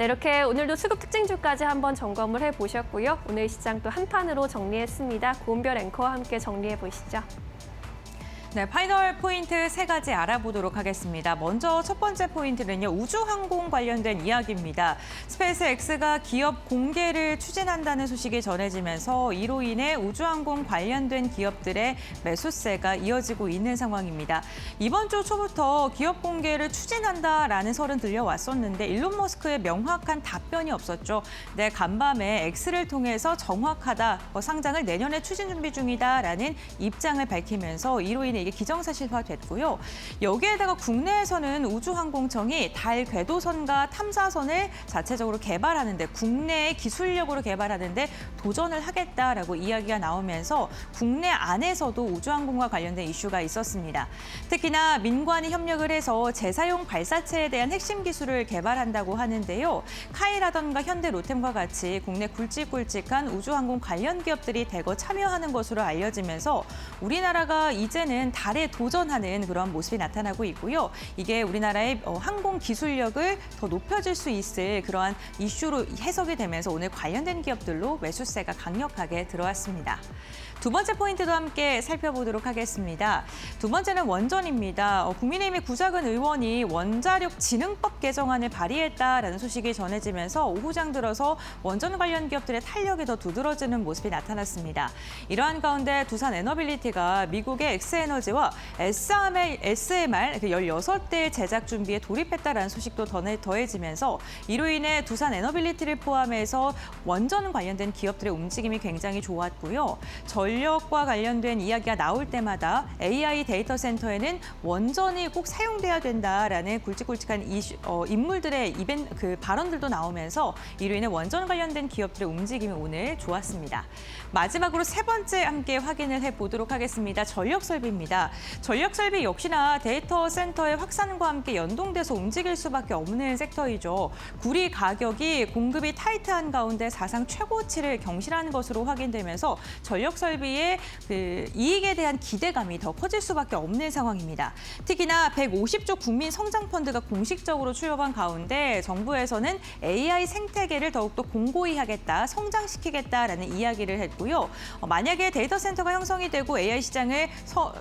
네, 이렇게 오늘도 수급 특징주까지 한번 점검을 해보셨고요. 오늘 시장 또 한 판으로 정리했습니다. 고은별 앵커와 함께 정리해 보시죠. 네, 파이널 포인트 3가지 알아보도록 하겠습니다. 먼저 첫 번째 포인트는요, 우주항공 관련된 이야기입니다. 스페이스X가 기업 공개를 추진한다는 소식이 전해지면서 이로 인해 우주항공 관련된 기업들의 매수세가 이어지고 있는 상황입니다. 이번 주 초부터 기업 공개를 추진한다라는 설은 들려왔었는데 일론 머스크의 명확한 답변이 없었죠. 네, 간밤에 X를 통해서 정확하다, 상장을 내년에 추진 준비 중이다라는 입장을 밝히면서 이로 인해 이게 기정사실화됐고요. 여기에다가 국내에서는 우주항공청이 달 궤도선과 탐사선을 자체적으로 개발하는데 국내의 기술력으로 개발하는데 도전을 하겠다라고 이야기가 나오면서 국내 안에서도 우주항공과 관련된 이슈가 있었습니다. 특히나 민관이 협력을 해서 재사용 발사체에 대한 핵심 기술을 개발한다고 하는데요. 카이라던가 현대 로템과 같이 국내 굵직굵직한 우주항공 관련 기업들이 대거 참여하는 것으로 알려지면서 우리나라가 이제는 달에 도전하는 그런 모습이 나타나고 있고요. 이게 우리나라의 항공 기술력을 더 높여줄 수 있을 그러한 이슈로 해석이 되면서 오늘 관련된 기업들로 매수세가 강력하게 들어왔습니다. 두 번째 포인트도 함께 살펴보도록 하겠습니다. 두 번째는 원전입니다. 국민의힘의 구자근 의원이 원자력 진흥법 개정안을 발의했다라는 소식이 전해지면서 오후장 들어서 원전 관련 기업들의 탄력이 더 두드러지는 모습이 나타났습니다. 이러한 가운데 두산 에너빌리티가 미국의 엑스에너지와 SMR 16대 제작 준비에 돌입했다라는 소식도 더해지면서 이로 인해 두산 에너빌리티를 포함해서 원전 관련된 기업들의 움직임이 굉장히 좋았고요. 전력과 관련된 이야기가 나올 때마다 AI 데이터 센터에는 원전이 꼭 사용돼야 된다라는 굵직굵직한 인물들의 발언들도 나오면서 이로 인해 원전 관련된 기업들의 움직임이 오늘 좋았습니다. 마지막으로 세 번째 함께 확인을 해보도록 하겠습니다. 전력설비입니다. 전력설비 역시나 데이터 센터의 확산과 함께 연동돼서 움직일 수밖에 없는 섹터이죠. 구리 가격이 공급이 타이트한 가운데 사상 최고치를 경신하는 것으로 확인되면서 전력설비의 이익에 대한 기대감이 더 커질 수밖에 없는 상황입니다. 특히나 150조 국민 성장펀드가 공식적으로 출범한 가운데 정부에서는 AI 생태계를 더욱더 공고히 하겠다, 성장시키겠다라는 이야기를 했고요. 만약에 데이터 센터가 형성이 되고 AI 시장을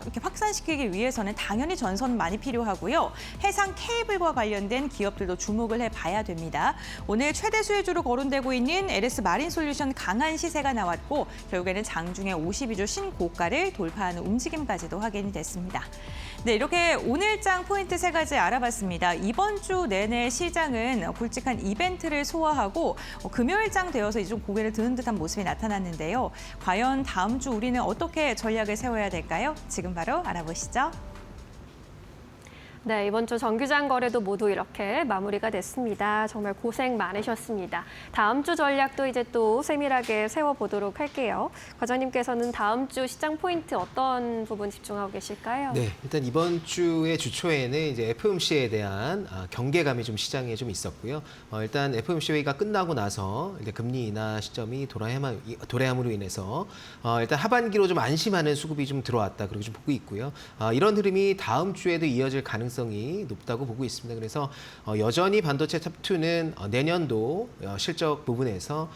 이렇게 확산시키기 위해서는 당연히 전선 많이 필요하고요. 해상 케이블과 관련된 기업들도 주목을 해봐야 됩니다. 오늘 최대 수혜주로 거론되고 있는 LS 마린솔루션 강한 시세가 나왔고 결국에는 장중에 52주 신고가를 돌파하는 움직임까지도 확인이 됐습니다. 네, 이렇게 오늘장 포인트 3가지 알아봤습니다. 이번 주 내내 시장은 굵직한 이벤트를 소화하고 금요일장 되어서 이제 좀 고개를 드는 듯한 모습이 나타났는데요. 과연 다음 주 우리는 어떻게 전략을 세워야 될까요? 지금 바로 알아보시죠. 네, 이번 주 정규장 거래도 모두 이렇게 마무리가 됐습니다. 정말 고생 많으셨습니다. 다음 주 전략도 이제 또 세밀하게 세워보도록 할게요. 과장님께서는 다음 주 시장 포인트 어떤 부분 집중하고 계실까요? 네, 일단 이번 주의 주초에는 이제 FOMC에 대한 경계감이 좀 시장에 좀 있었고요. 일단 FOMC 회의가 끝나고 나서 이제 금리 인하 시점이 도래함으로 인해서 일단 하반기로 좀 안심하는 수급이 좀 들어왔다, 그렇게 좀 보고 있고요. 이런 흐름이 다음 주에도 이어질 가능성이 높다고 보고 있습니다. 그래서 여전히 반도체 탑2는 내년도 실적 부분에서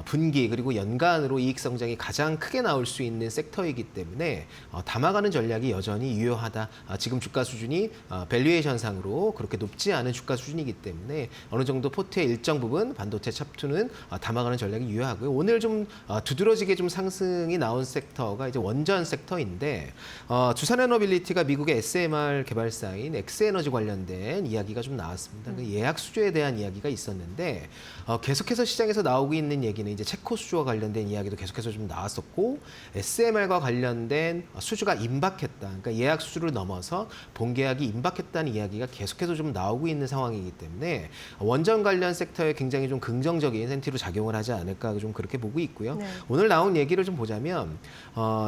분기 그리고 연간으로 이익 성장이 가장 크게 나올 수 있는 섹터이기 때문에 담아가는 전략이 여전히 유효하다. 지금 주가 수준이 밸류에이션상으로 그렇게 높지 않은 주가 수준이기 때문에 어느 정도 포트의 일정 부분 반도체 탑2는 담아가는 전략이 유효하고요. 오늘 좀 두드러지게 좀 상승이 나온 섹터가 이제 원전 섹터인데 두산에너빌리티가 미국의 SMR 개발사인 엑스에너지 관련된 이야기가 좀 나왔습니다. 그 예약 수주에 대한 이야기가 있었는데 계속해서 시장에서 나오고 있는 얘기는 이제 체코 수주와 관련된 이야기도 계속해서 좀 나왔었고 SMR과 관련된 수주가 임박했다. 그러니까 예약 수주를 넘어서 본계약이 임박했다는 이야기가 계속해서 좀 나오고 있는 상황이기 때문에 원전 관련 섹터에 굉장히 좀 긍정적인 센티로 작용을 하지 않을까 좀 그렇게 보고 있고요. 네. 오늘 나온 얘기를 좀 보자면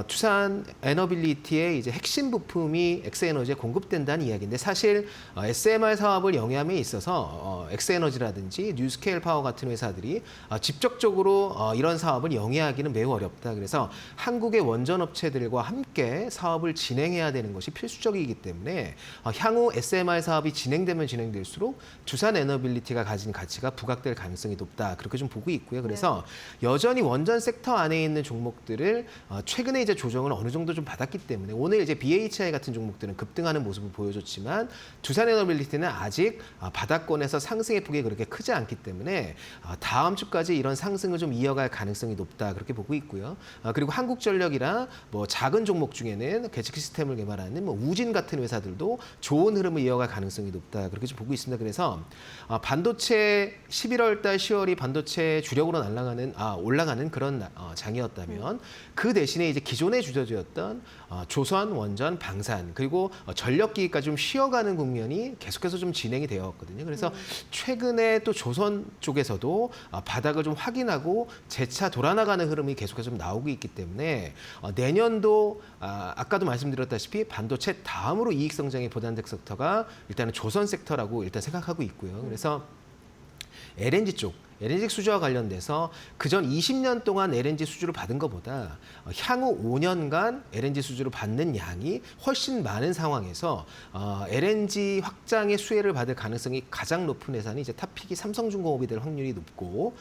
투산 에너빌리티의 이제 핵심 부품이 엑스에너지에 공급된다는 이야기인데 사실 SMR 사업을 영위함에 있어서 엑스에너지라든지 뉴스케일 파워 같은 회사들이 직접적으로 지속적으로 이런 사업을 영위하기는 매우 어렵다. 그래서 한국의 원전 업체들과 함께 사업을 진행해야 되는 것이 필수적이기 때문에 향후 SMR 사업이 진행되면 진행될수록 두산 에너빌리티가 가진 가치가 부각될 가능성이 높다. 그렇게 좀 보고 있고요. 그래서 여전히 원전 섹터 안에 있는 종목들을 최근에 이제 조정을 어느 정도 좀 받았기 때문에 오늘 이제 BHI 같은 종목들은 급등하는 모습을 보여줬지만 두산 에너빌리티는 아직 바닥권에서 상승의 폭이 그렇게 크지 않기 때문에 다음 주까지 이런 상승을 좀 이어갈 가능성이 높다. 그렇게 보고 있고요. 그리고 한국전력이나 뭐 작은 종목 중에는 계측 시스템을 개발하는 뭐 우진 같은 회사들도 좋은 흐름을 이어갈 가능성이 높다. 그렇게 좀 보고 있습니다. 그래서 반도체 11월 달 10월이 반도체 주력으로 올라가는 그런 장이었다면 그 대신에 이제 기존의 주저주였던 조선, 원전, 방산 그리고 전력기기까지 좀 쉬어가는 국면이 계속해서 좀 진행이 되어 왔거든요. 그래서 최근에 또 조선 쪽에서도 바닥을 좀 확인하고 재차 돌아나가는 흐름이 계속해서 좀 나오고 있기 때문에 내년도 아까도 말씀드렸다시피 반도체 다음으로 이익 성장이 보단될 섹터가 일단은 조선 섹터라고 일단 생각하고 있고요. 그래서 LNG 쪽, LNG 수주와 관련돼서 그전 20년 동안 LNG 수주를 받은 것보다 향후 5년간 LNG 수주를 받는 양이 훨씬 많은 상황에서 LNG 확장의 수혜를 받을 가능성이 가장 높은 회사는 이제 탑픽이 삼성중공업이 될 확률이 높고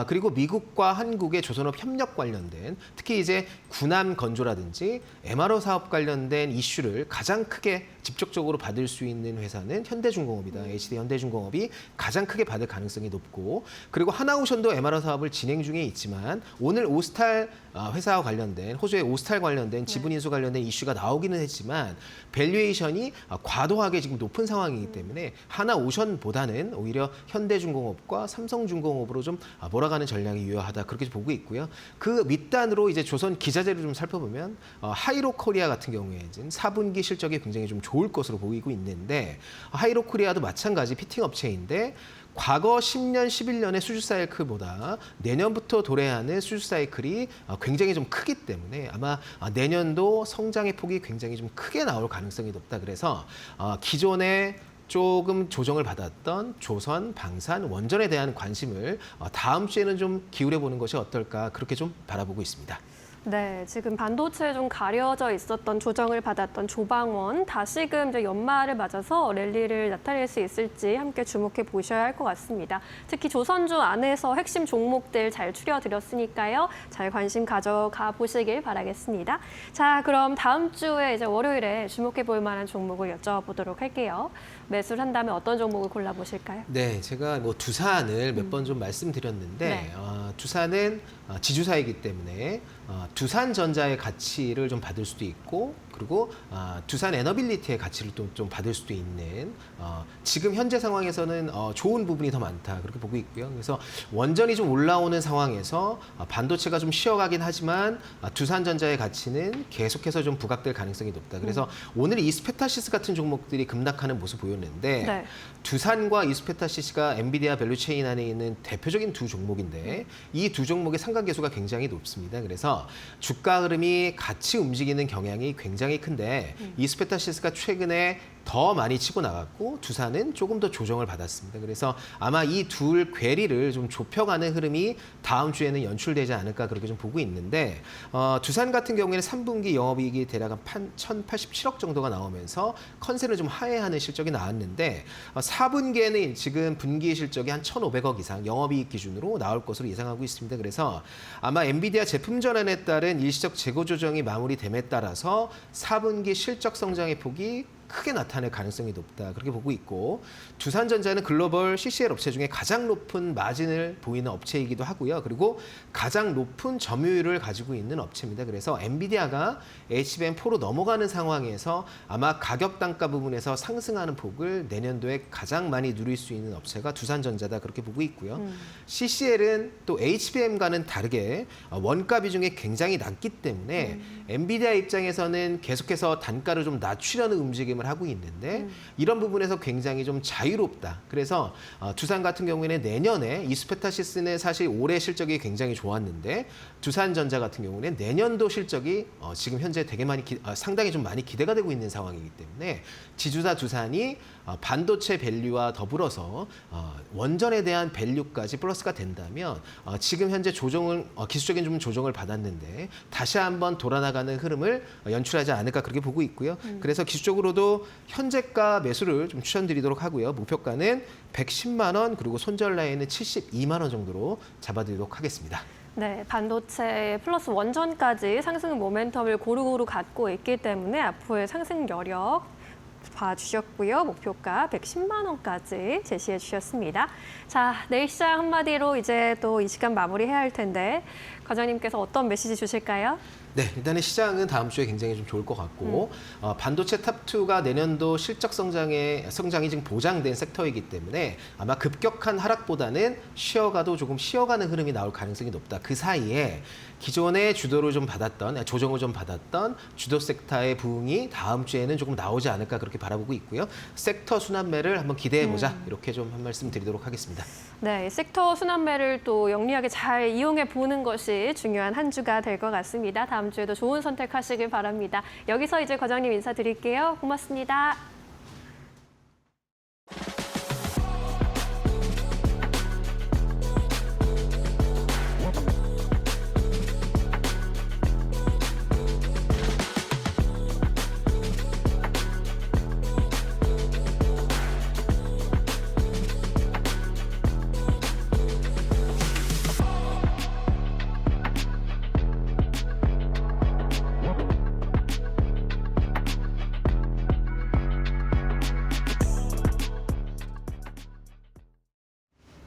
그리고 미국과 한국의 조선업 협력 관련된 특히 이제 군함 건조라든지 MRO 사업 관련된 이슈를 가장 크게 직접적으로 받을 수 있는 회사는 현대중공업이다. HD 현대중공업이 가장 크게 받을 가능성이 높고 그리고 하나오션도 MRO 사업을 진행 중에 있지만 오늘 오스탈 회사와 관련된 호주의 오스탈 관련된 지분 인수 관련된 이슈가 나오기는 했지만 밸류에이션이 과도하게 지금 높은 상황이기 때문에 하나오션보다는 오히려 현대중공업과 삼성중공업으로 좀 몰아가는 전략이 유효하다 그렇게 보고 있고요. 그 밑단으로 이제 조선 기자재를 좀 살펴보면 하이로코리아 같은 경우에 4분기 실적이 굉장히 좀 좋을 것으로 보이고 있는데 하이로코리아도 마찬가지 피팅 업체인데 과거 10년, 11년의 수주 사이클보다 내년부터 도래하는 수주 사이클이 굉장히 좀 크기 때문에 아마 내년도 성장의 폭이 굉장히 좀 크게 나올 가능성이 높다. 그래서 기존에 조금 조정을 받았던 조선, 방산, 원전에 대한 관심을 다음 주에는 좀 기울여 보는 것이 어떨까 그렇게 좀 바라보고 있습니다. 네, 지금 반도체에 좀 가려져 있었던 조정을 받았던 조방원 다시금 이제 연말을 맞아서 랠리를 나타낼 수 있을지 함께 주목해 보셔야 할 것 같습니다. 특히 조선주 안에서 핵심 종목들 잘 추려드렸으니까요. 잘 관심 가져가 보시길 바라겠습니다. 자, 그럼 다음 주에 이제 월요일에 주목해 볼 만한 종목을 여쭤보도록 할게요. 매수를 한다면 어떤 종목을 골라보실까요? 네, 제가 뭐 두산을 몇 번 좀 말씀드렸는데 네. 두산은 지주사이기 때문에 두산전자의 가치를 좀 받을 수도 있고 그리고 두산 에너빌리티의 가치를 좀 받을 수도 있는 지금 현재 상황에서는 좋은 부분이 더 많다 그렇게 보고 있고요. 그래서 원전이 좀 올라오는 상황에서 반도체가 좀 쉬어가긴 하지만 두산전자의 가치는 계속해서 좀 부각될 가능성이 높다. 그래서 오늘 이스페타시스 같은 종목들이 급락하는 모습 보였는데 네. 두산과 이스페타시스가 엔비디아 밸류체인 안에 있는 대표적인 두 종목인데 이 두 종목의 상관계수가 굉장히 높습니다. 그래서 주가 흐름이 같이 움직이는 경향이 굉장히 큰데 이스페타시스가 최근에 더 많이 치고 나갔고 두산은 조금 더 조정을 받았습니다. 그래서 아마 이 둘 괴리를 좀 좁혀가는 흐름이 다음 주에는 연출되지 않을까 그렇게 좀 보고 있는데 두산 같은 경우에는 3분기 영업이익이 대략 한 1,087억 정도가 나오면서 컨센을 좀 하회하는 실적이 나왔는데 4분기에는 지금 분기 실적이 한 1,500억 이상 영업이익 기준으로 나올 것으로 예상하고 있습니다. 그래서 아마 엔비디아 제품 전환에 따른 일시적 재고 조정이 마무리됨에 따라서 4분기 실적 성장의 폭이 크게 나타낼 가능성이 높다 그렇게 보고 있고 두산전자는 글로벌 CCL 업체 중에 가장 높은 마진을 보이는 업체이기도 하고요. 그리고 가장 높은 점유율을 가지고 있는 업체입니다. 그래서 엔비디아가 HBM4로 넘어가는 상황에서 아마 가격 단가 부분에서 상승하는 폭을 내년도에 가장 많이 누릴 수 있는 업체가 두산전자다 그렇게 보고 있고요. CCL은 또 HBM과는 다르게 원가 비중이 굉장히 낮기 때문에 엔비디아 입장에서는 계속해서 단가를 좀 낮추려는 움직임을 프로그램을 하고 있는데 이런 부분에서 굉장히 좀 자유롭다. 그래서 두산 같은 경우에는 내년에 이스페타시스는 사실 올해 실적이 굉장히 좋았는데 두산전자 같은 경우는 내년도 실적이 지금 현재 되게 상당히 좀 많이 기대가 되고 있는 상황이기 때문에 지주사 두산이 반도체 밸류와 더불어서 원전에 대한 밸류까지 플러스가 된다면 지금 현재 기술적인 좀 조정을 받았는데 다시 한번 돌아나가는 흐름을 연출하지 않을까 그렇게 보고 있고요. 그래서 기술적으로도 현재가 매수를 좀 추천드리도록 하고요. 목표가는 110만 원 그리고 손절 라인은 72만 원 정도로 잡아드리도록 하겠습니다. 네, 반도체 플러스 원전까지 상승 모멘텀을 고루고루 갖고 있기 때문에 앞으로의 상승 여력 봐주셨고요. 목표가 110만 원까지 제시해 주셨습니다. 자, 내일 시장 한마디로 이제 또 이 시간 마무리해야 할 텐데 과장님께서 어떤 메시지 주실까요? 네, 일단은 시장은 다음 주에 굉장히 좀 좋을 것 같고 반도체 탑2가 내년도 실적 성장이 지금 보장된 섹터이기 때문에 아마 급격한 하락보다는 조금 쉬어가는 흐름이 나올 가능성이 높다. 그 사이에 기존의 조정을 좀 받았던 주도 섹터의 부흥이 다음 주에는 조금 나오지 않을까 그렇게 바라보고 있고요. 섹터 순환매를 한번 기대해보자 이렇게 좀 한 말씀 드리도록 하겠습니다. 네, 섹터 순환매를 또 영리하게 잘 이용해 보는 것이 중요한 한 주가 될 것 같습니다. 다음 주에도 좋은 선택하시길 바랍니다. 여기서 이제 과장님 인사드릴게요. 고맙습니다.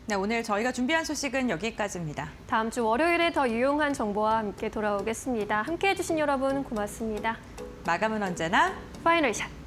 네, 오늘 저희가 준비한 소식은 여기까지입니다. 다음 주 월요일에 더 유용한 정보와 함께 돌아오겠습니다. 함께해 주신 여러분 고맙습니다. 마감은 언제나 파이널 샷.